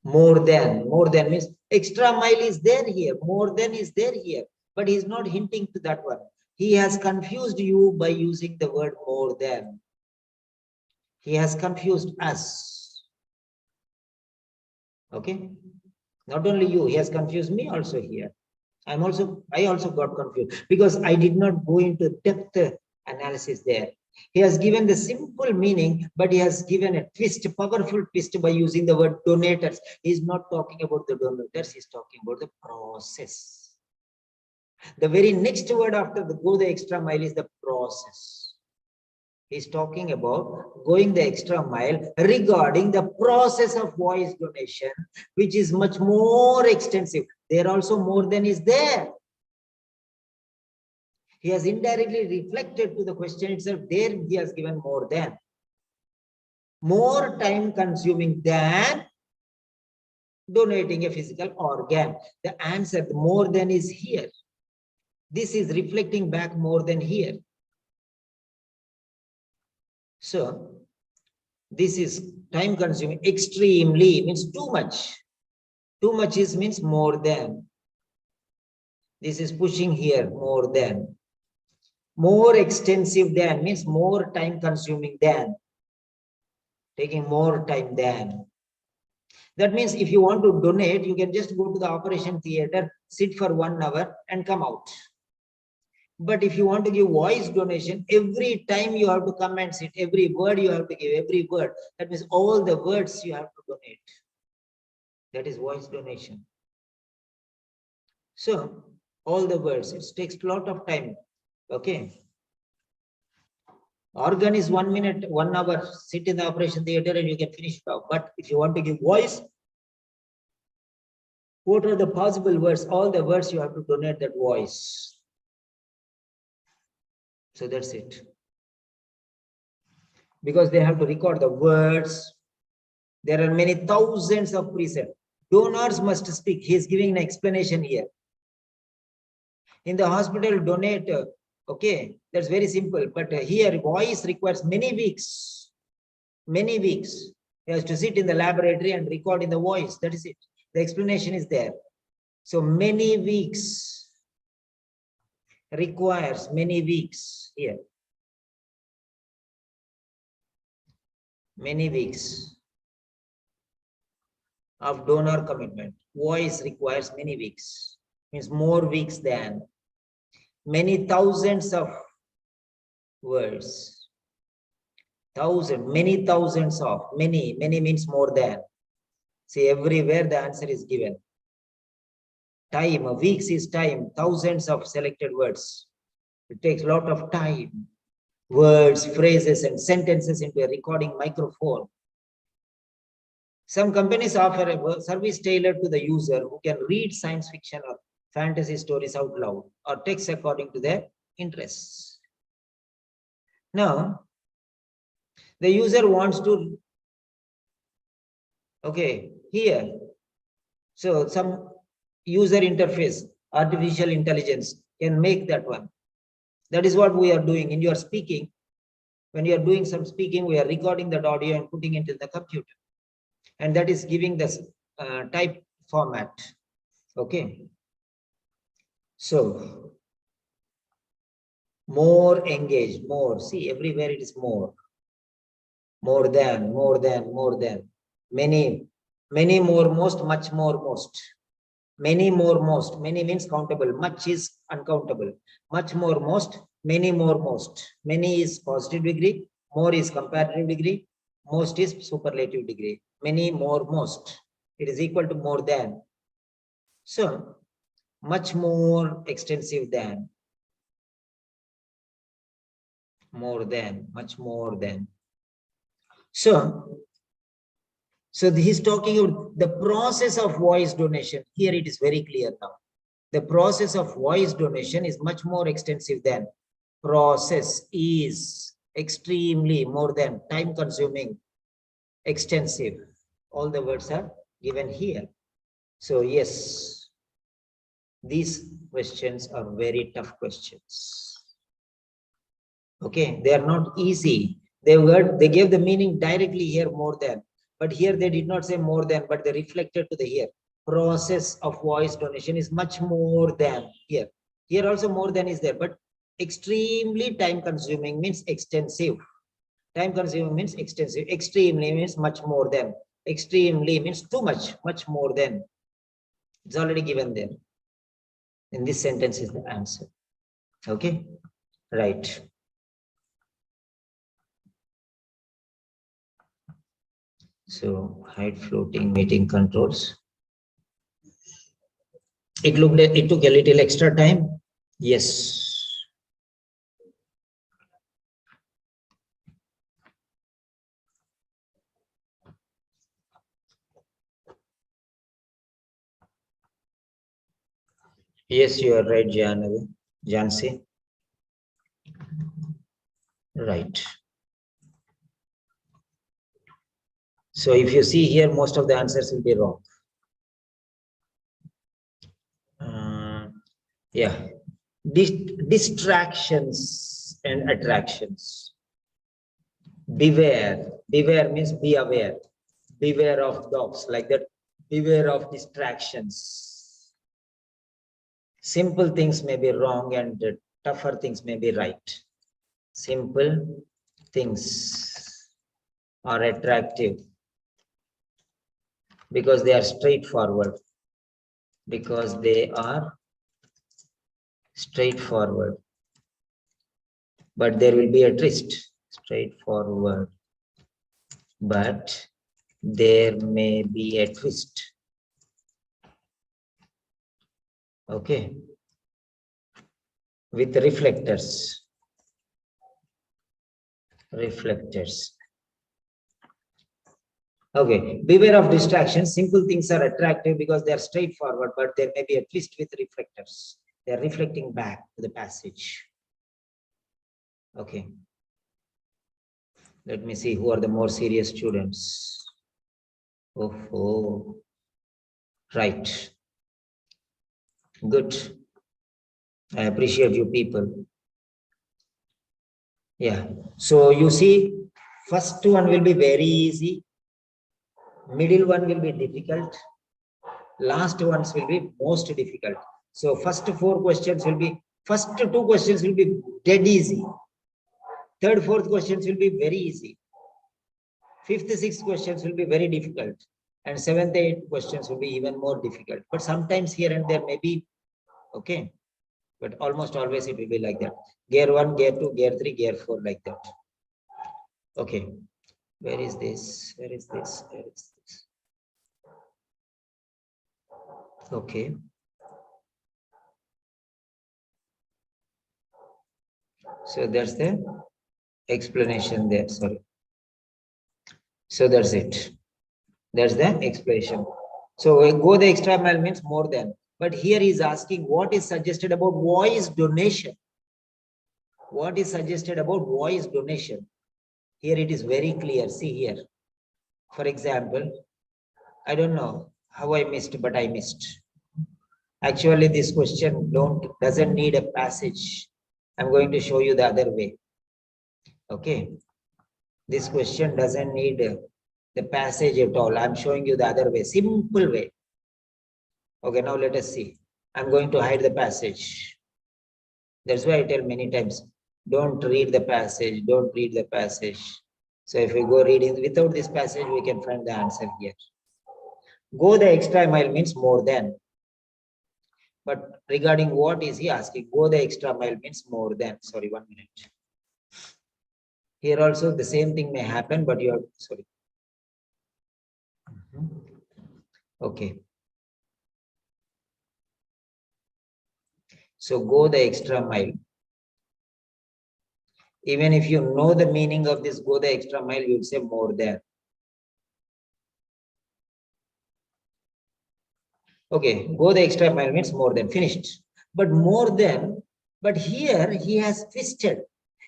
More than means extra mile is there here. More than is there here. But he's not hinting to that one. He has confused you by using the word more than. He has confused us. Okay. Not only you, he has confused me also here. I also got confused because I did not go into depth analysis there. He has given the simple meaning, but he has given a twist, a powerful twist by using the word donators. He's not talking about the donators, he's talking about the process. The very next word after the go the extra mile is the process. He's talking about going the extra mile regarding the process of voice donation, which is much more extensive. There also more than is there. He has indirectly reflected to the question itself. There he has given more than. More time consuming than donating a physical organ. The answer, the more than is here. This is reflecting back more than here. So this is time consuming. Extremely means too much. Too much is means more than. This is pushing here more than. More extensive than means more time consuming than. Taking more time than. That means if you want to donate, you can just go to the operation theater, sit for 1 hour and come out. But if you want to give voice donation, every time you have to come and sit, every word you have to give, every word. That means all the words you have to donate. That is voice donation. So all the words, it takes a lot of time. Okay. Organ is 1 minute, 1 hour, sit in the operation theater and you can finish it off. But if you want to give voice, what are the possible words? All the words you have to donate that voice. So that's it. Because they have to record the words. There are many thousands of precepts. Donors must speak. He is giving an explanation here. In the hospital, donate. Okay, that's very simple. But here, voice requires many weeks. Many weeks. He has to sit in the laboratory and record in the voice. That is it. The explanation is there. So many weeks requires many weeks here. Many weeks of donor commitment. Voice requires many weeks. Means more weeks than. Many thousands of words. Many thousands of. Many means more than. See, everywhere the answer is given. Time, weeks is time, thousands of selected words. It takes a lot of time. Words, phrases, and sentences into a recording microphone. Some companies offer a service tailored to the user who can read science fiction or fantasy stories out loud or text according to their interests. Now, the user wants to, okay, here. So some user interface, artificial intelligence can make that one. That is what we are doing in your speaking. When you are doing some speaking, we are recording that audio and putting it in the computer. And that is giving this type format. Okay. So, more engaged, more. See, everywhere it is more. More than. Many more, most, much more, most. Many more, most. Many means countable. Much is uncountable. Much more, most. Many more, most. Many is positive degree. More is comparative degree. Most is superlative degree. Many more, most. It is equal to more than. So, much more extensive than. More than. Much more than. So he's talking about the process of voice donation. Here it is very clear now. The process of voice donation is much more extensive than. Process is extremely more than, time consuming, extensive. All the words are given here. So yes, these questions are very tough questions. Okay, they are not easy. They gave the meaning directly here, more than, but here they did not say more than, but they reflected to the here. Process of voice donation is much more than here. Here also more than is there, but extremely time consuming means extensive. Time consuming means extensive. Extremely means much more than. Extremely means too much, much more than. It's already given there. In this sentence is the answer. Okay, right. So hide floating meeting controls. It took a little extra time. Yes. Yes, you are right, Jansi. Right. So if you see here, most of the answers will be wrong. Yeah. Distractions and attractions. Beware. Beware means be aware. Beware of dogs, like that. Beware of distractions. Simple things may be wrong and tougher things may be right. Simple things are attractive because they are straightforward. Because they are straightforward. But there will be a twist. Straightforward. But there may be a twist. Okay. With reflectors. Reflectors. Okay. Beware of distractions. Simple things are attractive because they are straightforward, but there may be a twist with reflectors. They are reflecting back to the passage. Okay. Let me see who are the more serious students. Oh. Right. Good. I appreciate you people. Yeah. So you see, first one will be very easy. Middle one will be difficult. Last ones will be most difficult. So first two questions will be dead easy. Third, fourth questions will be very easy. Fifth, sixth questions will be very difficult. And seventh, eighth questions will be even more difficult. But sometimes here and there may be, okay. But almost always it will be like that. Gear 1, Gear 2, Gear 3, Gear 4, like that. Okay. Where is this? Where is this? Where is this? Okay. So that's the explanation there. Sorry. So that's it. That's the explanation. So go the extra mile means more than. But here he is asking what is suggested about voice donation. What is suggested about voice donation? Here it is very clear. See here. For example, I don't know how I missed, but I missed. Actually, this question doesn't need a passage. I'm going to show you the other way. Okay. This question doesn't need the passage at all. I'm showing you the other way, simple way. Okay, now let us see. I'm going to hide the passage. That's why I tell many times, don't read the passage, don't read the passage. So if we go reading without this passage, we can find the answer here. Go the extra mile means more than. But regarding what is he asking? Go the extra mile means more than. Sorry, 1 minute. Here also the same thing may happen, but you are, sorry. Okay. So go the extra mile. Even if you know the meaning of this, go the extra mile, you will say more than. Okay, go the extra mile means more than, finished. But more than, but here he has twisted.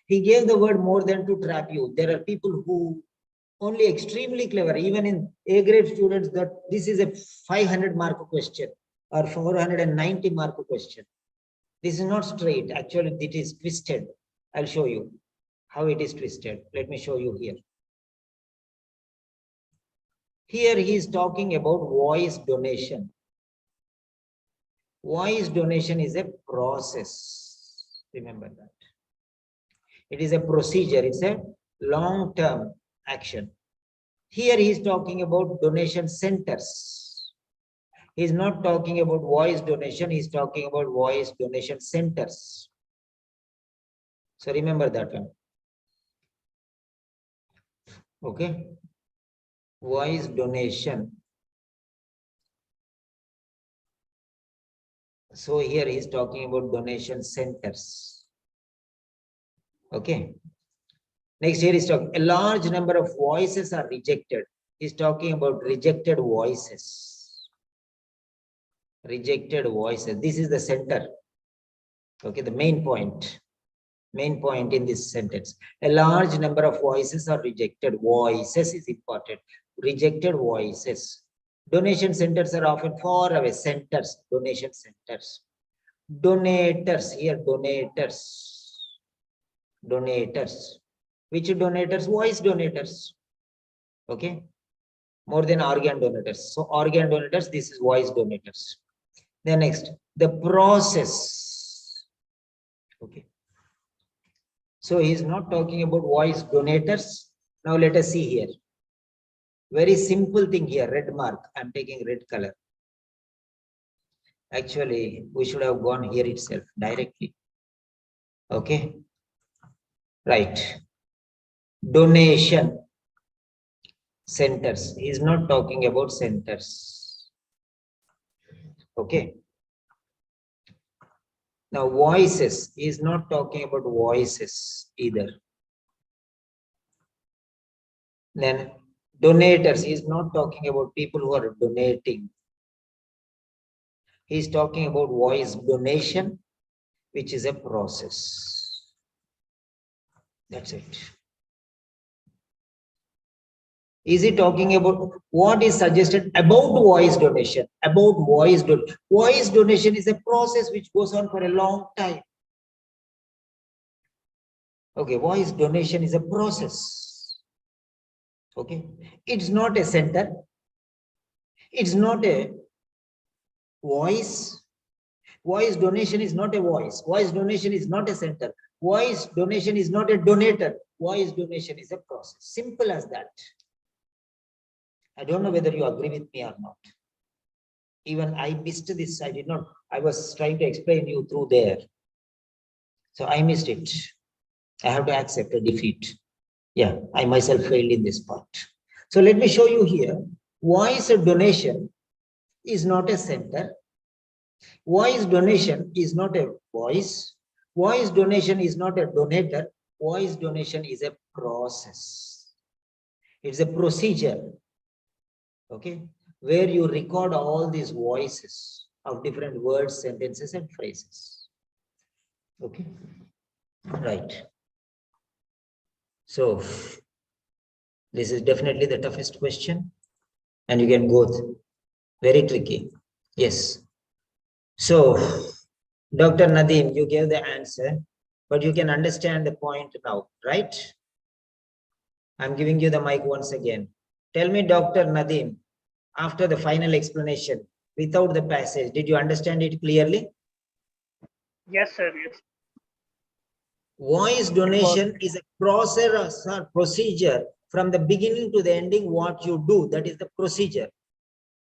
He gave the word more than to trap you. There are people who only extremely clever, even in A grade students, that this is a 500 mark question or 490 mark question. This is not straight. Actually, it is twisted. I'll show you how it is twisted. Let me show you here. Here he is talking about voice donation. Voice donation is a process. Remember that. It is a procedure. It's a long-term action. Here he is talking about donation centers. He's not talking about voice donation. He's talking about voice donation centers. So remember that one. Okay. Voice donation. So here he's talking about donation centers. Okay. Next here is talking a large number of voices are rejected. He's talking about rejected voices. Rejected voices. This is the center. Okay, the main point. Main point in this sentence. A large number of voices are rejected. Voices is important. Rejected voices. Donation centers are often far away. Centers, donation centers. Donators, here donators. Donators. Which donators? Voice donators. Okay. More than organ donators. So organ donators, this is voice donators. Then next, the process. Okay. So he's not talking about voice donators. Now let us see here. Very simple thing here, red mark. I'm taking red color. Actually, we should have gone here itself directly. Okay. Right. Donation centers. He's not talking about centers. Okay. Now voices. He's not talking about voices either. Then donators. He's not talking about people who are donating. He's talking about voice donation, which is a process. That's it. Is he talking about what is suggested about voice donation? About voice donation. Voice donation is a process which goes on for a long time. Okay, voice donation is a process. Okay, it's not a center. It's not a voice. Voice donation is not a voice. Voice donation is not a center. Voice donation is not a donator. Voice donation is a process. Simple as that. I don't know whether you agree with me or not. Even I missed this. I did not. I was trying to explain you through there. So I missed it. I have to accept a defeat. Yeah, I myself failed in this part. So let me show you here. Voice donation is not a center. Voice donation is not a voice. Voice donation is not a donator. Voice donation is a process. It's a procedure. Okay, where you record all these voices of different words, sentences, and phrases. Okay, right. So this is definitely the toughest question, and you can go through. Very tricky. Yes. So, Dr. Nadeem, you gave the answer, but you can understand the point now, right? I'm giving you the mic once again. Tell me, Dr. Nadeem, after the final explanation, without the passage, did you understand it clearly? Yes, sir. Yes. Voice donation is a process or procedure from the beginning to the ending, what you do, that is the procedure.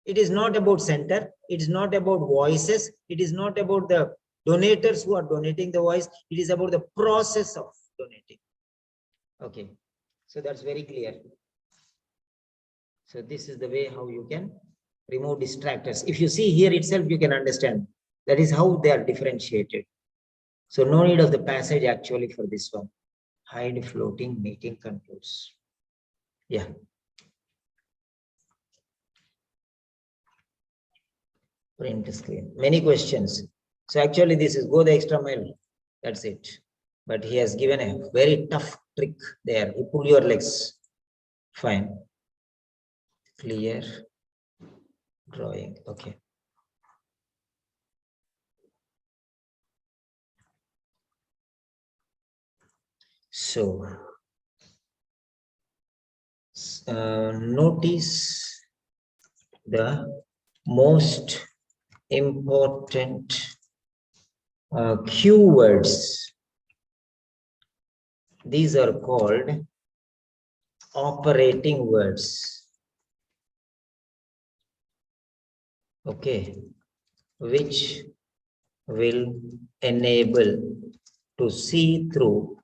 It is not about center. It is not about voices. It is not about the donators who are donating the voice. It is about the process of donating. Okay. So that's very clear. So this is the way how you can remove distractors. If you see here itself, you can understand. That is how they are differentiated. So no need of the passage actually for this one. Hide floating meeting concludes. Yeah. Print screen. Many questions. So actually this is go the extra mile. That's it. But he has given a very tough trick there. You pull your legs. Fine. Clear. Drawing. Okay. So notice the most important keywords. These are called operating words. okay, which will enable to see through,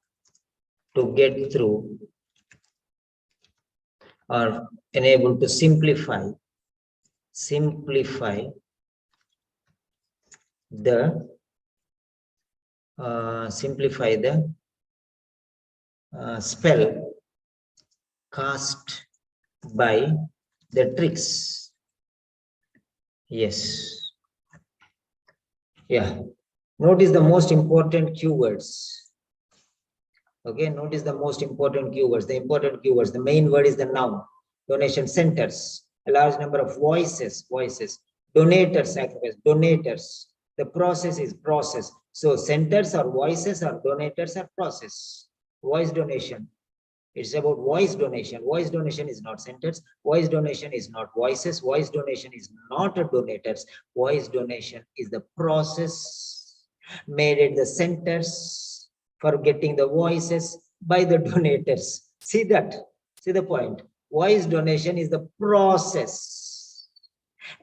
to get through, or enable to simplify the spell cast by the tricks. Yes. Yeah. Notice the most important keywords. Okay, notice the most important keywords, the important keywords. The main word is the noun. Donation centers, a large number of voices, donators, sacrifice, donators. The process is process. So centers are voices, or donators are process. Voice donation. It's about voice donation. Voice donation is not centers. Voice donation is not voices. Voice donation is not a donators. Voice donation is the process made at the centers for getting the voices by the donators. See that? See the point? Voice donation is the process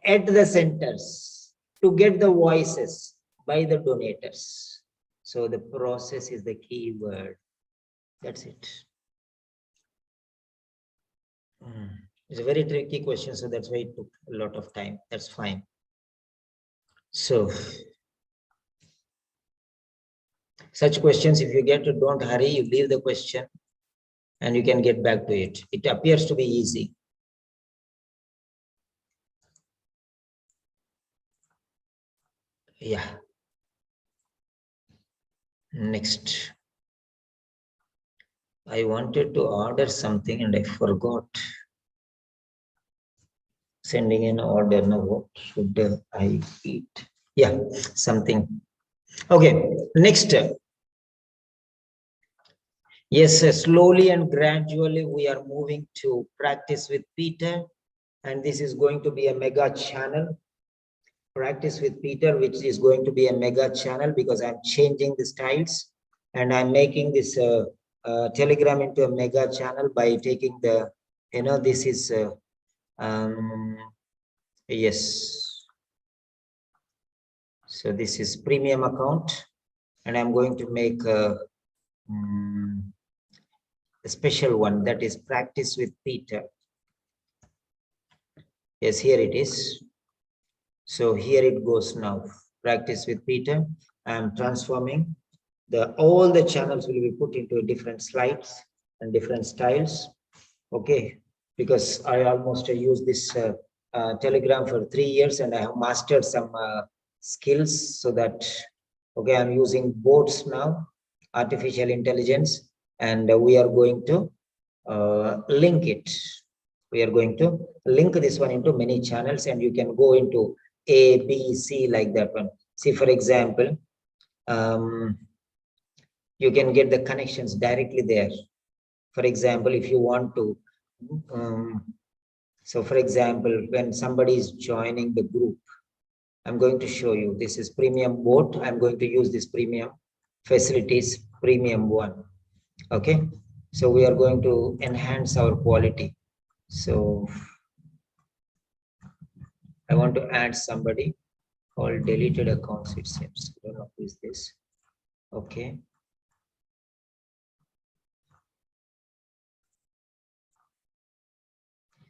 at the centers to get the voices by the donators. So the process is the key word. That's it. It's a very tricky question, so that's why it took a lot of time. That's fine. So, such questions, if you get to, don't hurry, you leave the question and you can get back to it. It appears to be easy. Yeah. Next. I wanted to order something and I forgot. Sending an order. Now, what should I eat? Yeah, something. Okay, next. Yes, slowly and gradually we are moving to practice with Peter, and this is going to be a mega channel. Practice with Peter, which is going to be a mega channel because I'm changing the styles and I'm making this Telegram into a mega channel by taking the, this is, yes. So this is premium account and I'm going to make a special one, that is practice with Peter. Yes, here it is. So here it goes now. Practice with Peter. I am transforming all the channels will be put into different slides and different styles. Okay, because I almost use this Telegram for 3 years and I have mastered some skills so that, okay, I'm using bots now, artificial intelligence, and we are going to link it. We are going to link this one into many channels and you can go into A, B, C like that one. See, for example, you can get the connections directly there. For example, if you want to, so for example, when somebody is joining the group, I'm going to show you, this is premium bot. I'm going to use this premium facilities, premium one. Okay, so we are going to enhance our quality. So I want to add somebody called deleted accounts, it seems. I don't know who is this. Okay.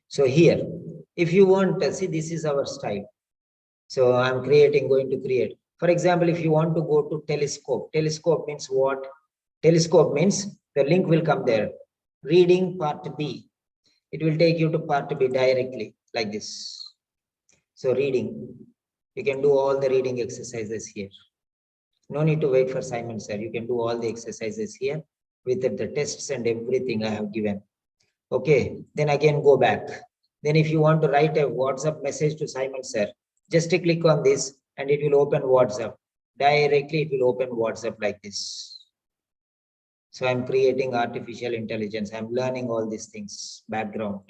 So here, if you want, see, this is our style. So I'm going to create. For example, if you want to go to telescope, telescope means what? Telescope means the link will come there. Reading part B. It will take you to part B directly like this. So reading, you can do all the reading exercises here. No need to wait for Simon sir. You can do all the exercises here with the tests and everything I have given. Okay, then again go back. Then if you want to write a WhatsApp message to Simon sir, just click on this and it will open WhatsApp. Directly it will open WhatsApp like this. So I'm creating artificial intelligence. I'm learning all these things, background.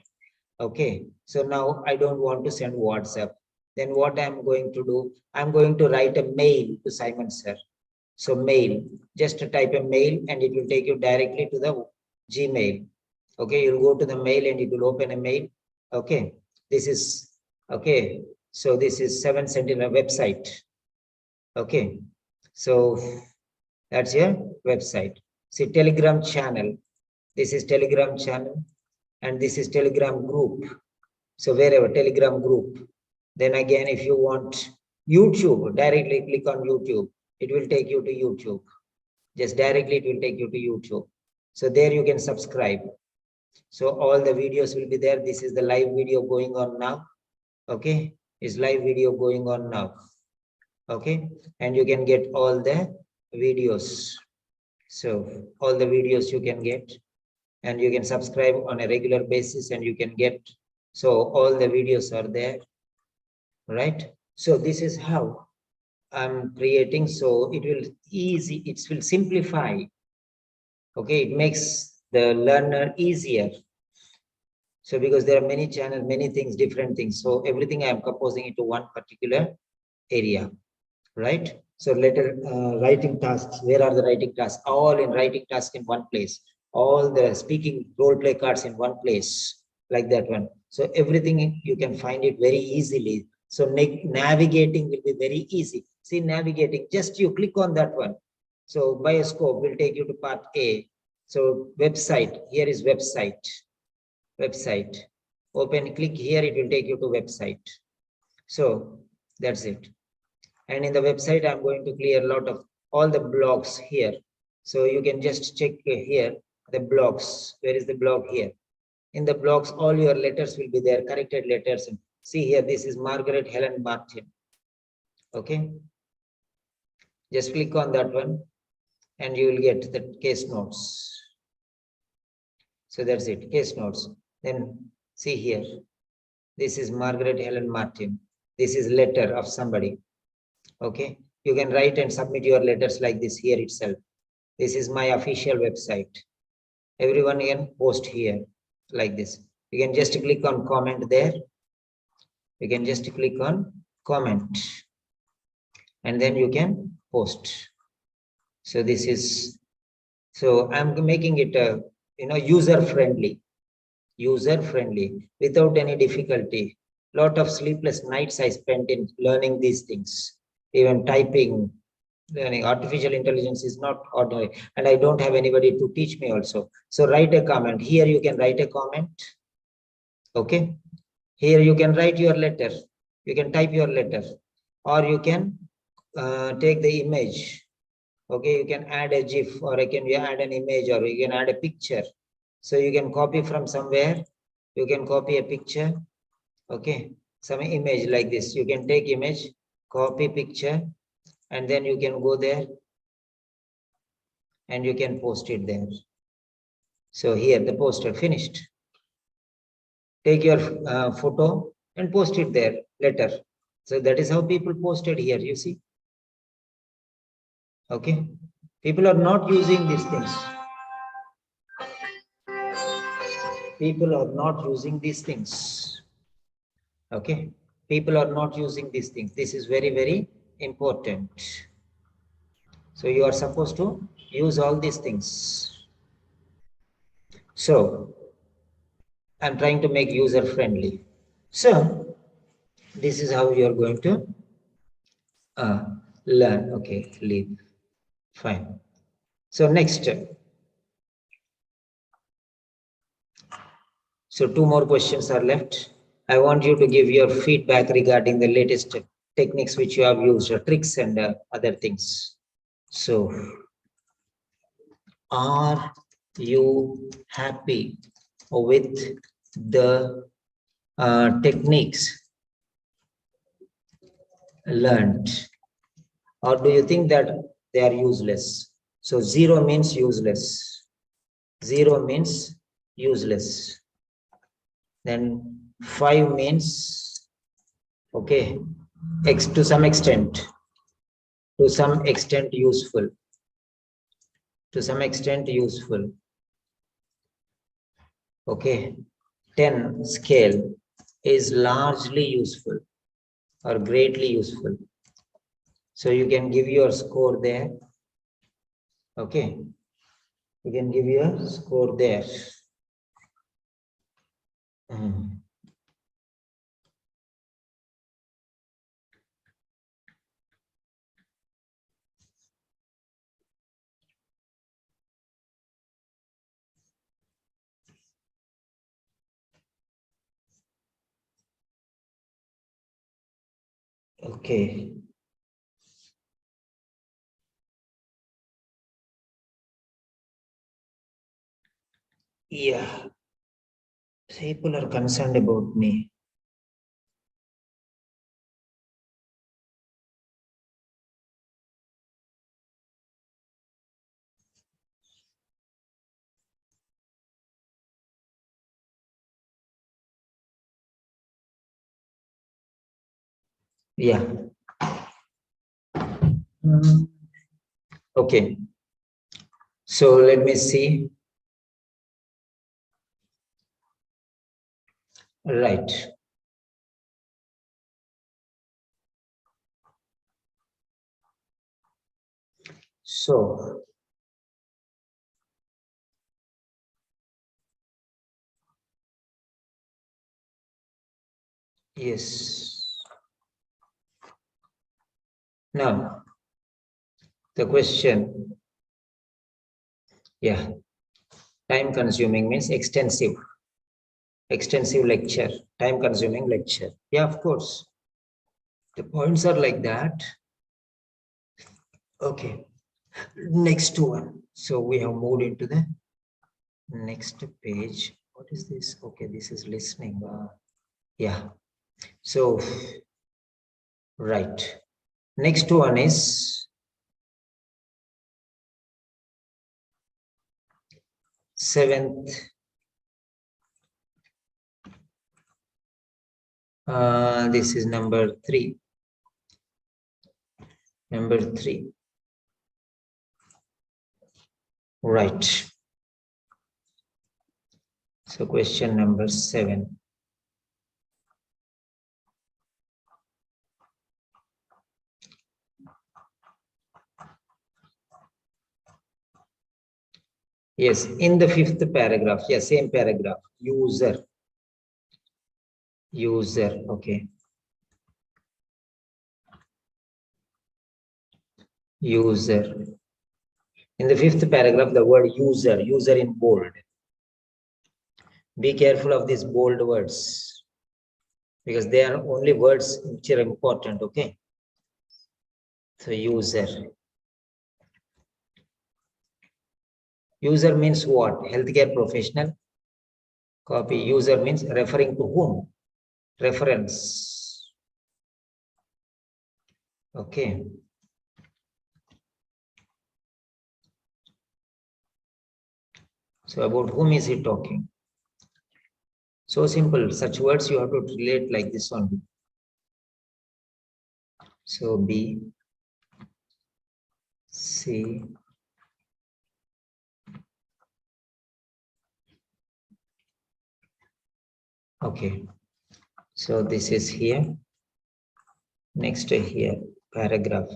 Okay, so now I don't want to send WhatsApp. Then what I'm going to do, I'm going to write a mail to Simon sir. So mail, just type a mail and it will take you directly to the Gmail. Okay, you'll go to the mail and it will open a mail. Okay, this is, okay. So this is 7 Sentinel website. Okay, so that's your website. See, Telegram channel. This is Telegram channel, and this is Telegram group. So wherever Telegram group. Then again, if you want YouTube, directly click on YouTube. It will take you to YouTube. Just directly, it will take you to YouTube. So there you can subscribe. So all the videos will be there. This is the live video going on now. Okay, it's live video going on now. Okay, and you can get all the videos. So all the videos you can get, and you can subscribe on a regular basis, and you can get, so all the videos are there, right? So this is how I'm creating. So it will easy, it will simplify. Okay, it makes the learner easier. So because there are many channels, many things, different things. So everything I am composing into one particular area, right? So letter writing tasks, where are the writing tasks? All in writing tasks in one place. All the speaking role play cards in one place, like that one. So everything you can find it very easily. So navigating will be very easy. See, navigating, just you click on that one. So bioscope will take you to part A. So website, here is website. Website. Open, click here, it will take you to website. So that's it. And in the website, I'm going to clear a lot of all the blocks here. So you can just check here, the blocks. Where is the block here? In the blocks, all your letters will be there, corrected letters. See here, this is Margaret Helen Martin. Okay. Just click on that one and you will get the case notes. So that's it, case notes. Then see here, this is Margaret Helen Martin. This is letter of somebody. Okay, you can write and submit your letters like this here itself. This is my official website. Everyone can post here like this. You can just click on comment there. You can just click on comment and then you can post. So this is, so I'm making it user friendly without any difficulty. Lot of sleepless nights I spent in learning these things. Even typing, learning. Artificial intelligence is not ordinary, and I don't have anybody to teach me also. So write a comment. Here you can write a comment. Okay. Here you can write your letter. You can type your letter, or you can take the image. Okay, you can add a GIF, or you can add an image, or you can add a picture. So you can copy from somewhere. You can copy a picture. Okay, some image like this. You can take image, copy picture, and then you can go there and you can post it there. So here the poster finished. Take your photo and post it there, letter. So that is how people posted here, you see. Okay, people are not using these things. People are not using these things. Okay, people are not using these things. This is very, very important. So you are supposed to use all these things. So I'm trying to make user friendly. So this is how you are going to learn. Okay, leave. Fine. So next. So 2 more questions are left. I want you to give your feedback regarding the latest techniques which you have used, tricks and other things. So are you happy with the techniques learned, or do you think that they are useless? So 0 means useless. 0 means useless. Then 5 means okay, to some extent useful. To some extent useful. Okay, 10 scale is largely useful or greatly useful. So you can give your score there. Okay, you can give your score there. Okay. Yeah. People are concerned about me. Yeah. Okay. So let me see. Right. So yes. Now the question, yeah, time consuming means extensive lecture, time consuming lecture. Yeah, of course. The points are like that. Okay. Next one. So we have moved into the next page. What is this? Okay, this is listening. Yeah. So, right. Next one is seventh. This is number 3. Number 3. Right. So question number 7. Yes, in the 5th paragraph, yeah, same paragraph, user, okay. User. In the 5th paragraph, the word user in bold. Be careful of these bold words because they are only words which are important, okay? So user. User means what? Healthcare professional. Copy. User means referring to whom? Reference. Okay. So about whom is he talking? So simple. Such words you have to relate like this only. So B, C, okay. So this is here. Next here, paragraph.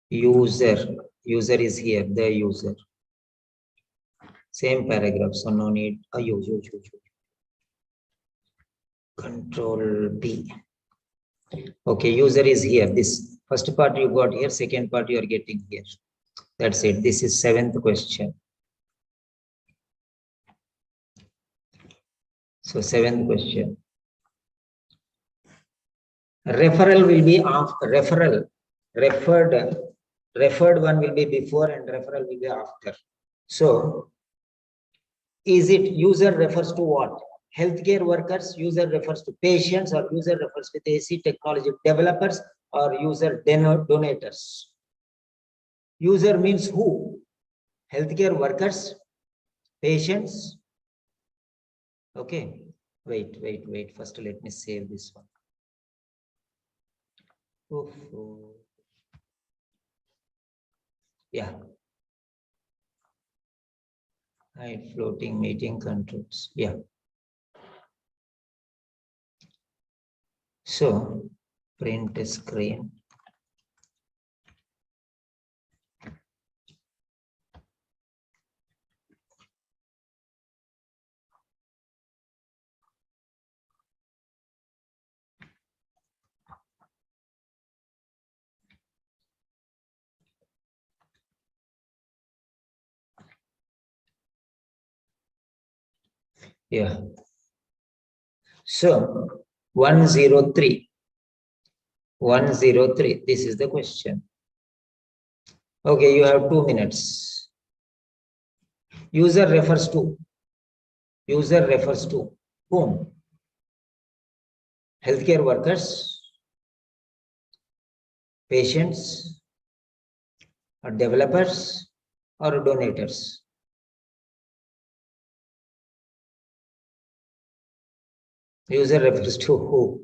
User is here, the user. Same paragraph, so no need. Control B. Okay, user is here. This first part you got here, second part you are getting here. That's it. This is 7th question. So 7th question. Referral will be after. Referred one will be before and referral will be after. So is it user refers to what? Healthcare workers, user refers to patients, or user refers to AC technology developers or user donators? User means who? Healthcare workers, patients. Okay, wait. First, let me save this one. Yeah. Hide floating meeting controls. Yeah. So print a screen. Yeah. So 103. 103. This is the question. Okay, you have 2 minutes. User refers to whom? Healthcare workers, patients, or developers, or donators. User refers to who?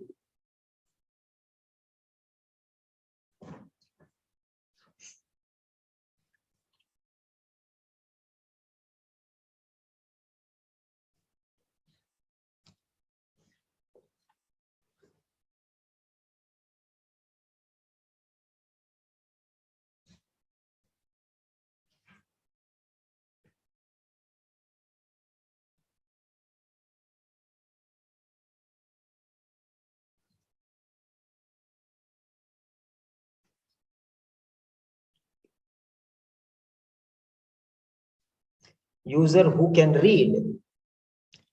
User who can read.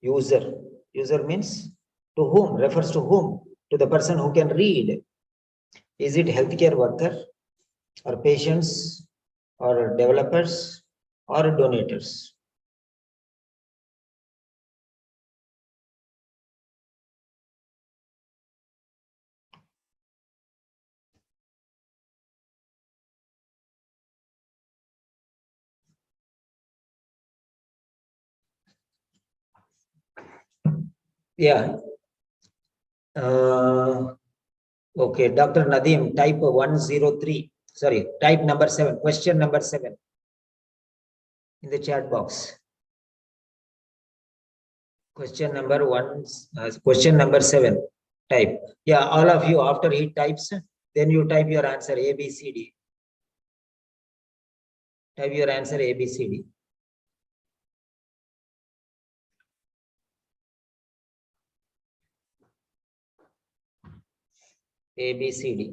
User means to whom, refers to whom? To the person who can read. Is it healthcare worker or patients or developers or donators? Yeah. Okay, Dr. Nadeem, type 103. Sorry, type number 7. Question number 7 in the chat box. Question number 7. Type. Yeah, all of you, after he types, then you type your answer A, B, C, D. Type your answer A, B, C, D. A, B, C, D.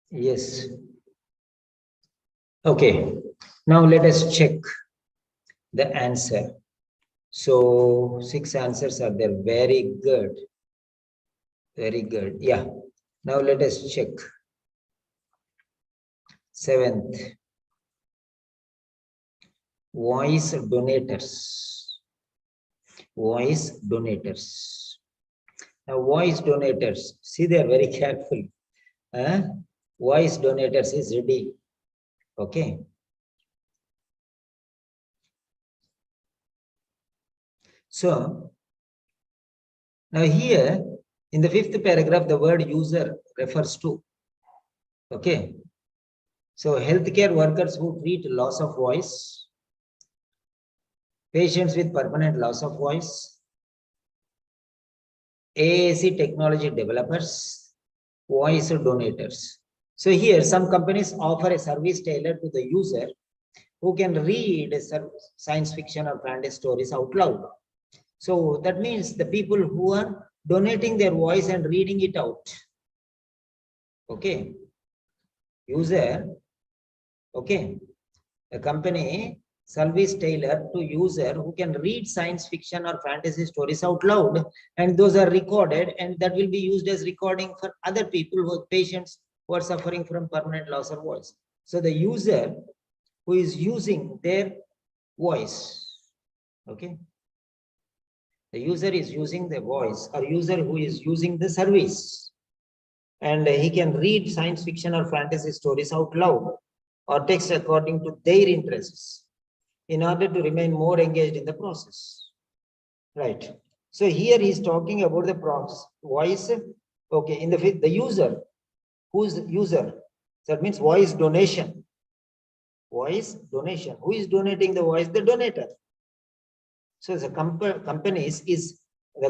Yes. Okay. Now let us check the answer. So 6 answers are there. Very good. Very good. Yeah. Now let us check. 7th. Voice donators. Voice donators. Now voice donators. See, they are very careful. Voice donators is ready. Okay. So now here in the 5th paragraph, the word user refers to. Okay. So healthcare workers who treat loss of voice, patients with permanent loss of voice, AAC technology developers, voice donators. So here some companies offer a service tailored to the user who can read science fiction or fantasy stories out loud. So that means the people who are donating their voice and reading it out. Okay. User. Okay. A company service tailored to user who can read science fiction or fantasy stories out loud, and those are recorded, and that will be used as recording for other people who are patients who are suffering from permanent loss of voice. So the user who is using their voice, okay, the user is using the voice, or user who is using the service, and he can read science fiction or fantasy stories out loud or text according to their interests in order to remain more engaged in the process. Right. So here he's talking about the process voice. Okay, in the user, who's the user? That means voice donation. Voice donation. Who is donating the voice? The donator. So the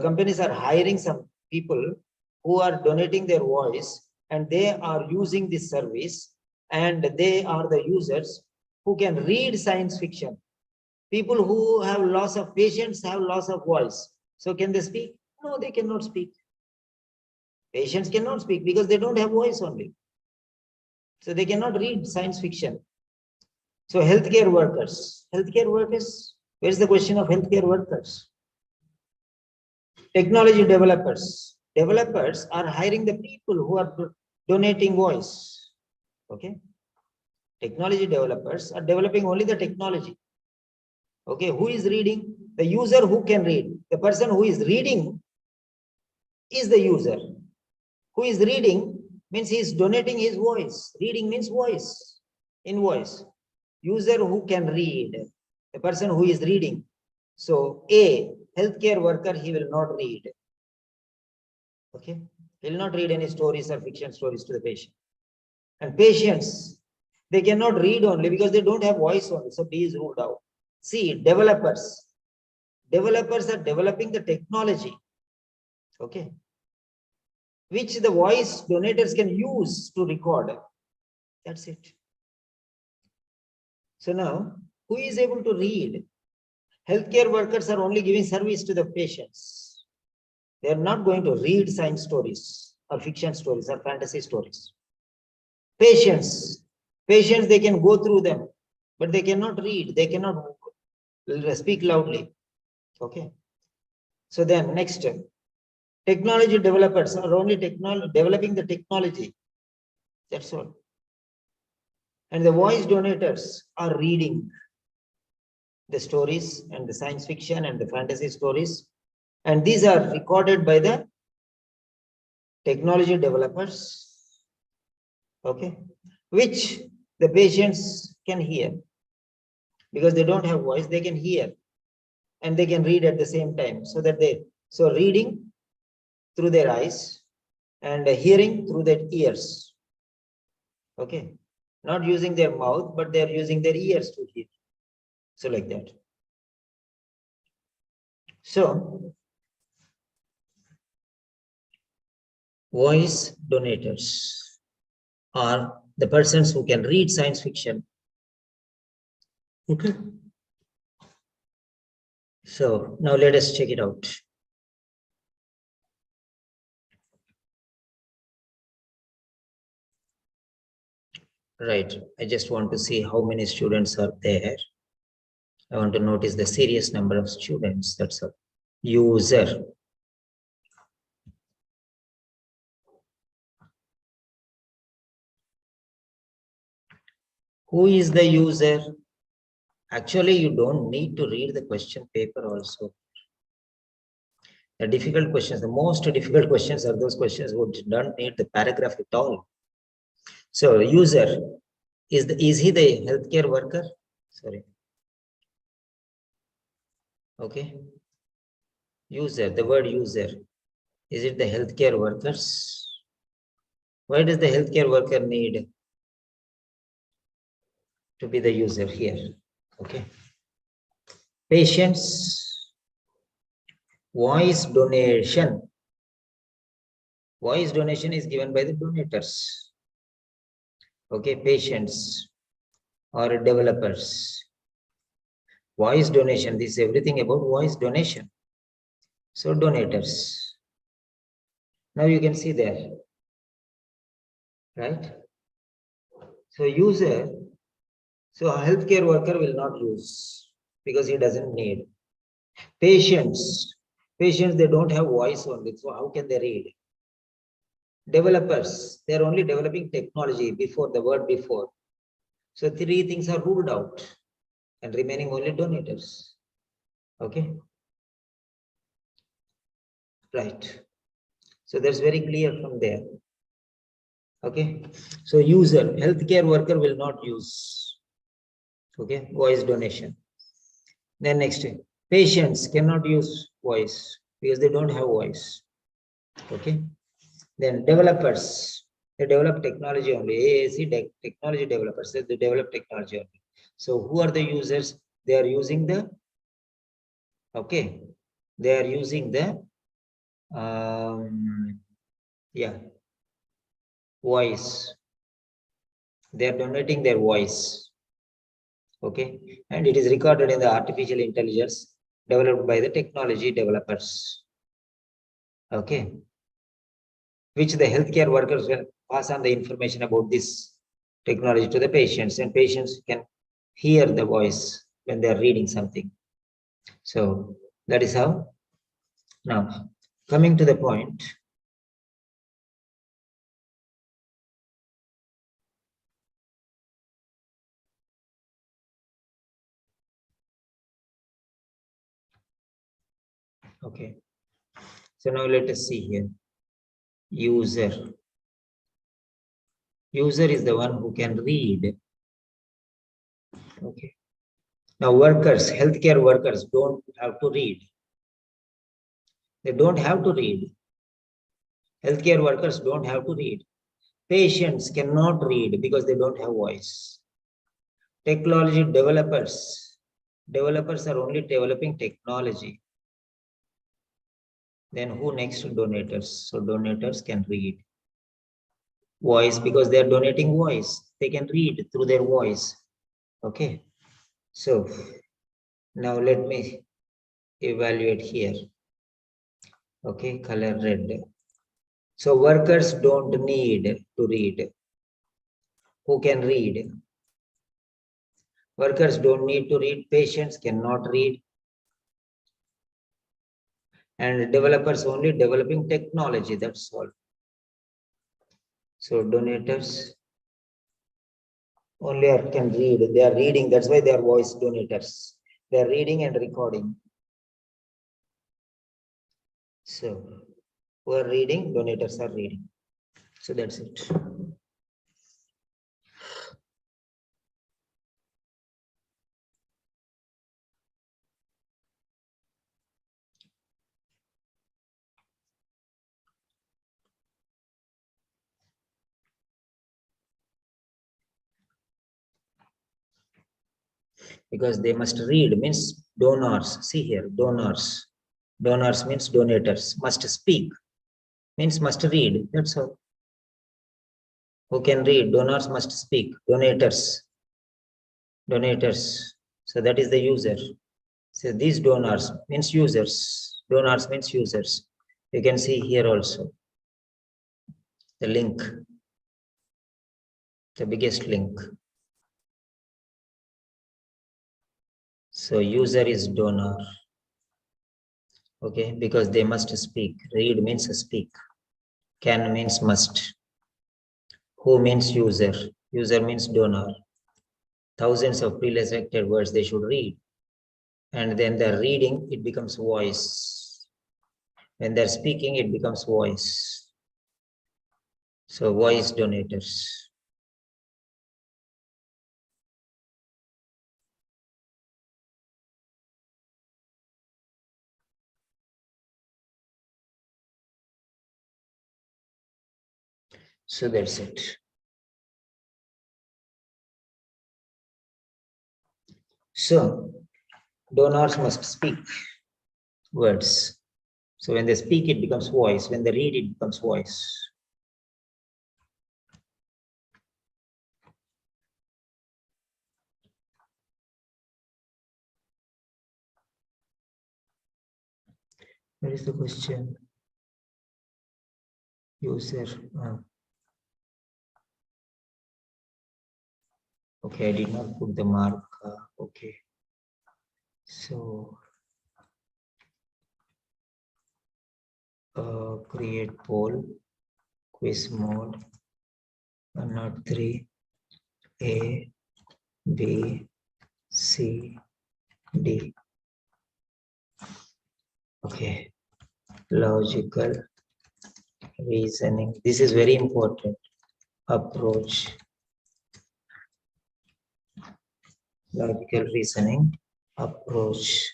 companies are hiring some people who are donating their voice, and they are using this service, and they are the users who can read science fiction. People who have loss of patients have loss of voice. So can they speak? No, they cannot speak. Patients cannot speak because they don't have voice only. So they cannot read science fiction. So healthcare workers, where's the question of healthcare workers? Technology developers are hiring the people who are donating voice. Okay. Technology developers are developing only the technology. Okay, who is reading? The user who can read. The person who is reading is the user. Who is reading means he is donating his voice. Reading means voice, in voice. User who can read, the person who is reading. So a healthcare worker, he will not read. Okay, he will not read any stories or fiction stories to the patient. And patients, they cannot read only because they don't have voice only. So B is ruled out. See, developers are developing the technology, okay, which the voice donators can use to record. That's it. So now, who is able to read? Healthcare workers are only giving service to the patients. They are not going to read science stories or fiction stories or fantasy stories. Patients, they can go through them, but they cannot read. They cannot speak loudly. Okay. So then next, technology developers are only developing the technology. That's all. And the voice donators are reading the stories and the science fiction and the fantasy stories. And these are recorded by the technology developers, okay, which the patients can hear. Because they don't have voice, they can hear and they can read at the same time. So reading through their eyes and hearing through their ears. Okay, not using their mouth, but they're using their ears to hear. So like that. So voice donators are the persons who can read science fiction. Okay. So now let us check it out. Right. I just want to see how many students are there. I want to notice the serious number of students. That's a user. Who is the user? Actually, you don't need to read the question paper also. The difficult questions, the most difficult questions are those questions which don't need the paragraph at all. So user, is he the healthcare worker? Sorry. Okay. User, the word user. Is it the healthcare workers? Why does the healthcare worker need to be the user here? Okay. Patients, voice donation. Voice donation is given by the donators. Okay, patients or developers. Voice donation, this is everything about voice donation. So donators. Now you can see there, right? So user, so a healthcare worker will not use because he doesn't need. Patients, they don't have voice only, so how can they read? Developers, they're only developing technology before the word before. So three things are ruled out and remaining only donators. Okay. Right. So that's very clear from there. Okay. So user, healthcare worker will not use, okay, voice donation. Then next, patients cannot use voice because they don't have voice. Okay. Then developers, they develop technology only. AAC technology developers, they develop technology only. So who are the users? They are using the, okay, they are using the, yeah, voice. They are donating their voice. Okay, and it is recorded in the artificial intelligence developed by the technology developers. Okay, which the healthcare workers will pass on the information about this technology to the patients, and patients can hear the voice when they are reading something. So that is how. Now, coming to the point. Okay, so now let us see here. User. User is the one who can read. Okay. Now workers, healthcare workers don't have to read. They don't have to read. Healthcare workers don't have to read. Patients cannot read because they don't have voice. Technology developers are only developing technology. Then who next to donators? So donators can read. Voice, because they are donating voice. They can read through their voice. Okay. So now let me evaluate here. Okay, color red. So workers don't need to read. Who can read? Workers don't need to read. Patients cannot read. And developers only developing technology, that's all. So donators only can read. They are reading, that's why they are voice donators. They are reading and recording. So who are reading? Donators are reading. So that's it. Because they must read means donors. See here, donors. Donors means donators. Must speak means must read. That's all. Who can read? Donors must speak. Donators. Donators. So that is the user. So these donors means users. Donors means users. You can see here also the link, the biggest link. So user is donor. Okay, because they must speak. Read means speak. Can means must. Who means user. User means donor. Thousands of pre-selected words they should read. And then they're reading, it becomes voice. When they're speaking, it becomes voice. So voice donators. So that's it. So donors must speak words. So when they speak, it becomes voice. When they read, it becomes voice. Where is the question? User. Okay, I did not put the mark. Okay. So create poll. quiz mode. 103, A, B, C, D. Okay, logical reasoning. This is very important. Approach. Logical reasoning approach.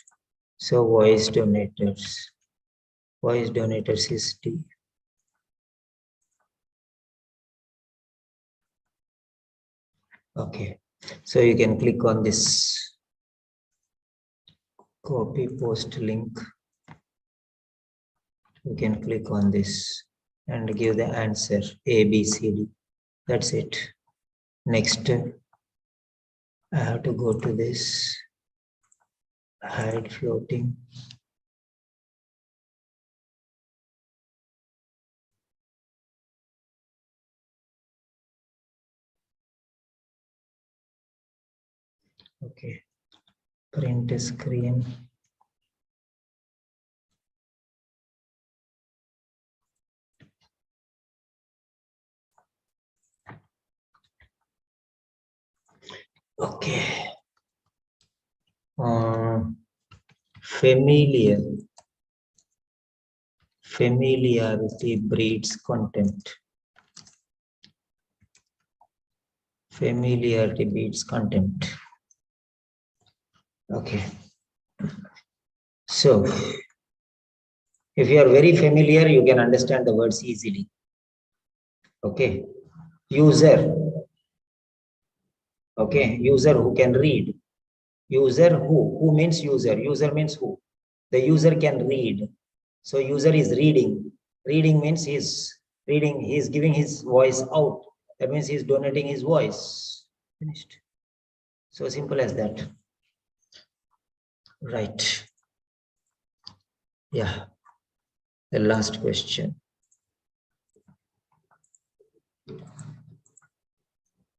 So voice donators. Voice donators is D. Okay, so you can click on this copy post link. You can click on this and give the answer A, B, C, D. That's it. Next, I have to go to this hide floating. Okay, print a screen. Okay. Familiarity breeds contempt. Familiarity breeds contempt. Okay. So, if you are very familiar, you can understand the words easily. Okay. User. Okay. User who can read. User who? Who means user? User means who? The user can read. So user is reading. Reading means he's reading, he's giving his voice out. That means he's donating his voice. Finished. So simple as that. Right. Yeah. The last question.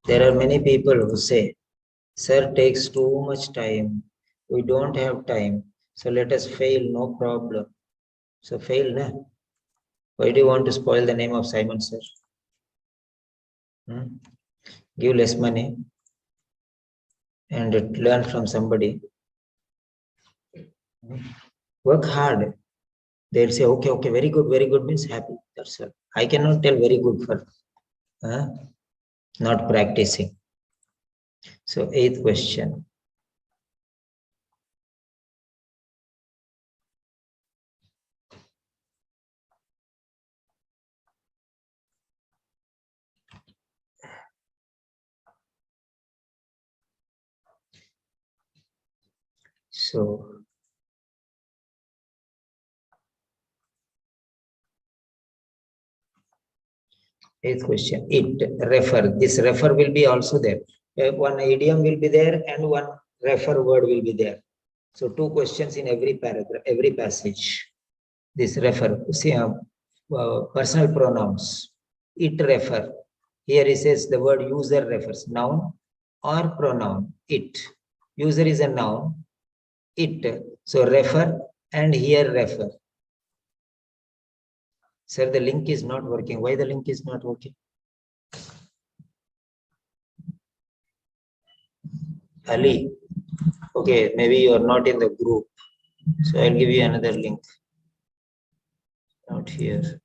There are many people who say, sir, takes too much time. We don't have time. So let us fail, no problem. So fail, na? Why do you want to spoil the name of Simon, sir? Give less money and learn from somebody. Work hard. They'll say, okay, very good means happy. That's all. I cannot tell very good for not practicing. So 8th question. So 8th question. It refer. This refer will be also there. One idiom will be there and one refer word will be there. So 2 questions in every paragraph, every passage. This refer. See, personal pronouns. It refer. Here he says the word user refers. Noun or pronoun. It. User is a noun. It. So refer and here refer. Sir, the link is not working. Why the link is not working? Ali. Okay, maybe you are not in the group. So I'll give you another link. Not here.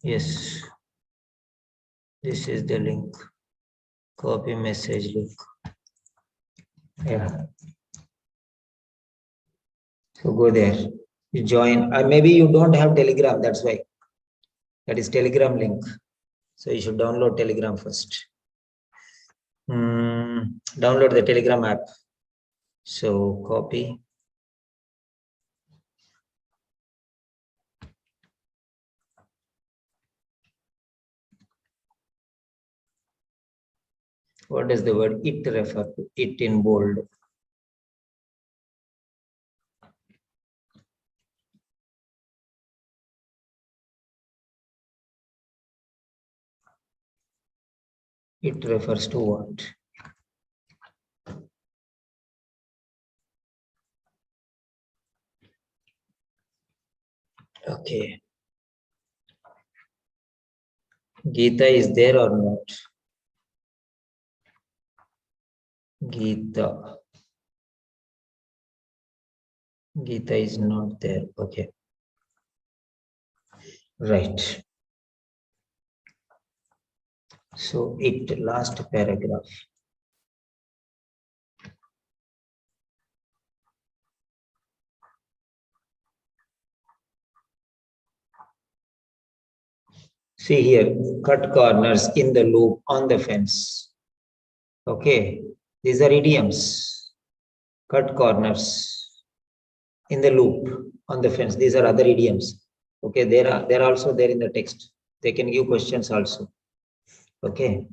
Yes. This is the link. Copy message link. Yeah. So go there. You join. Maybe you don't have Telegram. That's why. That is Telegram link. So you should download Telegram first. Download the Telegram app. So copy. What does the word it refer to? It in bold. It refers to what? Okay. Geeta is there or not? Geeta. Geeta is not there. Okay. Right. So it last paragraph. See here, cut corners in the loop on the fence. Okay, these are idioms. Cut corners in the loop on the fence. These are other idioms. Okay, they're also there in the text. They can give questions also. Okay.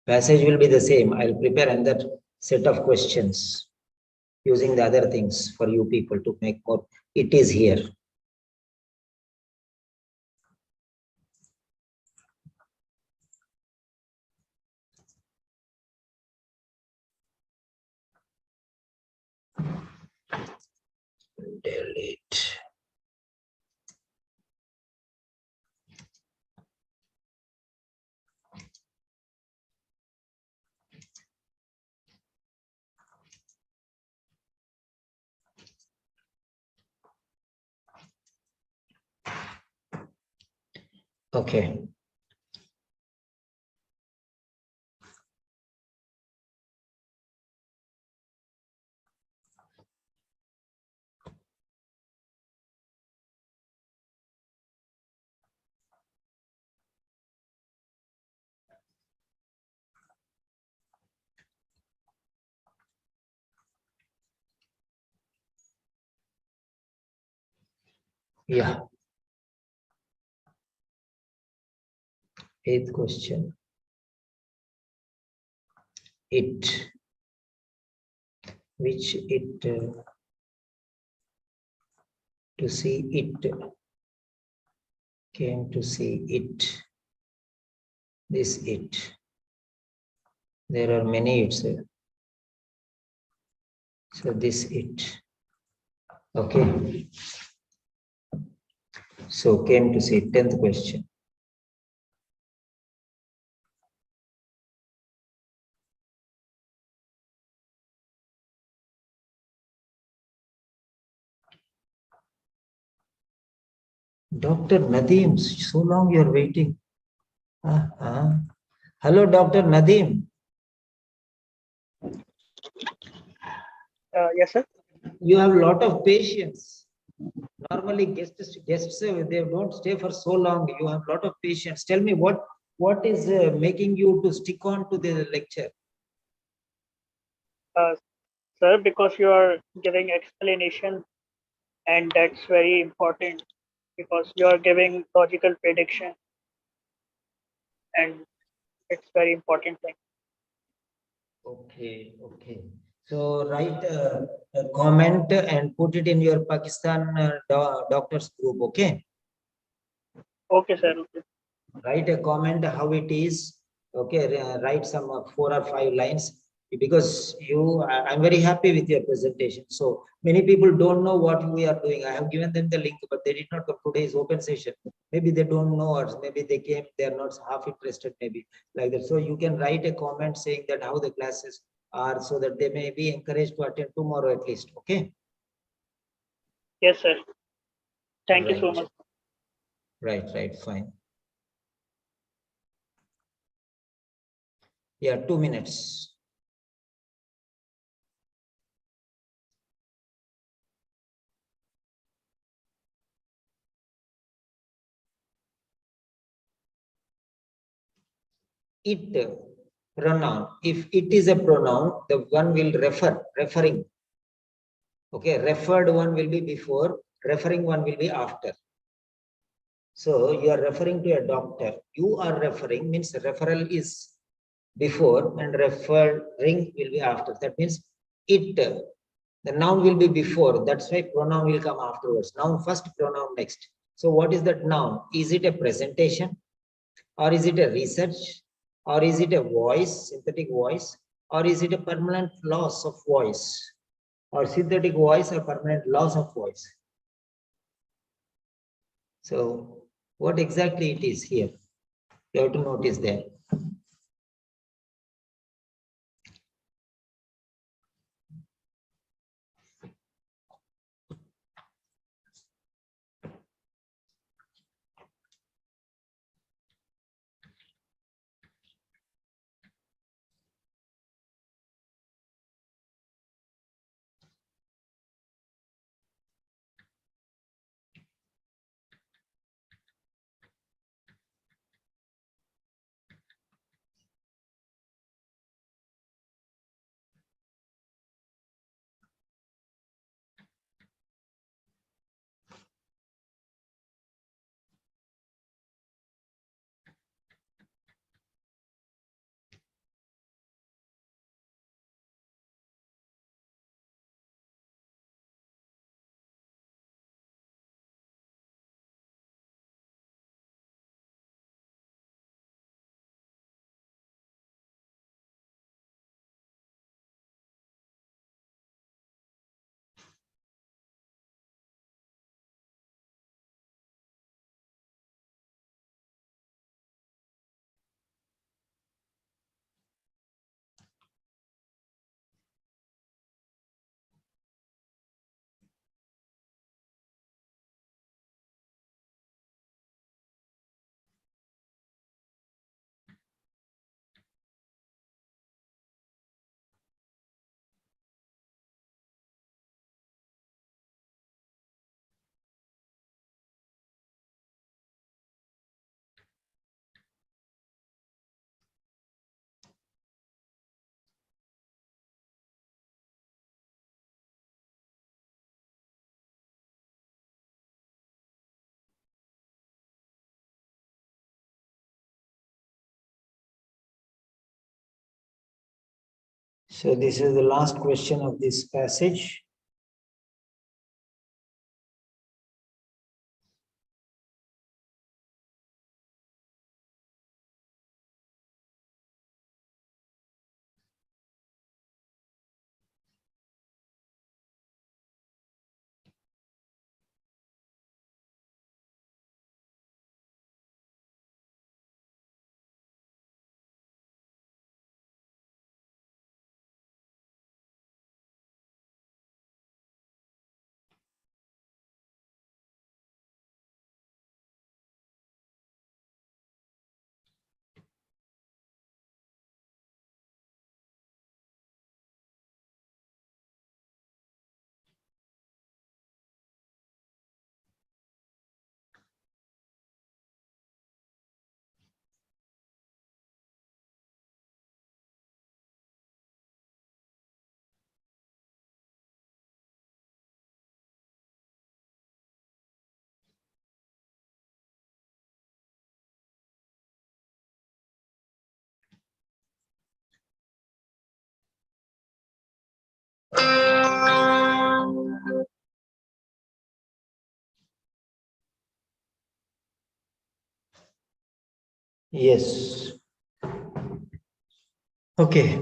Passage will be the same. I'll prepare another set of questions using the other things for you people to make more. It is here. Delete. Okay. Yeah. Eighth question. It, which it, to see it, came to see it, this it. There are many it's. So this it. Okay. So came to see 10th question. Dr. Nadeem, so long you're waiting. Hello, Dr. Nadeem. Yes, sir. You have a lot of patience. Normally, guests, they don't stay for so long. You have a lot of patience. Tell me what is making you to stick on to the lecture? Sir, because you are giving explanation, and that's very important because you are giving logical prediction, and it's very important thing. Okay, okay. So write a comment and put it in your Pakistan doctors group. Okay. Okay, sir. Okay. Write a comment how it is. Okay, write some 4 or 5 lines because I'm very happy with your presentation. So many people don't know what we are doing. I have given them the link, but they did not come. Today's open session. Maybe they don't know, or maybe they came, they're not half interested, maybe like that. So you can write a comment saying that how the classes are, so that they may be encouraged to attend tomorrow at least. Okay. Yes, sir. Thank you so Right. much. Right, fine. Yeah, 2 minutes. It pronoun. If it is a pronoun, the one will referring. Okay, referred one will be before, referring one will be after. So you are referring to a doctor. You are referring means referral is before and referring will be after. That means it, the noun will be before. That's why pronoun will come afterwards. Noun first, pronoun next. So what is that noun? Is it a presentation? Or is it a research? Or is it a voice, synthetic voice? Or is it a permanent loss of voice? Or synthetic voice or permanent loss of voice? So what exactly it is here? You have to notice there. So this is the last question of this passage. Yes. Okay.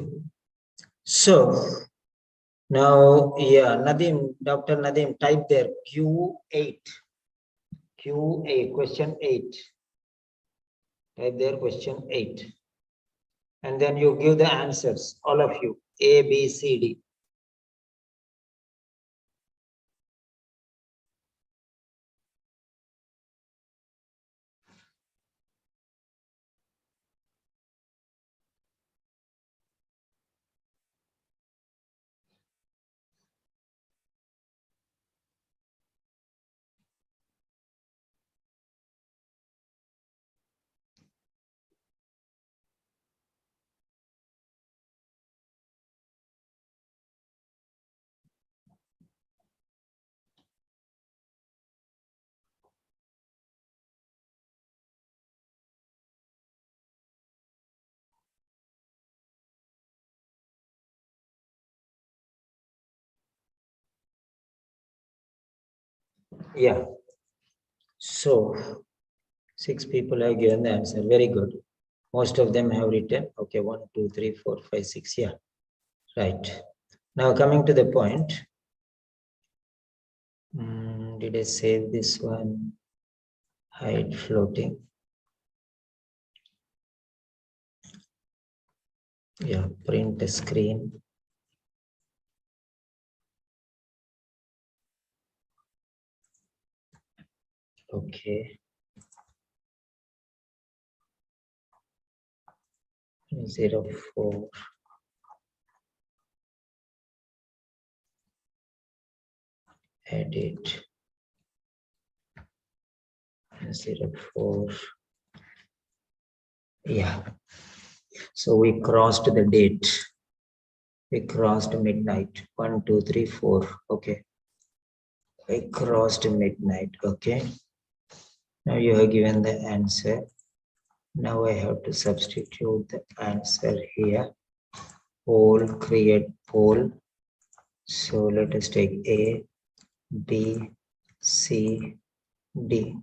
So now, yeah, Nadim, Dr. Nadim, type there Q8. Q8, question 8. Type there question 8. And then you give the answers, all of you, A, B, C, D. Yeah. So 6 people have given the answer. Very good. Most of them have written. Okay, 1, 2, 3, 4, 5, 6. Yeah. Right. Now coming to the point. Did I save this one? Hide floating. Yeah, print the screen. Okay. 04. Edit. 04. Yeah. So we crossed the date. We crossed midnight. 1, 2, 3, 4. Okay. I crossed midnight. Okay. Now you have given the answer. Now I have to substitute the answer here. Poll, create poll. So let us take A, B, C, D.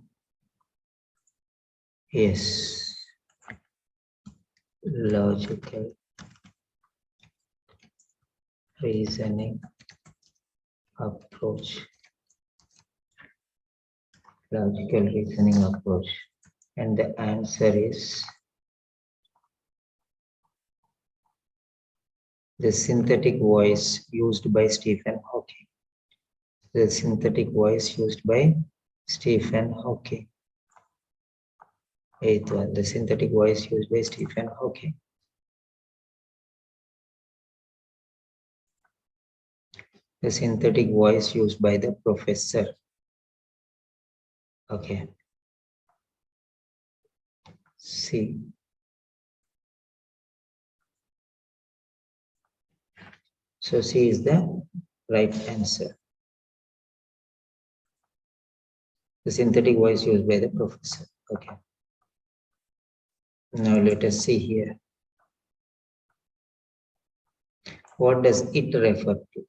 Yes. Logical reasoning approach. Logical reasoning approach. And the answer is the synthetic voice used by Stephen Hawking. The synthetic voice used by Stephen Hawking. Eighth one, the synthetic voice used by Stephen Hawking. The synthetic voice used by the professor. Okay. C. So C is the right answer. The synthetic voice used by the professor. Okay. Now let us see here. What does it refer to?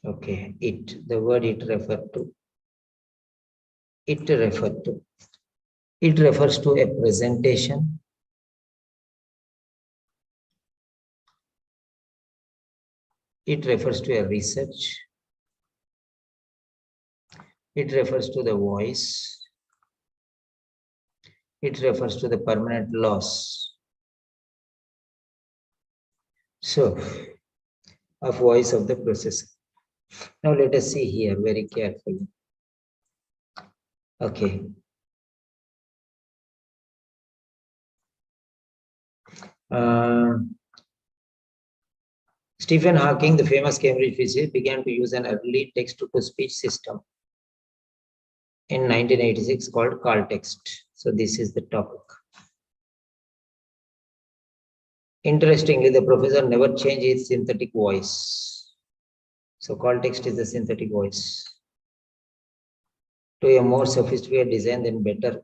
Okay, it, the word it referred to. It referred to. It refers to a presentation. It refers to a research. It refers to the voice. It refers to the permanent loss. So, a voice of the processor. Now let us see here very carefully. Okay. Stephen Hawking, the famous Cambridge physicist, began to use an early text-to-speech system in 1986 called call text. So this is the topic. Interestingly, the professor never changed his synthetic voice. So call text is the synthetic voice to a more sophisticated design than better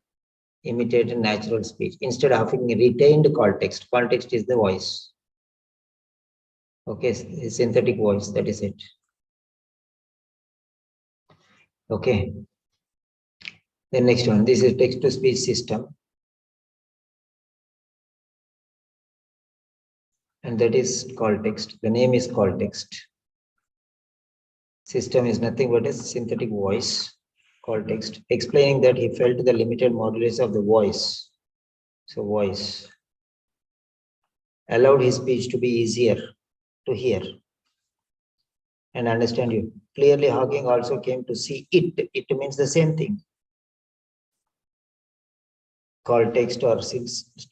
imitated natural speech. Instead of having retained call text is the voice. Okay, synthetic voice, that is it. Okay. The next one, this is text-to-speech system. And that is call text. The name is call text. System is nothing but a synthetic voice, call text, explaining that he felt the limited modulation of the voice. So voice allowed his speech to be easier to hear and understand you. Clearly, Hawking also came to see it. It means the same thing. Call text or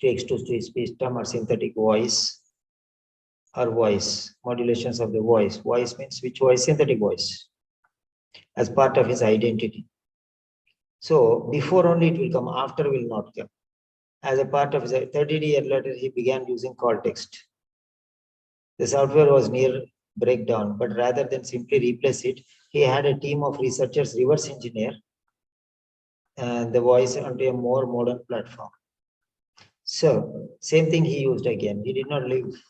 text-to-speech system or synthetic voice or voice, modulations of the voice. Voice means which voice? Synthetic voice as part of his identity. So before only it will come, after will not come. As a part of his 30 years later, he began using call text. The software was near breakdown, but rather than simply replace it, he had a team of researchers reverse engineer the voice onto a more modern platform. So same thing he used again. He did not leave.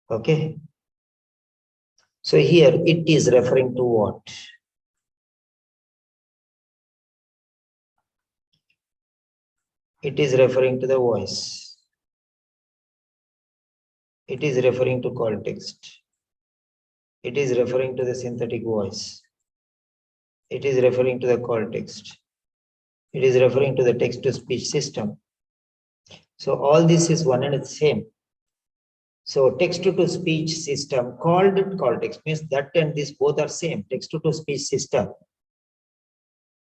Okay. So here it is referring to what? It is referring to the voice. It is referring to call text. It is referring to the synthetic voice. It is referring to the call text. It is referring to the text-to-speech system. So all this is one and the same. So text-to-speech system called call text means that and this both are same. Text-to-speech system.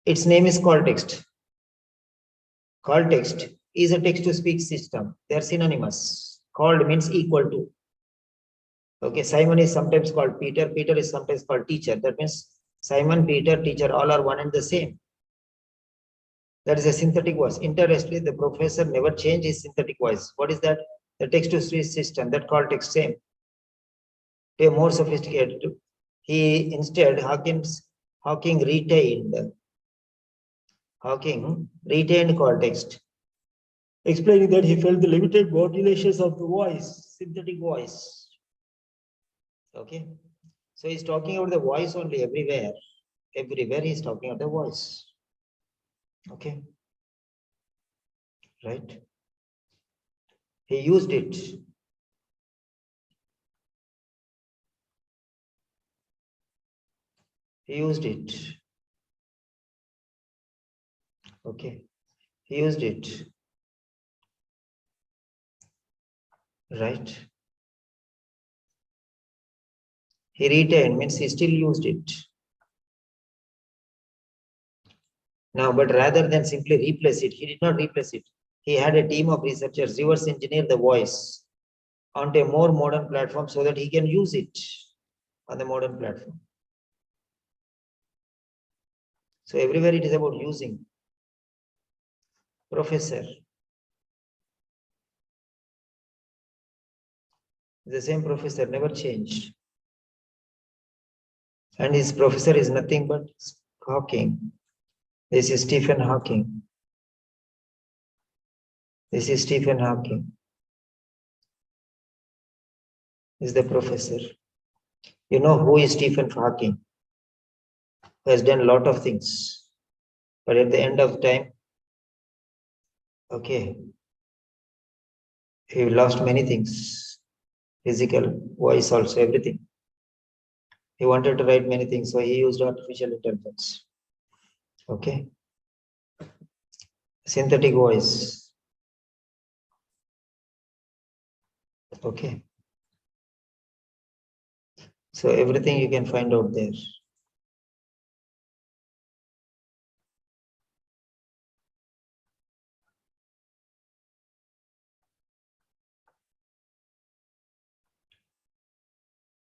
Its name is call text. Call text is a text-to-speech system. They are synonymous. Called means equal to. Okay, Simon is sometimes called Peter. Peter is sometimes called teacher. That means Simon, Peter, teacher, all are one and the same. That is a synthetic voice. Interestingly, the professor never changed his synthetic voice. What is that? The text-to-speech system, that call text same. They are more sophisticated. He instead, Hawking retained call text, explaining that he felt the limited modulations of the voice, synthetic voice. Okay, so he's talking about the voice only everywhere. Everywhere he's talking about the voice. Okay, right? He used it. He used it. Okay, he used it. Right? He retained means he still used it. Now, but rather than simply replace it, he did not replace it. He had a team of researchers reverse engineer the voice onto a more modern platform so that he can use it on the modern platform. So everywhere it is about using. Professor. The same professor never changed. And his professor is nothing but Hawking. This is Stephen Hawking. This is Stephen Hawking. Is the professor. You know who is Stephen Hawking? Who has done a lot of things. But at the end of time, okay, he lost many things. Physical, voice also, everything. He wanted to write many things, so he used artificial intelligence. Okay. Synthetic voice. Okay. So everything you can find out there.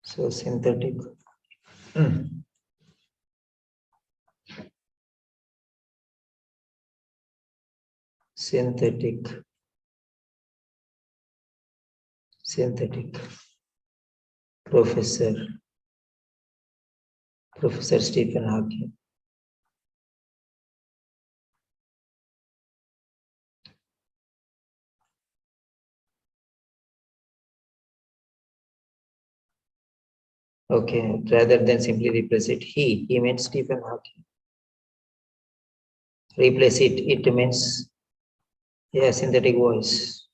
So synthetic. Synthetic Professor Stephen Hawking. Okay, rather than simply replace it, he meant Stephen Hawking. Replace it, it means, yeah, synthetic voice.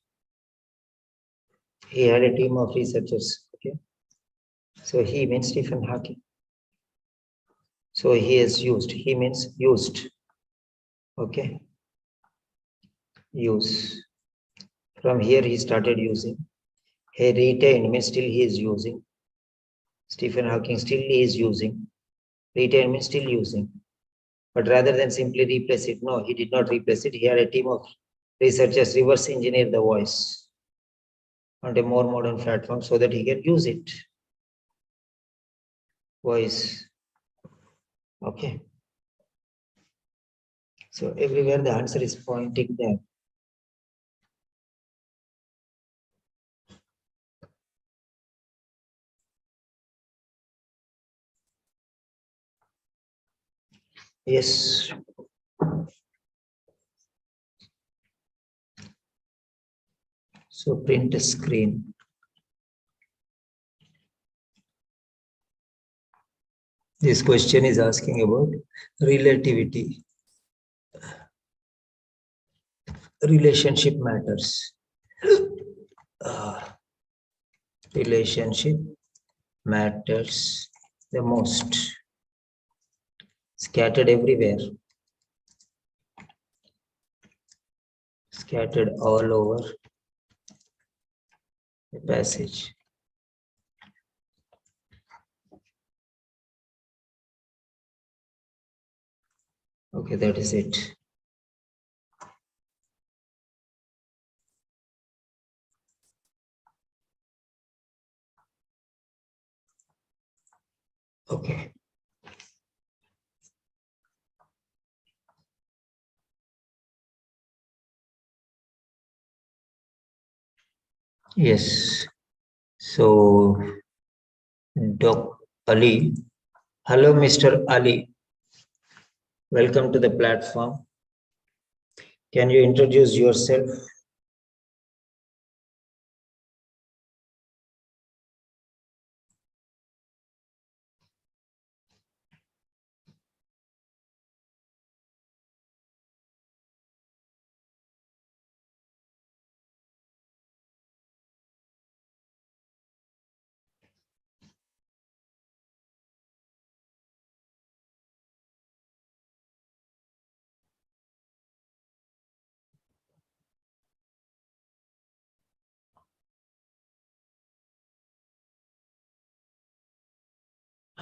He had a team of researchers. Okay, so he means Stephen Hawking. So he is used. He means used. Okay, use. From here he started using. He retained means still he is using. Stephen Hawking still is using. Retain means still using. But rather than simply replace it, no, he did not replace it. He had a team of researchers reverse engineer the voice on a more modern platform so that he can use it. Voice. Okay. So everywhere the answer is pointing there. Yes. So print a screen. This question is asking about relativity. Relationship matters. Relationship matters the most. Scattered everywhere. Scattered all over the passage. Okay, that is it. Okay. Yes. So, Dr. Ali. Hello, Mr. Ali. Welcome to the platform. Can you introduce yourself?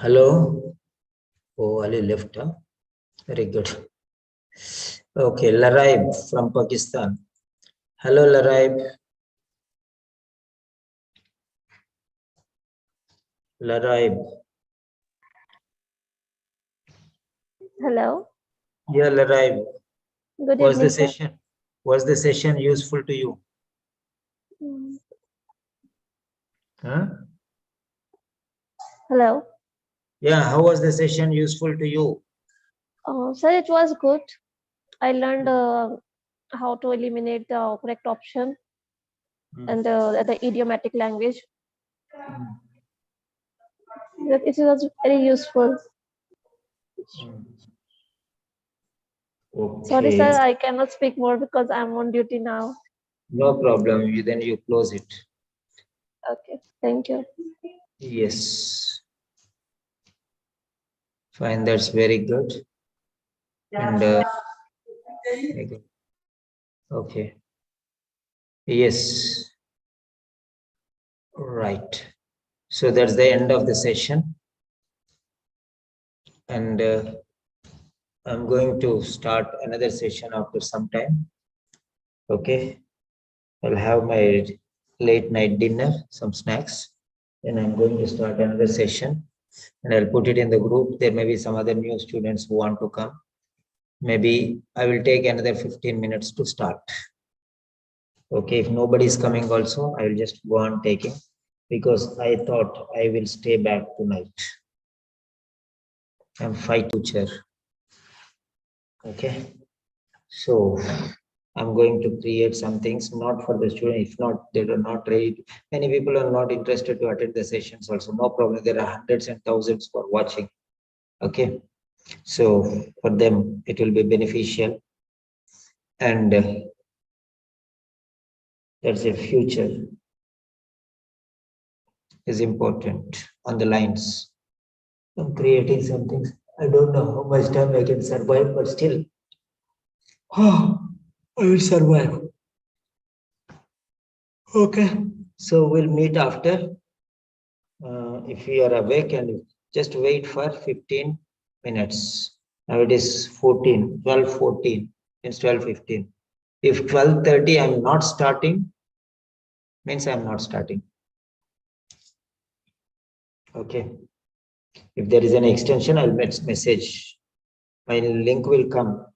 Hello. Oh, Ali left, huh? Very good. Okay, Laraib from Pakistan. Hello, Laraib. Laraib. Hello. Yeah, Laraib. Good Was the evening, sir. session? Was the session useful to you? Mm. Huh? Hello. Yeah, how was the session useful to you? Sir, it was good. I learned how to eliminate the correct option and the idiomatic language. It was very useful. Sorry, sir, Okay, I cannot speak more because I'm on duty now. no problem. Then you close it. Okay, thank you. Yes. Fine, that's very good. And okay. Yes. Right. So that's the end of the session. And I'm going to start another session after some time. Okay. I'll have my late night dinner, some snacks. Then I'm going to start another session and I'll put it in the group. There may be some other new students who want to come. Maybe I will take another 15 minutes to start. Okay, if nobody is coming also, I will just go on taking because I thought I will stay back tonight. I'm fight teacher. Okay, so I'm going to create some things not for the student. If not, they are not ready. Many people are not interested to attend the sessions also. No problem. There are hundreds and thousands for watching. Okay, so for them it will be beneficial, and that's a future is important on the lines. I'm creating something. I don't know how much time I can survive, but still, I will survive. Okay, so we'll meet after. If you are awake, and just wait for 15 minutes. Now it is 14, 12:14. It's 12:15. If 12:30 I'm not starting, means I'm not starting. Okay. If there is an extension, I'll message. My link will come.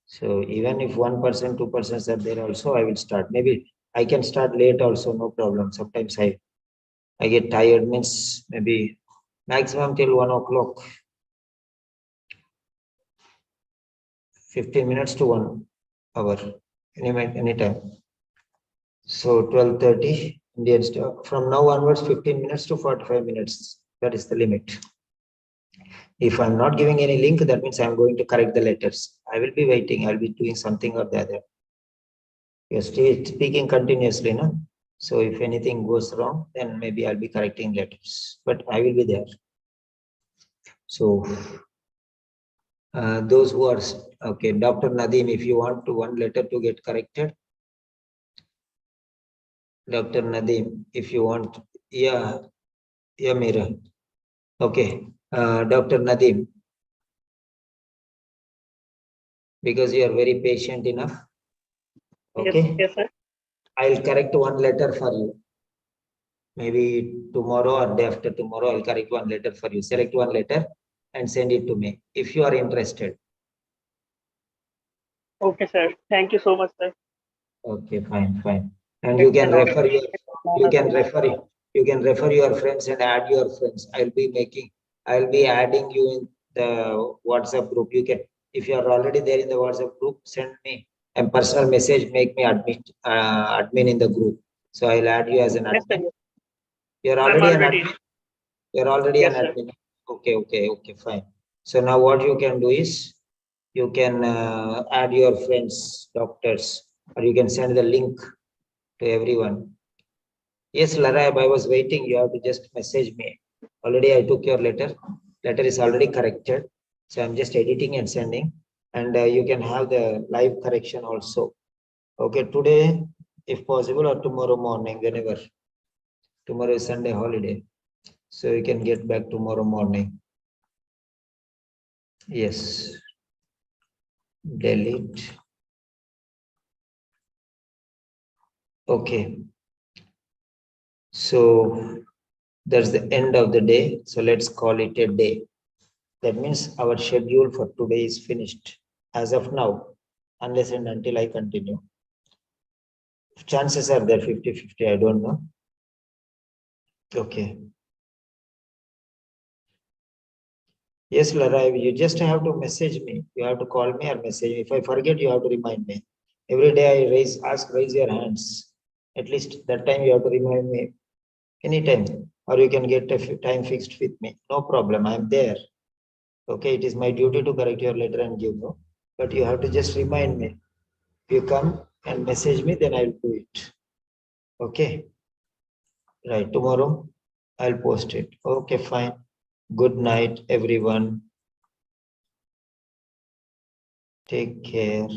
So even if 1%, 2% are there also, I will start. Maybe I can start late also, no problem. Sometimes I get tired, means maybe maximum till 1 o'clock. 15 minutes to 1 hour, anytime. So 12:30 Indian stop. From now onwards, 15 minutes to 45 minutes. That is the limit. If I'm not giving any link, that means I'm going to correct the letters. I will be waiting. I'll be doing something or the other. You're still speaking continuously, no? So if anything goes wrong, then maybe I'll be correcting letters, but I will be there. So those who are, okay, Dr. Nadeem, if you want to one letter to get corrected, Dr. Nadeem, if you want, yeah, Mira. Okay, Dr. Nadeem, because you are very patient enough. Okay, Yes, sir. I'll correct one letter for you. Maybe tomorrow or day after tomorrow, I'll correct one letter for you. Select one letter and send it to me if you are interested. Okay, sir. Thank you so much, sir. Okay, fine. And you can refer your, you can refer your friends and add your friends. I'll be adding you in the WhatsApp group. You can, if you are already there in the WhatsApp group, send me a personal message, make me admin in the group. So I'll add you as an Yes, sir. admin. You're I'm already an already. admin. You're already Yes, an sir. admin. Okay, fine. So now what you can do is you can add your friends, doctors, or you can send the link to everyone. Yes, Larab, I was waiting. You have to just message me. Already I took your letter. Letter is already corrected. So I'm just editing and sending. And you can have the live correction also. Okay, today, if possible, or tomorrow morning, whenever. Tomorrow is Sunday holiday. So you can get back tomorrow morning. Yes. Delete. Okay. So that's the end of the day. So let's call it a day. That means our schedule for today is finished as of now, unless and until I continue. Chances are there 50-50, I don't know. Okay. Yes, Lara, you just have to message me. You have to call me or message me. If I forget, you have to remind me. Every day I raise your hands. At least that time you have to remind me anytime, or you can get a time fixed with me. No problem, I'm there. Okay, it is my duty to correct your letter and give you, but you have to just remind me. If you come and message me, then I'll do it. Okay. Right, tomorrow I'll post it. Okay, fine. Good night, everyone. Take care.